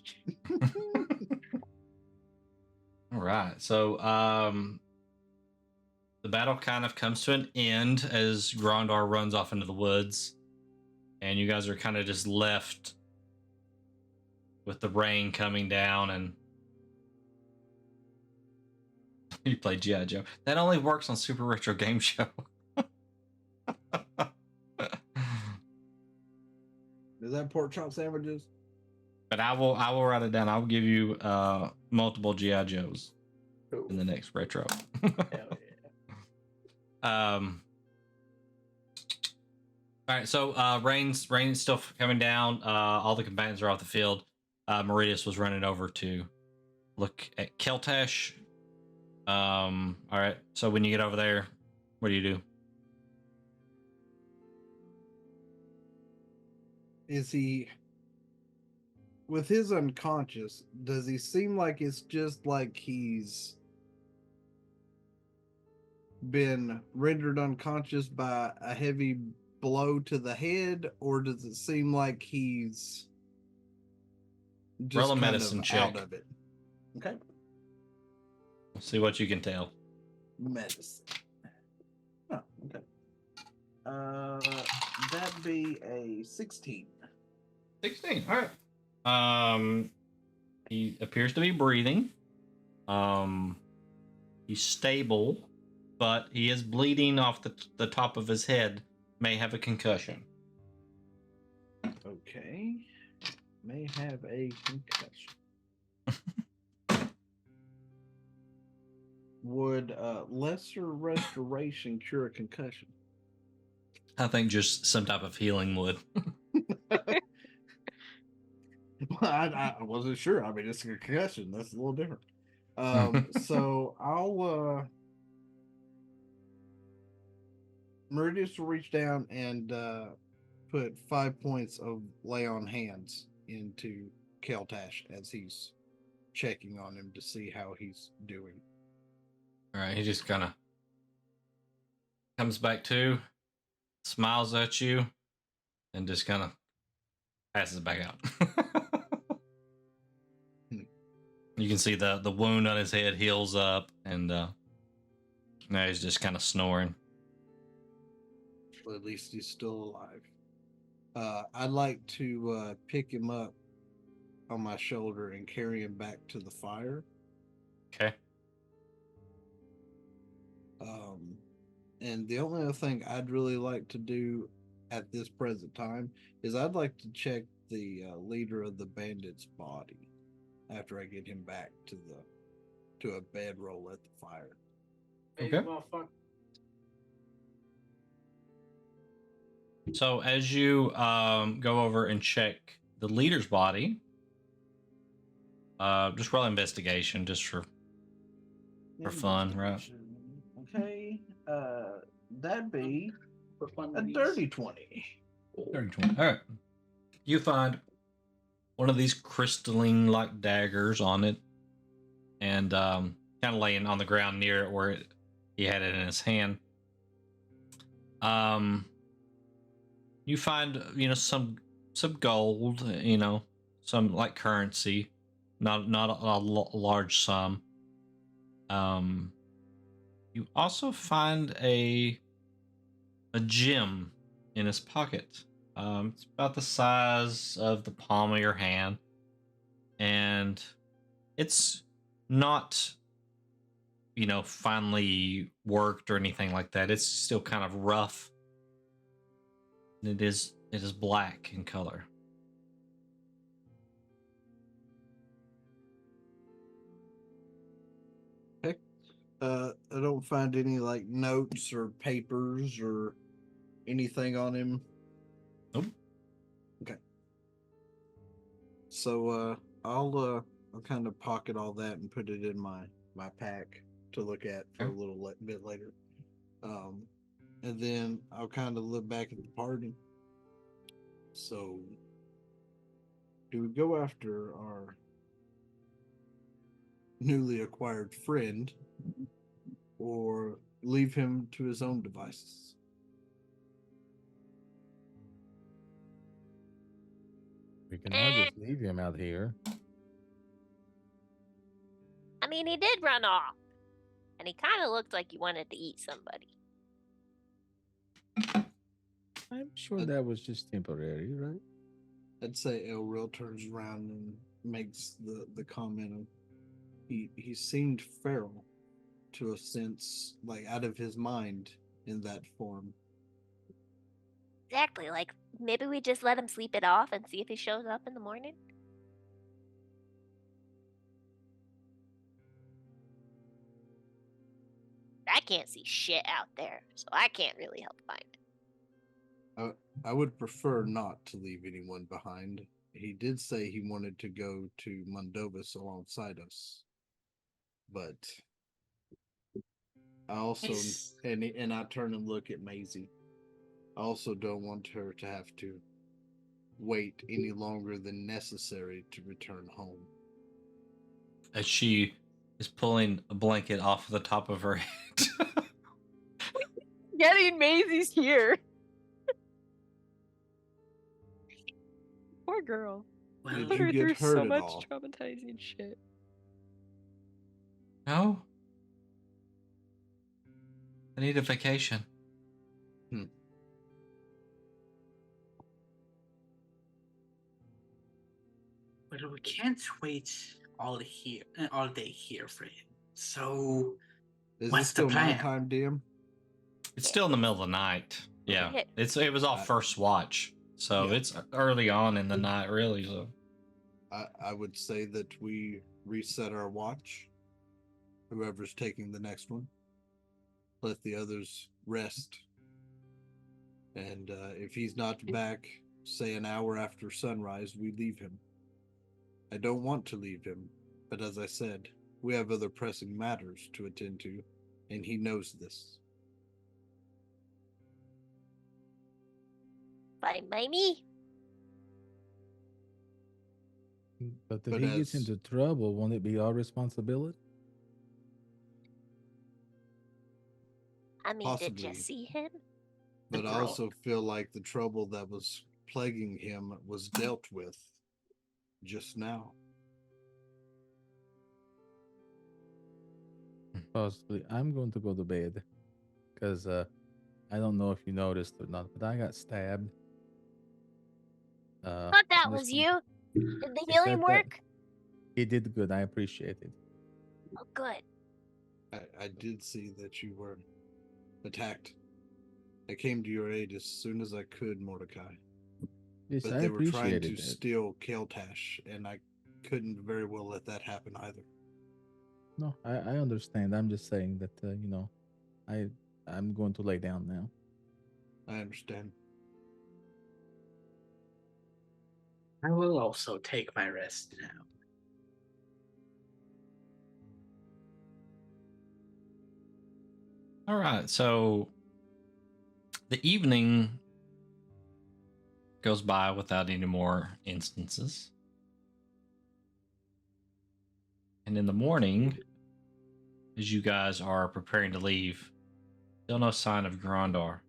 All right. So, the battle kind of comes to an end as Grondar runs off into the woods, and you guys are kind of just left with the rain coming down, and you play G.I. Joe. That only works on Super Retro Game Show. Is that pork chop sandwiches? But I will write it down. I'll give you multiple G.I. Joes in the next retro. Hell yeah. All right, so rain's still coming down. All the combatants are off the field. Meridius was running over to look at Keltash. All right, so when you get over there, what do you do? Is he, with his unconscious, does he seem like it's just like he's been rendered unconscious by a heavy blow to the head, or does it seem like he's just Roll a kind medicine of check. out of it? Okay. See what you can tell. Medicine. Oh, okay. That'd be a 16. 16. All right. He appears to be breathing. He's stable, but he is bleeding off the top of his head. May have a concussion. Okay. May have a concussion. Would lesser restoration cure a concussion? I think just some type of healing would. Well, I wasn't sure. I mean, it's a concussion. That's a little different. So I'll Meridius will reach down and put 5 points of lay on hands into Keltash as he's checking on him to see how he's doing. All right, he just kind of comes back to, smiles at you, and just kind of passes it back out. You can see the wound on his head heals up, and now he's just kind of snoring. Well, at least he's still alive. I'd like to pick him up on my shoulder and carry him back to the fire. Okay. And the only other thing I'd really like to do at this present time is I'd like to check the leader of the bandits' body after I get him back to a bedroll at the fire. Hey, Okay. motherfucker. So as you go over and check the leader's body, just roll investigation just for fun, right? Okay. That'd be For fun a reasons. dirty 20. 30-20. All right. You find one of these crystalline like daggers on it, and kind of laying on the ground near it where he had it in his hand. You find some gold, some like currency, not a large sum. You also find a gem in his pocket. It's about the size of the palm of your hand, and it's not, finely worked or anything like that. It's still kind of rough. It is black in color. I don't find any like notes or papers or anything on him. Nope. Okay. So I'll kind of pocket all that and put it in my pack to look at for a little bit later. And then I'll kind of look back at the party. So do we go after our newly acquired friend, or leave him to his own devices? cannot just leave him out here. I mean, he did run off. And he kind of looked like he wanted to eat somebody. I'm sure that was just temporary, right? I'd say Elril turns around and makes the comment of he seemed feral to a sense, like out of his mind in that form. Exactly. Like, maybe we just let him sleep it off and see if he shows up in the morning. I can't see shit out there, so I can't really help find it. I would prefer not to leave anyone behind. He did say he wanted to go to Mundovus alongside us, but I also and I turn and look at Maisie. I also don't want her to have to wait any longer than necessary to return home. As she is pulling a blanket off the top of her head. Getting Maisie's here. Poor girl. Did Put you her get through hurt so at much all? traumatizing shit. No. I need a vacation. But we can't wait all day here for him. So Is what's this still the plan? nighttime, DM? It's still in the middle of the night. Yeah. Okay. It was off first watch. So Yeah. it's early on in the night, really. So I would say that we reset our watch. Whoever's taking the next one, let the others rest. And if he's not back, say an hour after sunrise, we leave him. I don't want to leave him, but as I said, we have other pressing matters to attend to, and he knows this. Fine by me. But if But he gets as- into trouble, won't it be our responsibility? I mean, did you Possibly. see him? But I Bro. also feel like the trouble that was plaguing him was dealt with just now. Possibly. I'm going to go to bed because I don't know if you noticed or not, but I got stabbed. Thought that I'm just was gonna- you. Did the He healing said that- work? He did good. I appreciate it. Oh, good. I did see that you were attacked. I came to your aid as soon as I could, Mordecai. Yes, But I they were trying appreciated to it. steal Keltash, and I couldn't very well let that happen either. No, I understand. I'm just saying that I'm going to lay down now. I understand. I will also take my rest now. all right, so the evening goes by without any more instances. And in the morning, as you guys are preparing to leave, still no sign of Grondar.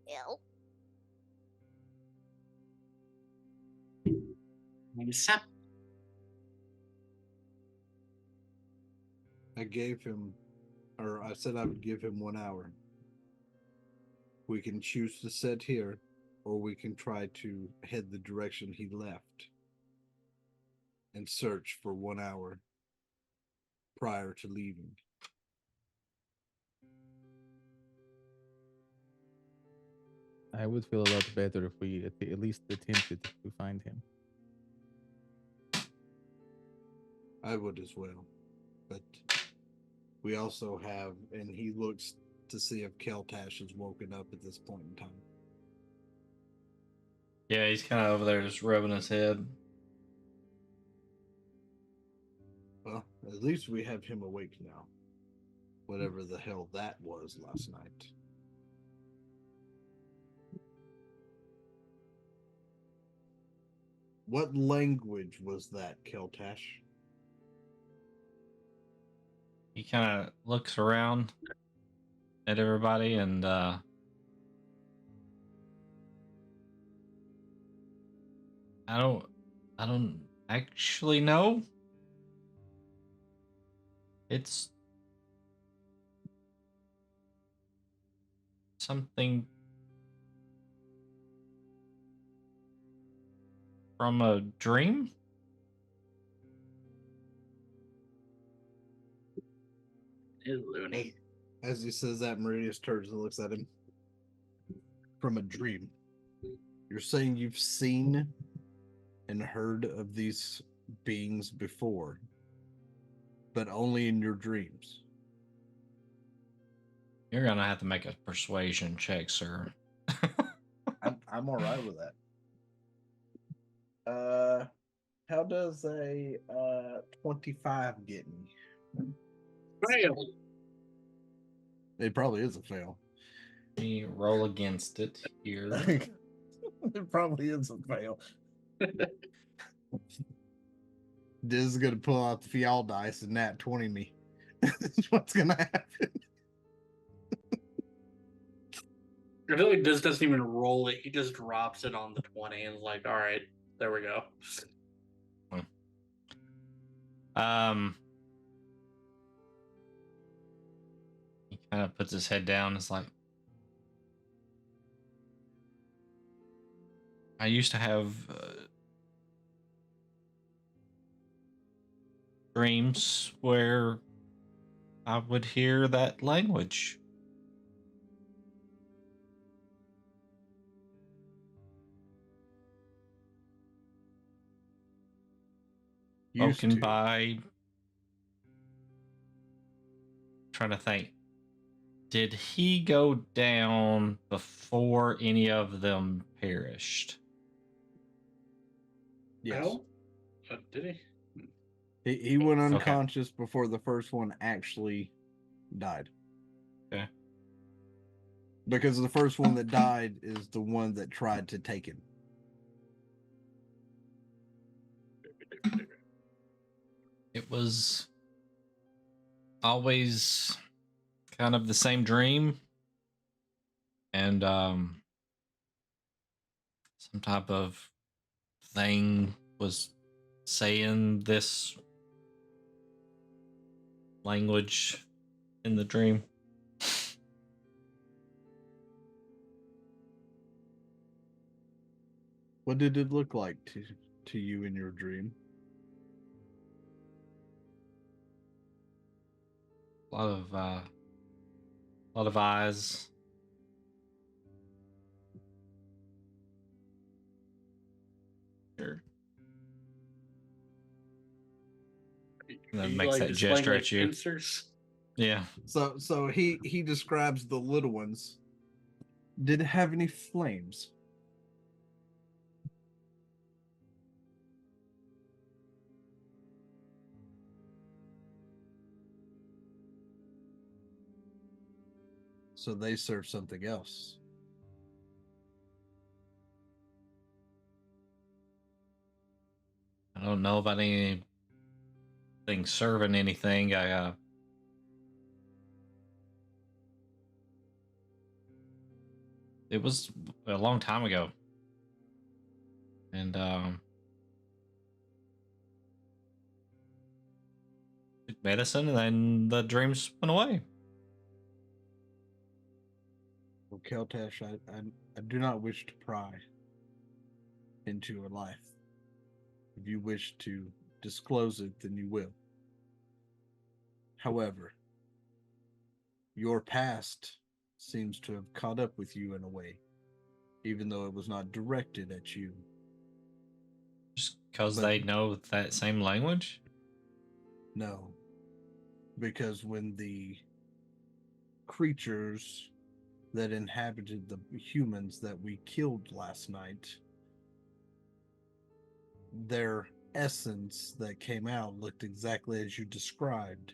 Ill. What's up? I gave him, or I said I would give him 1 hour. We can choose to sit here, or we can try to head the direction he left and search for 1 hour prior to leaving. I would feel a lot better if we at least attempted to find him. I would as well. But we also have, and he looks to see if Keltash has woken up at this point in time. Yeah, he's kind of over there just rubbing his head. Well, at least we have him awake now. Whatever the hell that was last night. What language was that, Keltash? He kind of looks around. at everybody, and I don't actually know. It's something from a dream. It's loony. As he says that, Meridius turns and looks at him. From a dream. You're saying you've seen and heard of these beings before, but only in your dreams. You're gonna have to make a persuasion check, sir. I'm all right with that. How does a 25 get me? Fail. It probably is a fail. Let me roll against it here. It probably is a fail. This is gonna pull out the Fial dice and nat 20 me. That's what's gonna happen. I feel like this doesn't even roll it. He just drops it on the 20 and is like, all right, there we go. He kind of puts his head down. It's like, I used to have dreams where I would hear that language. Spoken by. Trying to think. Did he go down before any of them perished? Yes. No? Did he? He went unconscious before the first one actually died. Okay. Because the first one that died is the one that tried to take him. It was always kind of the same dream, and some type of thing was saying this language in the dream. What did it look like to you in your dream? A lot of eyes. Sure. And then makes that gesture at you. Pincers? Yeah. So he describes the little ones. Did it have any flames? So they serve something else. I don't know about anything serving anything. It was a long time ago. And took medicine and then the dreams went away. Well, Keltash, I do not wish to pry into your life. If you wish to disclose it, then you will. However, your past seems to have caught up with you in a way, even though it was not directed at you. Just because they know that same language? No. Because when the creatures that inhabited the humans that we killed last night, their essence that came out looked exactly as you described,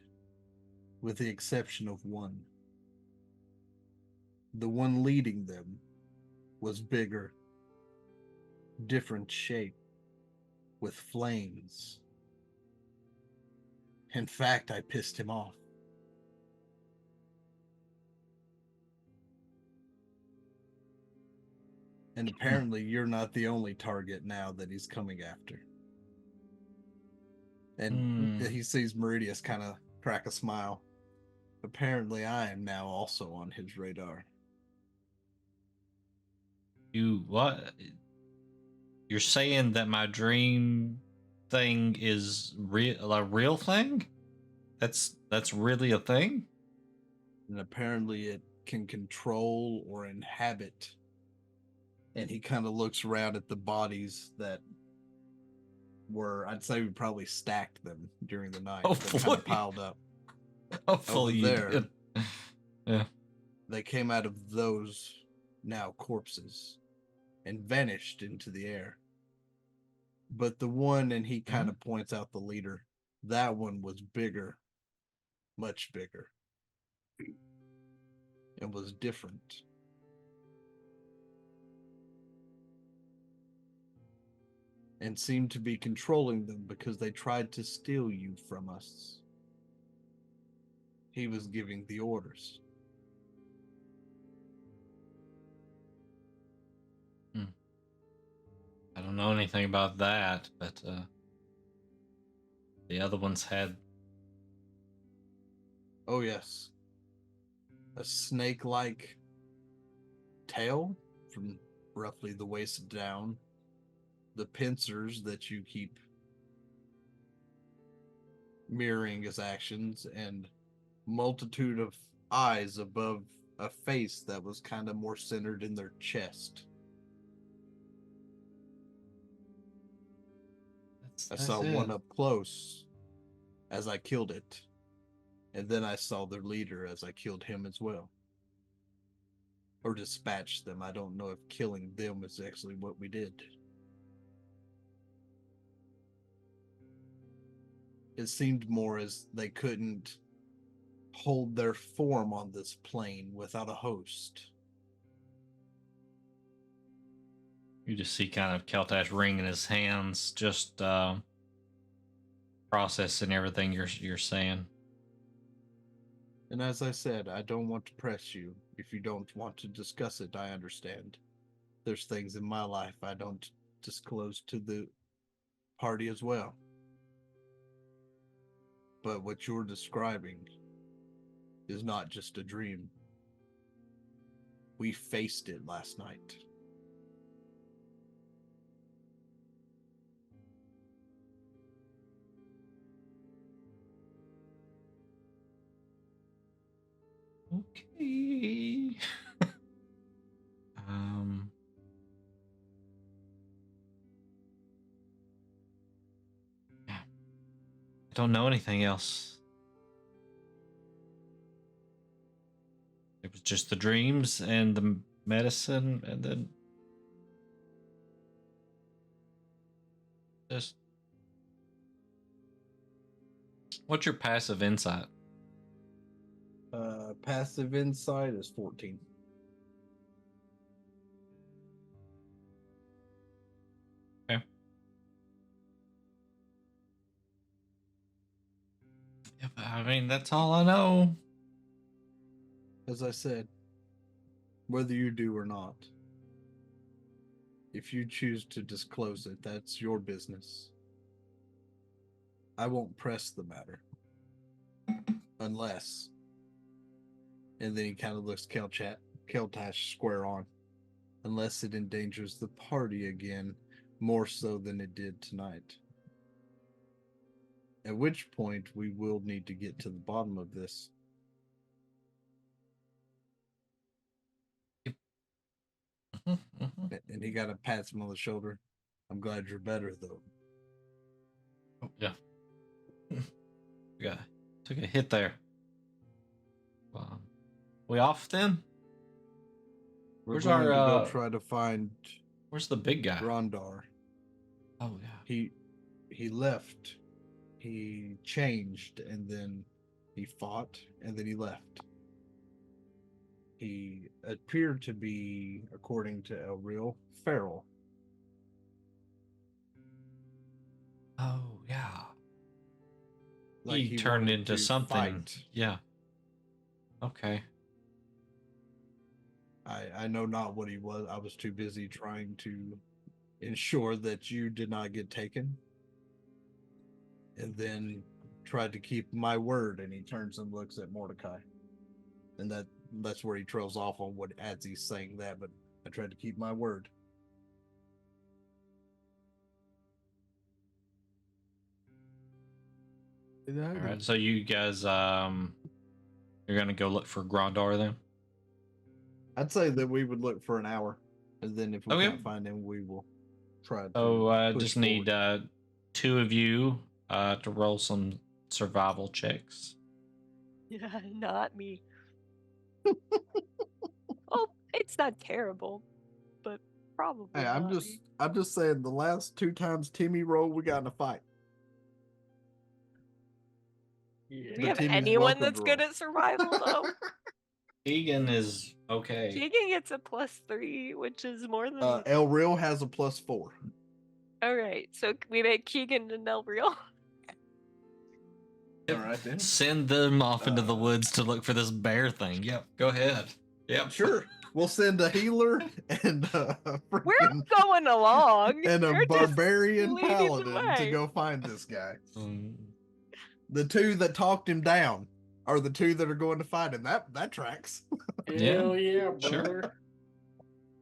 with the exception of one. The one leading them was bigger, different shape, with flames. In fact, I pissed him off. And apparently you're not the only target now that he's coming after. And he sees Meridius kind of crack a smile. Apparently I am now also on his radar. You what? You're saying that my dream thing is a real thing? That's really a thing? And apparently it can control or inhabit. And he kind of looks around at the bodies that were, I'd say we probably stacked them during the night. They kind Hopefully. of piled up. Hopefully you there. did. Yeah. They came out of those now corpses and vanished into the air. But the one, and he kind of points out the leader, that one was bigger, much bigger, and was different. And seemed to be controlling them because they tried to steal you from us. He was giving the orders. I don't know anything about that, but the other ones had. Oh, yes. A snake-like tail from roughly the waist down. The pincers that you keep mirroring his actions, and multitude of eyes above a face that was kind of more centered in their chest. I saw one up close as I killed it, and then I saw their leader as I killed him as well. Or dispatched them. I don't know if killing them is actually what we did. It seemed more as they couldn't hold their form on this plane without a host. You just see kind of Keltash wringing his hands, just processing everything you're saying. And as I said, I don't want to press you. If you don't want to discuss it, I understand. There's things in my life I don't disclose to the party as well. But what you're describing is not just a dream. We faced it last night. Okay. Yeah. I don't know anything else. It was just the dreams and the medicine, and then just. What's your passive insight? Passive insight is 14. Okay. Yeah, but I mean, that's all I know. As I said, whether you do or not, if you choose to disclose it, that's your business. I won't press the matter. Unless. And then he kind of looks Keltash square on. Unless it endangers the party again, more so than it did tonight. At which point we will need to get to the bottom of this. And he kind of pats him on the shoulder. I'm glad you're better, though. Oh, yeah. Yeah. Took a hit there. We off then? We're going to go try to find. Where's the big guy? Rondar. Oh yeah. He left. He changed, and then he fought, and then he left. He appeared to be, according to Elreal, feral. Oh yeah. Like he turned wanted into to something. fight. Yeah. Okay. I know not what he was. I was too busy trying to ensure that you did not get taken. And then tried to keep my word, and he turns and looks at Mordecai. And that's where he trails off on what as he's saying that, but I tried to keep my word. All right, so you guys, you're gonna go look for Grondar then? I'd say that we would look for an hour, and then if we Okay. can't find him, we will try to. So push just need forward. 2 of you to roll some survival checks. Yeah, not me. Oh, it's not terrible, but probably. Hey, I'm not just saying the last 2 times Timmy rolled, we got in a fight. me. Do Yeah. we But have Timmy's anyone welcome that's to good roll. at survival though? Keegan is okay. Keegan gets a +3, which is more than. El Real has a +4. All right, so we make Keegan and El Real. All right then. Send them off into the woods to look for this bear thing. Yep, go ahead. Yep. Sure. We'll send a healer and a We're freaking going along. and a You're just barbarian leading the paladin to way. go find this guy. Mm, The 2 that talked him down are the 2 that are going to fight him. That tracks. Hell yeah, sure.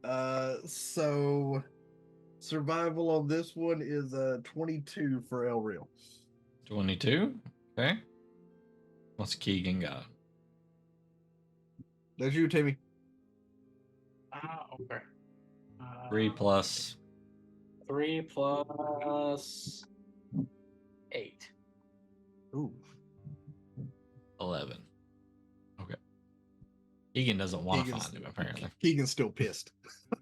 brother. So survival on this one is 22 for El Real. 22. Okay. What's Keegan got? That's you, Timmy. Okay. 3 plus. 3 plus 8. Ooh. 11. Okay. Keegan doesn't want to Keegan's- find him, apparently. Keegan's still pissed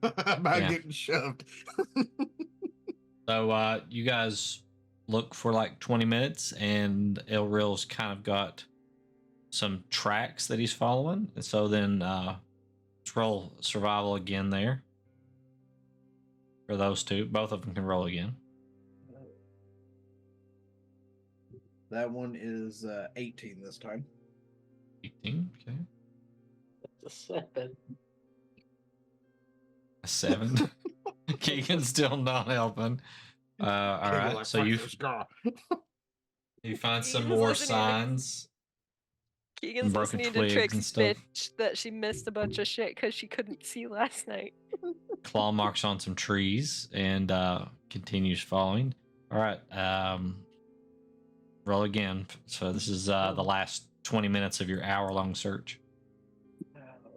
about Yeah. getting shoved. So you guys look for like 20 minutes, and El Real's kind of got some tracks that he's following. And so then let's roll survival again there. For those 2. Both of them can roll again. That one is 18 this time. 18. Okay. That's a 7. A 7. Keegan's still not helping. All right. Like, So "Fuck you this guy." find some Keegan's more listening to- signs. Keegan's broken listening to twigs Trix and stuff. bitch that she missed a bunch of shit because she couldn't see last night. Claw marks on some trees and continues following. All right. Roll again. So this is the last 20 minutes of your hour-long search.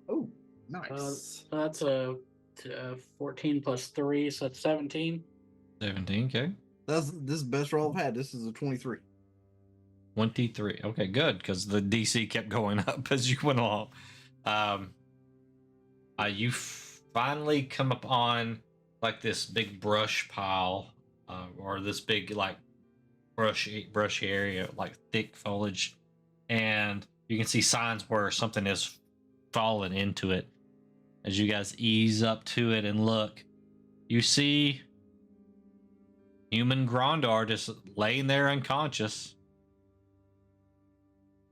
Oh, nice. That's a 14 plus 3, so that's 17. 17. Okay. This is the best roll I've had. This is a 23. 23. Okay, good, because the DC kept going up as you went along. You finally come upon like this big brush pile, or this big like brush area, like thick foliage, and you can see signs where something has fallen into it. As you guys ease up to it and look, you see human Grondar just laying there unconscious.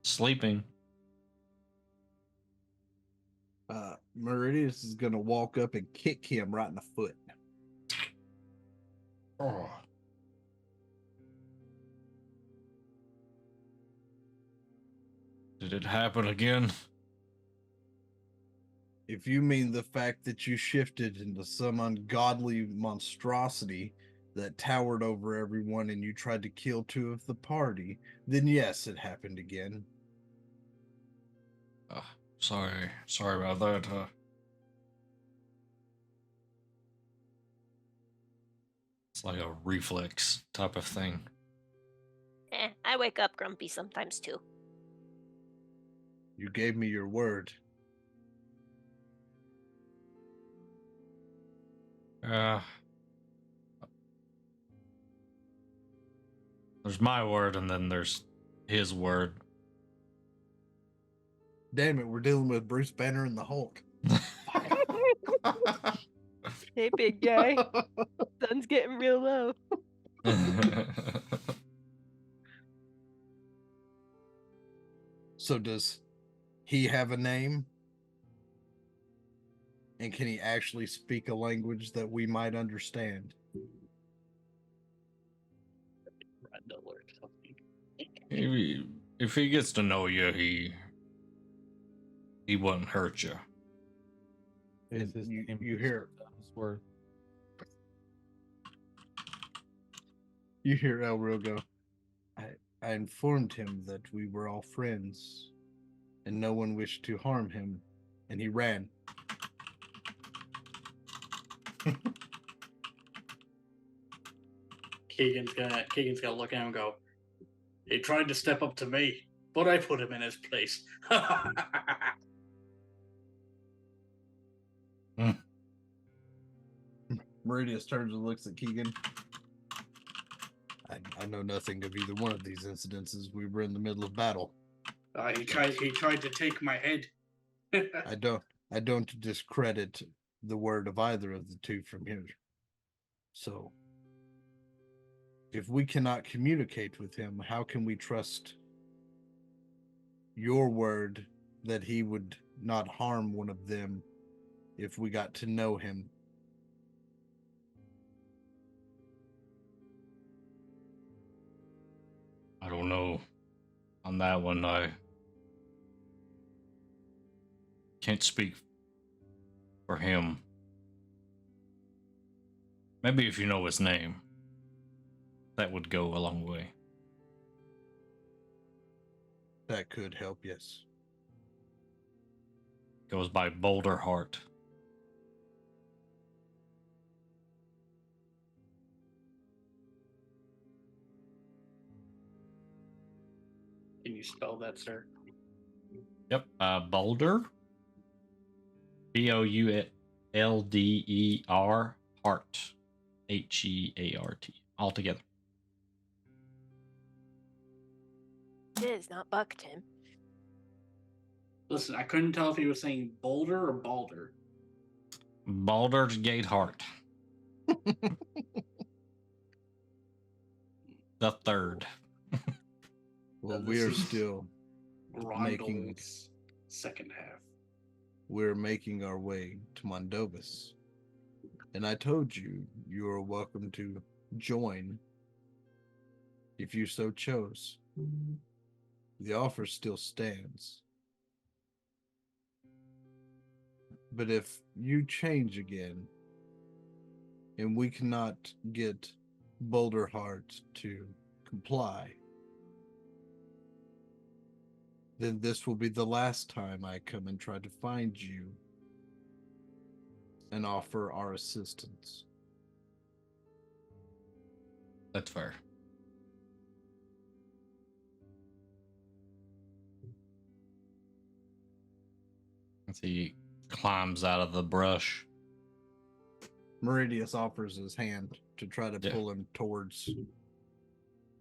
Sleeping. Meridius is gonna walk up and kick him right in the foot. Oh. Did it happen again? If you mean the fact that you shifted into some ungodly monstrosity that towered over everyone and you tried to kill 2 of the party, then yes, it happened again. Sorry about that. It's like a reflex type of thing. I wake up grumpy sometimes too. You gave me your word. There's my word and then there's his word. Damn it, we're dealing with Bruce Banner and the Hulk. Hey, big guy. Sun's getting real low. So does he have a name? And can he actually speak a language that we might understand? Randall or something. If he gets to know you, he won't hurt you. Is his you, name you hear Ellsworth? you hear Elreal go, I informed him that we were all friends and no one wished to harm him, and he ran. Keegan's gonna look at him and go, he tried to step up to me, but I put him in his place. Meridius turns and looks at Keegan. I know nothing of either one of these incidences. We were in the middle of battle. He tried to take my head. I don't discredit the word of either of the two from here. So, if we cannot communicate with him, how can we trust your word that he would not harm one of them if we got to know him? I don't know. On that one, I can't speak for him. Maybe if you know his name, that would go a long way. That could help, yes. Goes by Boulder Heart. Can you spell that, sir? Yep, Boulder. Boulder Heart. Heart. All together. It is not Buck, Tim. Listen, I couldn't tell if he was saying Boulder or Balder. Baldur's Gate Heart. The third. Well, This we are is still making. Rondell's second half. We're making our way to Mundovus. And I told you, you are welcome to join if you so chose. The offer still stands. But if you change again, and we cannot get Boulder Heart to comply, then this will be the last time I come and try to find you and offer our assistance. That's fair. As he climbs out of the brush. Meridius offers his hand to try to Yeah. pull him towards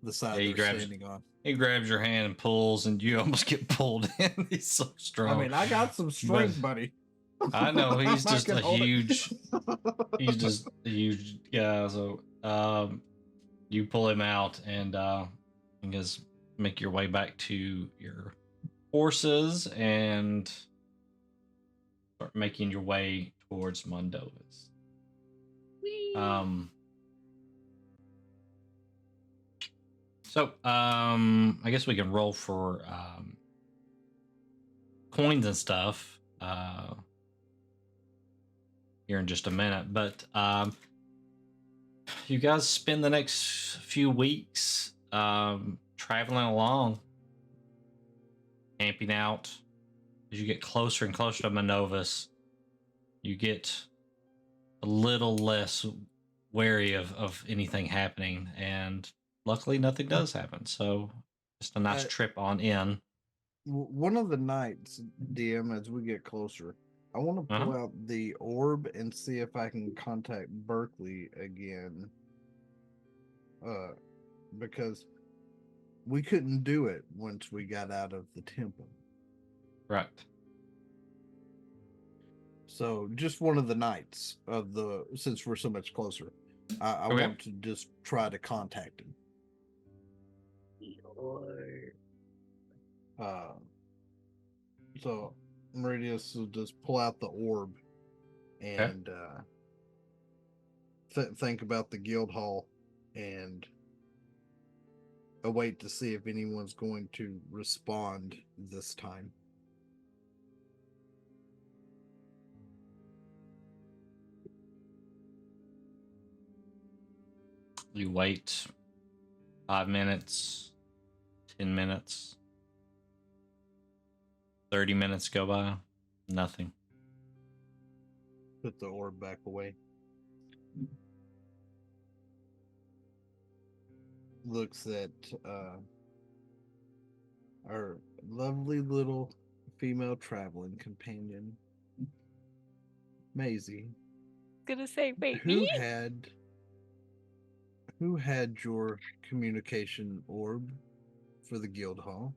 the side Yeah, he they're grabs- standing on. He grabs your hand and pulls, and you almost get pulled in. He's so strong. I mean, I got some strength, buddy. I know he's I just can a hold it. huge. He's just a huge guy. So, you pull him out, and you guys make your way back to your horses and start making your way towards Mundovus. So, I guess we can roll for coins and stuff here in just a minute. But you guys spend the next few weeks traveling along, camping out. As you get closer and closer to Mundovus, you get a little less wary of anything happening, and luckily nothing does happen. So just a nice trip on in. One of the nights, DM, as we get closer, I want to pull out the orb and see if I can contact Berkeley again. Because we couldn't do it once we got out of the temple. Right. So just one of the nights of since we're so much closer, I Okay. want to just try to contact him. So Meridius will just pull out the orb and think about the guild hall and await to see if anyone's going to respond this time. You wait 5 minutes, 10 minutes, 30 minutes go by. Nothing. Put the orb back away. Looks at our lovely little female traveling companion, Maisie. Gonna say, wait, Who me? had your communication orb for the guild hall?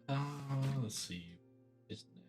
Let's see. His name.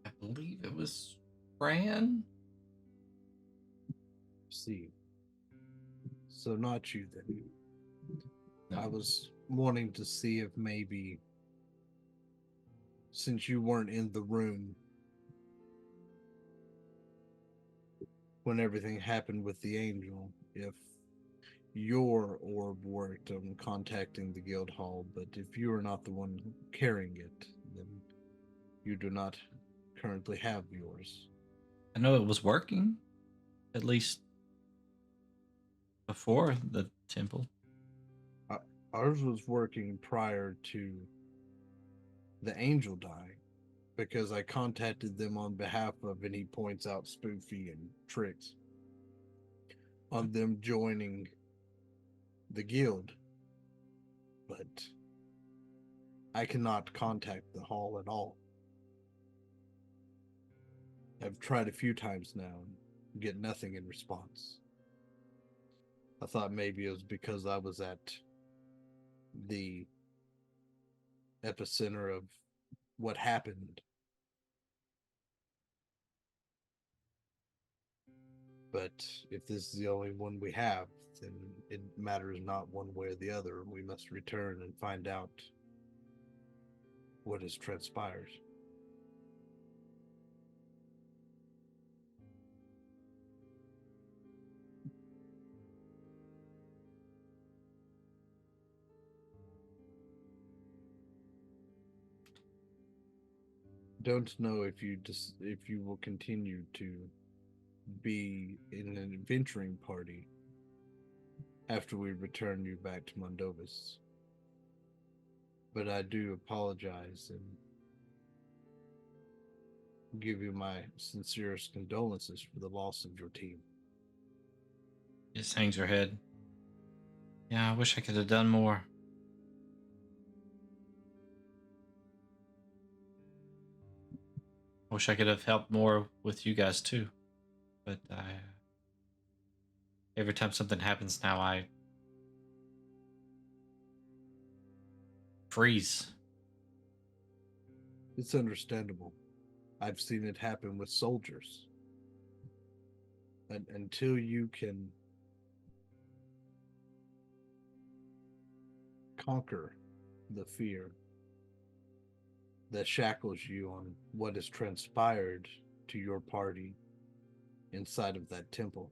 I believe it was Fran. See. So not you then. No. I was wanting to see if maybe, since you weren't in the room when everything happened with the angel, if your orb worked on contacting the guild hall, but if you are not the one carrying it, then you do not currently have yours. I know it was working, at least before the temple. Ours was working prior to the angel dying, because I contacted them on behalf of, and he points out Spoofy and Tricks, on them joining the guild. But I cannot contact the hall at all. I've tried a few times now and get nothing in response. I thought maybe it was because I was at the epicenter of what happened. But if this is the only one we have, then it matters not one way or the other. We must return and find out what has transpired. Don't know if you will continue to be in an adventuring party after we return you back to Mundovus. But I do apologize and give you my sincerest condolences for the loss of your team. Just hangs her head. Yeah, I wish I could have done more. I wish I could have helped more with you guys too. But every time something happens now, I freeze. It's understandable. I've seen it happen with soldiers. And until you can conquer the fear that shackles you on what has transpired to your party inside of that temple,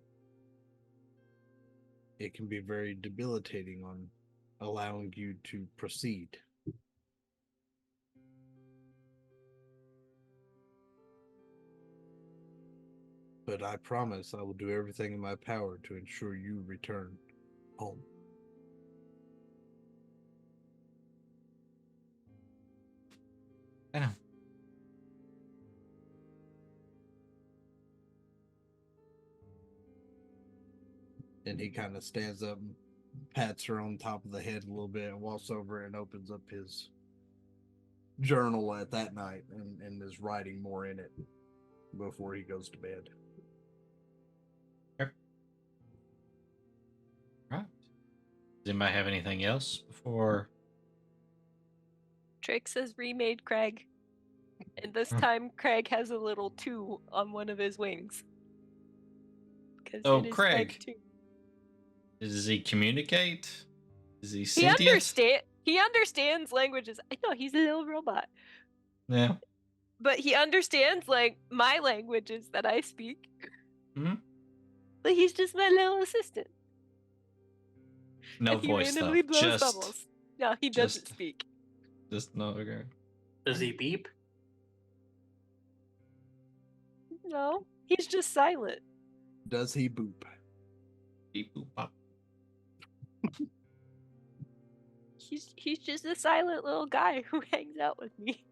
it can be very debilitating on allowing you to proceed. But I promise I will do everything in my power to ensure you return home. I know. And he kind of stands up and pats her on top of the head a little bit and walks over and opens up his journal at that night and is writing more in it before he goes to bed. Right. Does anybody have anything else before? Trix has remade Craig. And this Hmm. time Craig has a little 2 on one of his wings. Because So, it is Craig. 2. Does he communicate? Is he He sentient? he understands languages. I know he's a little robot. Yeah. But he understands like my languages that I speak. Mhm. But he's just my little assistant. No And he voice though. randomly blows Just bubbles. No, he doesn't just- speak. no. Okay. Does he beep? No, he's just silent. Does he boop? Beep, boop, bop. He's just a silent little guy who hangs out with me.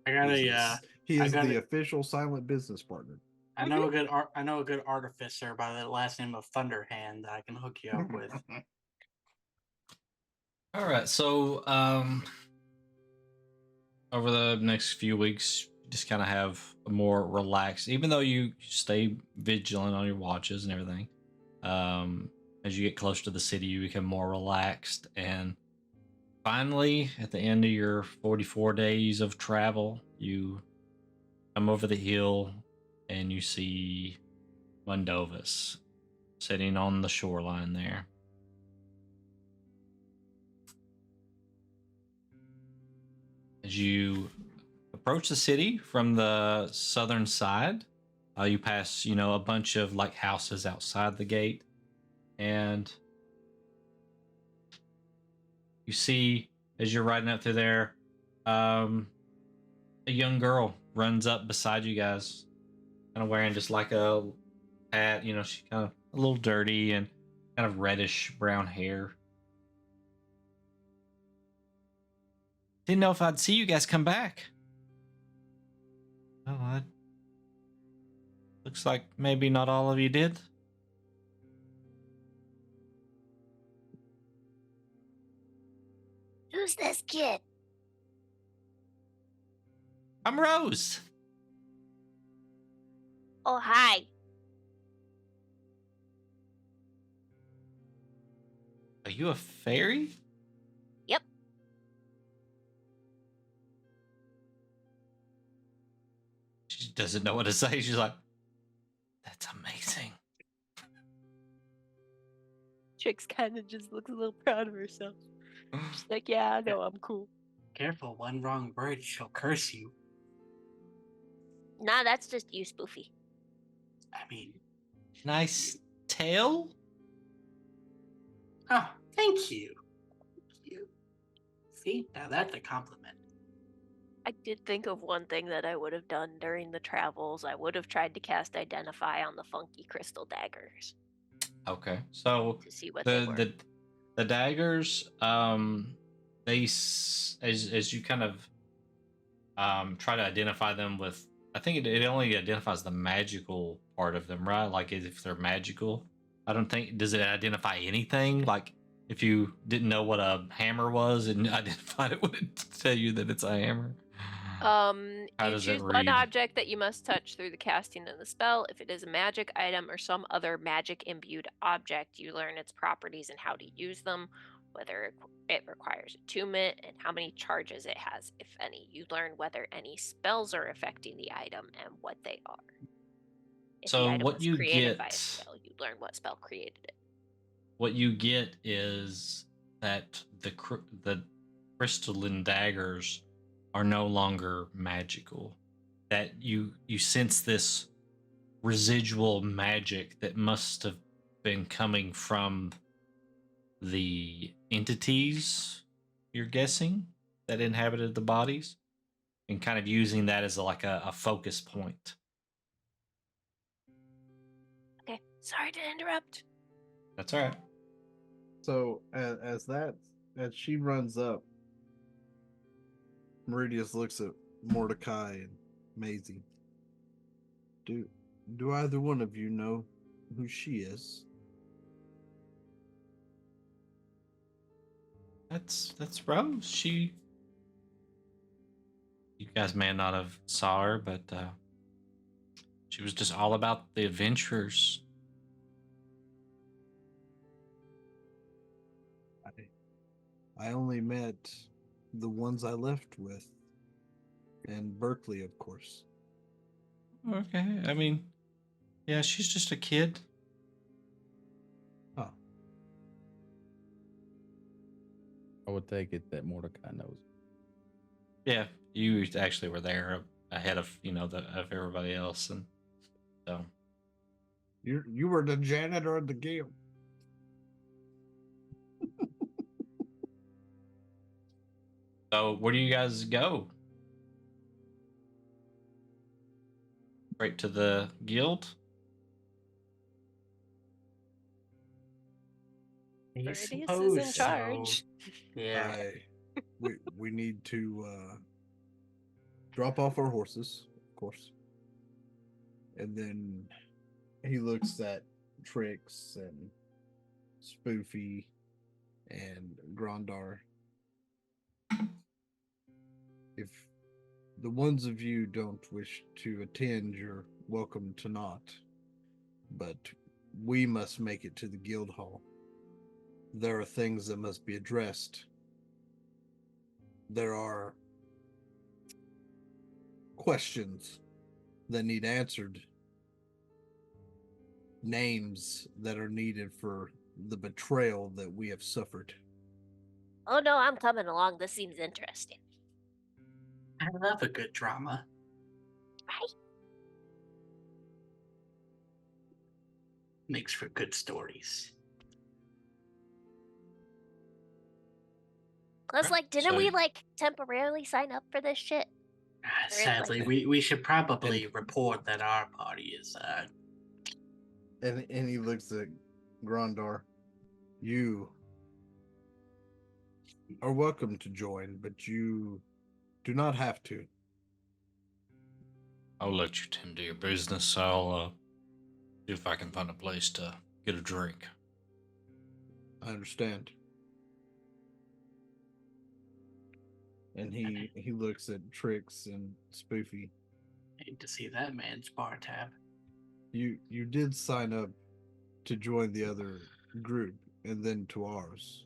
I got He a is, he I is got the a- official silent business partner. I know a good artificer by the last name of Thunderhand that I can hook you up with. All right. So, over the next few weeks, you just kind of have a more relaxed, even though you stay vigilant on your watches and everything. As you get closer to the city, you become more relaxed, and finally, at the end of your 44 days of travel, you come over the hill and you see Mundovus sitting on the shoreline there. As you approach the city from the southern side, you pass, a bunch of like houses outside the gate, and you see as you're riding up through there, a young girl runs up beside you guys, kind of wearing just like a hat. She's kind of a little dirty and kind of reddish brown hair. Didn't know if I'd see you guys come back. Oh, looks like maybe not all of you did. Who's this kid? I'm Rose. Oh, hi. Are you a fairy? Yep. She doesn't know what to say. She's like, that's amazing. Trix kind of just looks a little proud of herself. She's like, yeah, I know, I'm cool. Careful, one wrong word, she'll curse you. Nah, that's just you, Spoofy. I mean, Nice tail? oh, thank you. Thank you. See, now that's a compliment. I did think of one thing that I would have done during the travels. I would have tried to cast Identify on the funky crystal daggers Okay. So to see what they were. the daggers, as you kind of try to identify them with, I think it only identifies the magical part of them, right? Like if they're magical. I don't think, does it identify anything? Like if you didn't know what a hammer was and identified it, would it tell you that it's a hammer? How You does it choose one read? object that you must touch through the casting of the spell. If it is a magic item or some other magic imbued object, you learn its properties and how to use them, whether it requires attunement and how many charges it has, if any. You learn whether any spells are affecting the item and what they are. If So the item what was you created by a get- spell, you learn what spell created it. What you get is that the crystalline daggers are no longer magical. That you sense this residual magic that must have been coming from the entities, you're guessing, that inhabited the bodies, and kind of using that as a focus point. Okay, sorry to interrupt. That's all right. So as she runs up, Meridius looks at Mordecai and Maisie. Do either one of you know who she is? That's Rose. You guys may not have saw her, but she was just all about the adventures. I only met the ones I left with, and Berkeley, of course. Okay, I mean, yeah, she's just a kid. Huh. I would take it that Mordecai knows. Yeah, you actually were there ahead of of everybody else, and so You were the janitor of the guild. where do you guys go? Right to the guild? I Birdius is in suppose so. charge. Yeah. We need to drop off our horses, of course. And then he looks at Trix and Spoofy and Grondar. If the ones of you don't wish to attend, you're welcome to not. But we must make it to the guild hall. There are things that must be addressed. There are questions that need answered. Names that are needed for the betrayal that we have suffered. Oh no, I'm coming along. This seems interesting. I love a good drama. Right? Makes for good stories. Plus, like, didn't we So- like temporarily sign up for this shit? Sadly, we should probably report that our party is And he looks at Grondar. You are welcome to join, but you do not have to. I'll let you tend to your business. I'll see if I can find a place to get a drink. I understand. And he looks at Trix and Spoofy. hate to see that man's bar tab. You did sign up to join the other group and then to ours.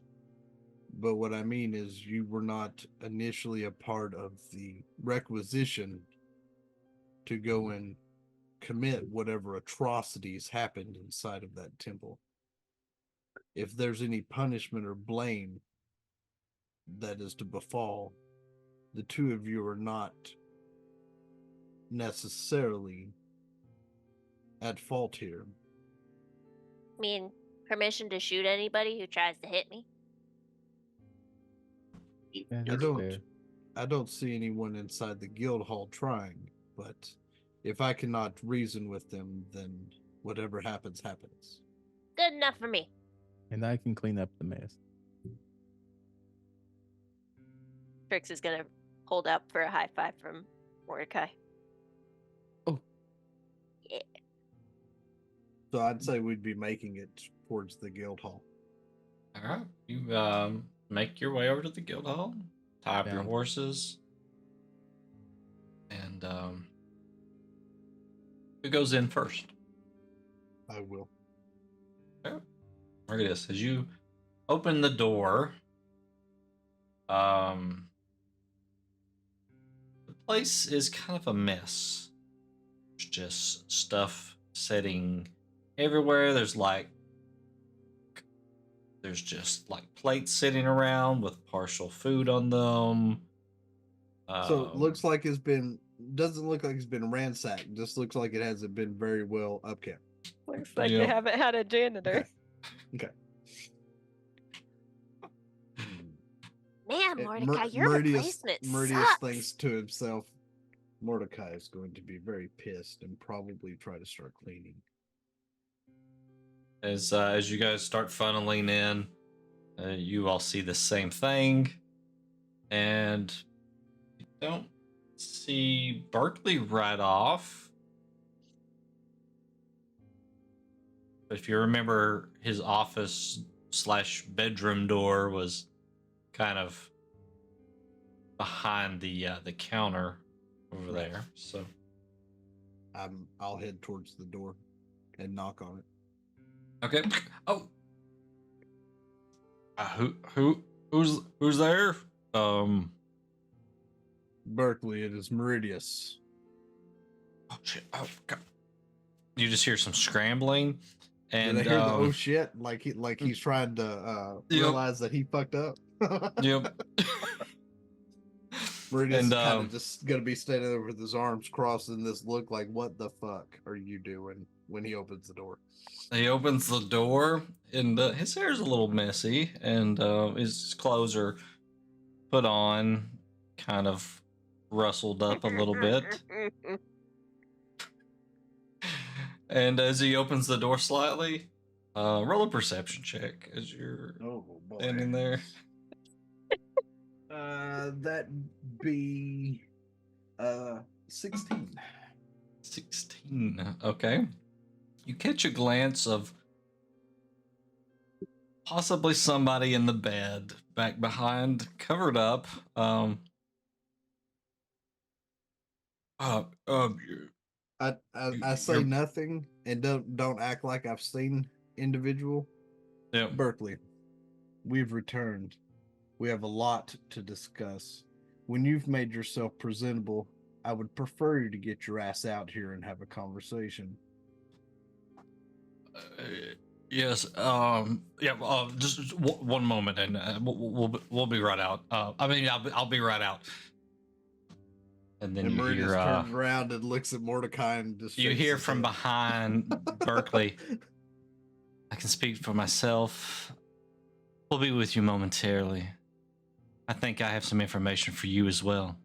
But what I mean is you were not initially a part of the requisition to go and commit whatever atrocities happened inside of that temple. If there's any punishment or blame that is to befall, the two of you are not necessarily at fault here. I mean, permission to shoot anybody who tries to hit me? Yeah, I that's don't fair. I don't see anyone inside the guild hall trying, but if I cannot reason with them, then whatever happens, happens. Good enough for me. And I can clean up the mess. Trix is gonna hold up for a high five from Mordecai. Yeah. So I'd say we'd be making it towards the guild hall. All right, you make your way over to the guild hall, tie up your Down. horses, and who goes in first? I will. Marcus, as you open the door, the place is kind of a mess. There's just stuff sitting everywhere. There's just like plates sitting around with partial food on them. So it looks like doesn't look like it's been ransacked. Just looks like it hasn't been very well upkept. Looks like Yeah. they haven't had a janitor. Okay. Man, It- Mordecai, Mer- your Meridius- replacement Meridius sucks. thinks to himself, Mordecai is going to be very pissed and probably try to start cleaning. as you guys start funneling in, you all see the same thing, and you don't see Berkeley right off. But if you remember, his office / bedroom door was kind of behind the counter over Right. there. So I'll head towards the door and knock on it. okay. Oh, who's there? Berkeley, it is Meridius. Oh shit! Oh God. You just hear some scrambling, and Did I hear the oh shit? Like he's trying to Yep. realize that he fucked up. Yep. Meridius And, is kind of just gonna be standing there with his arms crossed in this look like, what the fuck are you doing when he opens the door? He opens the door, and his hair's a little messy, and his clothes are put on, kind of rustled up a little bit. And as he opens the door slightly, roll a perception check as you're Oh boy. standing there. That be 16. 16. Okay. You catch a glance of possibly somebody in the bed back behind, covered up. I say nothing and don't act like I've seen individual. Yeah. Berkeley, we've returned. We have a lot to discuss. When you've made yourself presentable, I would prefer you to get your ass out here and have a conversation. Yes. Yeah. Just one moment, and we'll be right out. I'll be right out. And then And you Meridius hear turns around and looks at Mordecai and just you shakes hear his from head. behind Berkeley. I can speak for myself. We'll be with you momentarily. I think I have some information for you as well.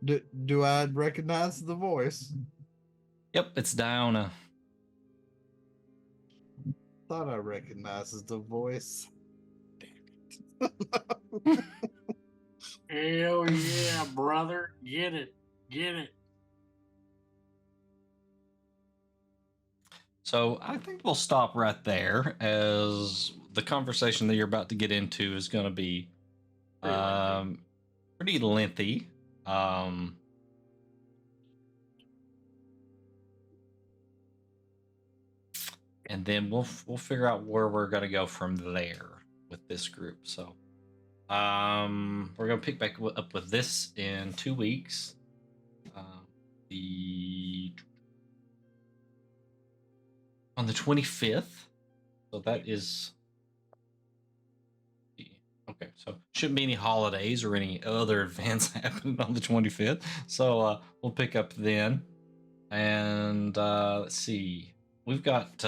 Do I recognize the voice? Yep, it's Diona. Thought I recognized the voice. Hell yeah, brother. Get it. Get it. So I think we'll stop right there, as the conversation that you're about to get into is going to be pretty lengthy. And then we'll figure out where we're going to go from there with this group. So we're going to pick back up with this in 2 weeks. On the 25th. So that is okay. So shouldn't be any holidays or any other events happening on the 25th. So we'll pick up then. And let's see. We've got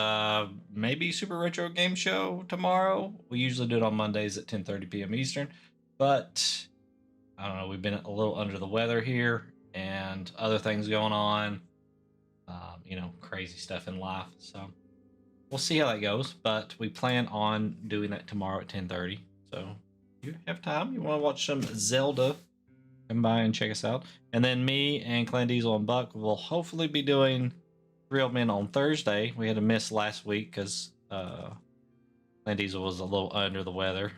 maybe Super Retro Game Show tomorrow. We usually do it on Mondays at 10:30 p.m. Eastern. But I don't know. We've been a little under the weather here and other things going on. Crazy stuff in life. So we'll see how that goes. But we plan on doing that tomorrow at 10:30. So if you have time, you want to watch some Zelda, come by and check us out. And then me and Clan Diesel and Buck will hopefully be doing Real Men on Thursday. We had a miss last week because Clan Diesel was a little under the weather.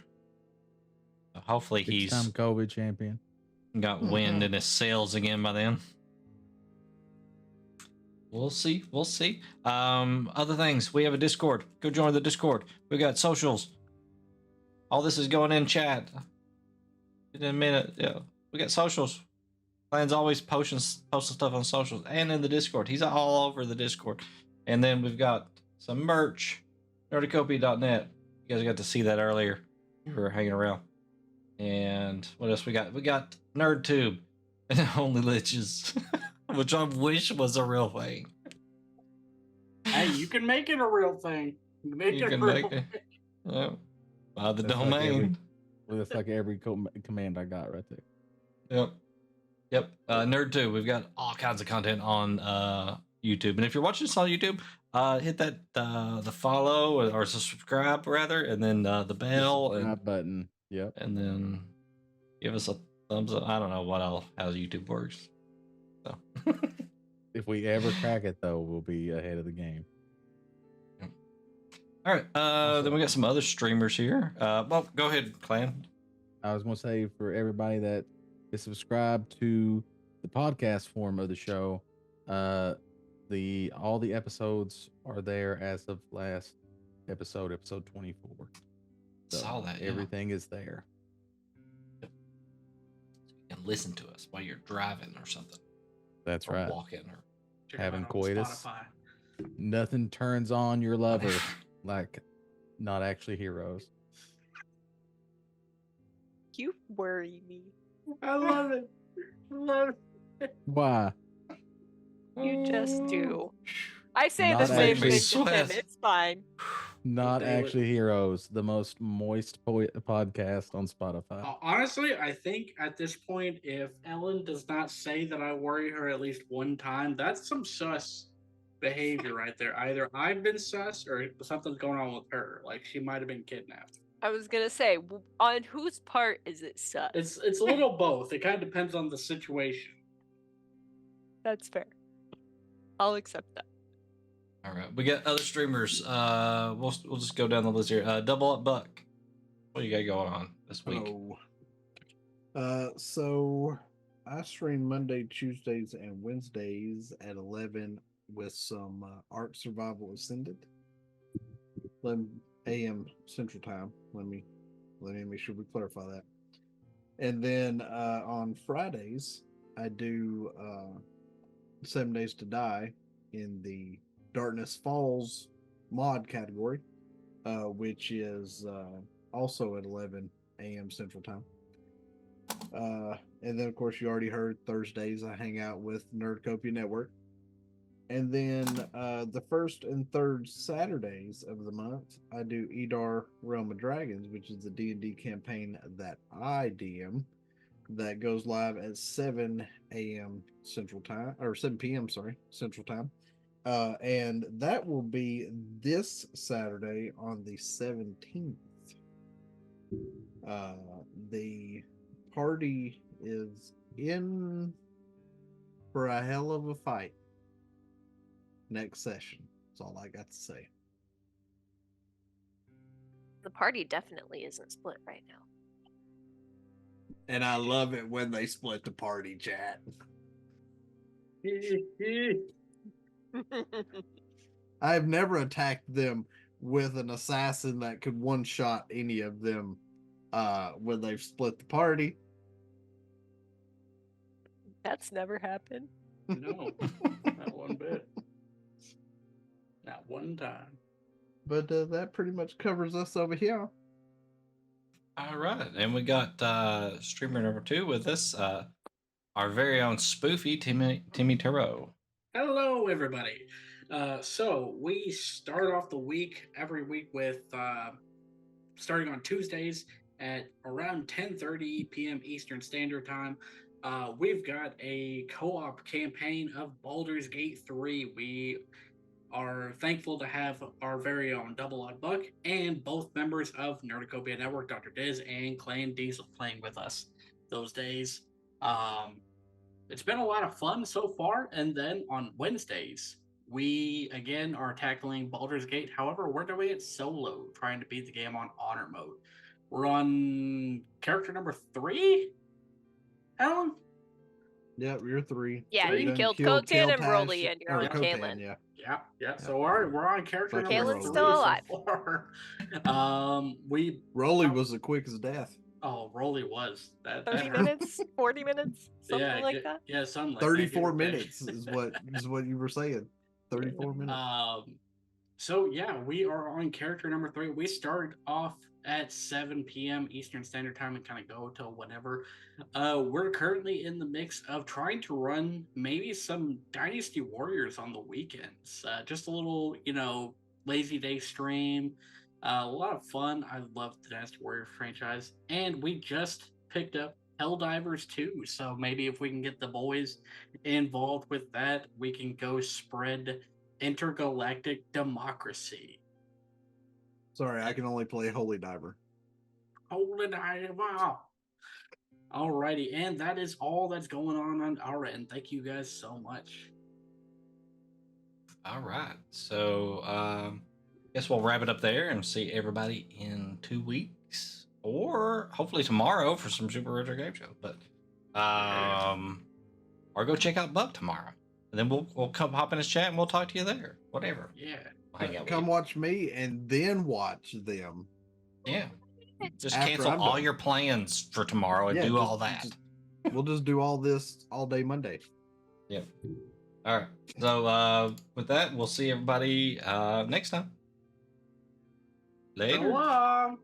So hopefully he's Six-time COVID champion. got wind in his sails again by then. We'll see. Other things. We have a Discord. Go join the Discord. We got socials. All this is going in chat. In a minute. Yeah. We got socials. Plan's always posting stuff on socials and in the Discord. He's all over the Discord. And then we've got some merch. Nerdicopia.net. You guys got to see that earlier. We were hanging around. And what else we got? We got NerdTube and Only Liches, which I wish was a real thing. Hey, you can make it a real thing. You can make it. Yeah. Buy the That's domain. That's like every command I got right there. Yep. NerdTube. We've got all kinds of content on YouTube. And if you're watching this on YouTube, hit that the follow or subscribe rather, and then the bell and button. Yep. And then give us a thumbs up. I don't know how YouTube works. So if we ever crack it though, we'll be ahead of the game. All right. Then we got some other streamers here. Well, go ahead, Clan. I was gonna say for everybody that is subscribe to the podcast form of the show. All the episodes are there as of last episode 24. So Saw that, yeah. everything is there. You can listen to us while you're driving or something. That's Or right. walking or Check Having them out on coitus. Spotify. Nothing turns on your lover like Not Actually Heroes. You worry me. I love it. Love it. Why? You just do. I say Not the same actually thing to him. sweat. It's fine. Not They would- Actually Heroes, the most moist podcast on Spotify. Honestly, I think at this point, if Ellen does not say that I worry her at least one time, that's some sus behavior right there. Either I've been sus or something's going on with her. Like she might have been kidnapped. I was gonna say, on whose part is it sus? It's a little both. It kind of depends on the situation. That's fair. I'll accept that. all right. We got other streamers. We'll just go down the list here. Double Up Buck. What do you got going on this week? So I stream Monday, Tuesdays, and Wednesdays at 11 with some Ark Survival Ascended. 11 a.m. Central Time. Let me make sure we clarify that. And then on Fridays, I do 7 Days to Die in the Darkness Falls mod category, which is also at 11 a.m. Central Time. And then, of course, you already heard Thursdays I hang out with Nerdcopia Network. And then the first and third Saturdays of the month, I do Edar Realm of Dragons, which is the D&D campaign that I DM that goes live at 7 a.m. Central Time, or 7 p.m. Central Time. And that will be this Saturday on the 17th. The party is in for a hell of a fight next session. That's all I got to say. The party definitely isn't split right now. And I love it when they split the party, chat. I've never attacked them with an assassin that could one-shot any of them when they've split the party. That's never happened. No, not one bit. Not one time. But that pretty much covers us over here. All right, and we got streamer number 2 with us, our very own spoofy Timmy Taro. Hello, everybody. So we start off the week every week with starting on Tuesdays at around 10:30 p.m. Eastern Standard Time. We've got a co-op campaign of Baldur's Gate 3. We are thankful to have our very own Double Odd Buck and both members of Nerdcopia Network, Dr. Diz and Clan Diesel, playing with us those days. It's been a lot of fun so far. And then on Wednesdays, we again are tackling Baldur's Gate. However, we're doing it solo, trying to beat the game on honor mode. We're on character number 3. Alan? Yep, you're 3. Yeah, Three. you Done killed killed Kotan and Keltash, Broly, and you're or on Kotan, Kalen. yeah. Yeah. So we're on character But number Kalen's 3 still alive. so far. We Rolly was the quick as death. Rolly was that 30 hurt. minutes, 40 minutes, something like that. Yeah, something like 34 that. Give or take. minutes is what you were saying. 34 minutes. So yeah, we are on character number 3. We started off at 7 p.m. Eastern Standard Time and kind of go till whenever. We're currently in the mix of trying to run maybe some Dynasty Warriors on the weekends. Just a little, lazy day stream. A lot of fun. I love the Dynasty Warrior franchise. And we just picked up Helldivers 2. So maybe if we can get the boys involved with that, we can go spread intergalactic democracy. Sorry, I can only play Holy Diver. Holy diver. Wow. Alrighty, and that is all that's going on our end. Thank you guys so much. All right, so guess we'll wrap it up there and see everybody in 2 weeks, or hopefully tomorrow for some Super Retro Game Show. But Or go check out Buck tomorrow, and then we'll come hop in his chat and we'll talk to you there. Whatever. Yeah. I'll hang out with Come you. watch me and then watch them. Yeah. Just After cancel I'm all done. your plans for tomorrow and Yeah, do just- all that. We'll just do all this all day Monday. Yep. All right. So with that, we'll see everybody next time. So Later. long.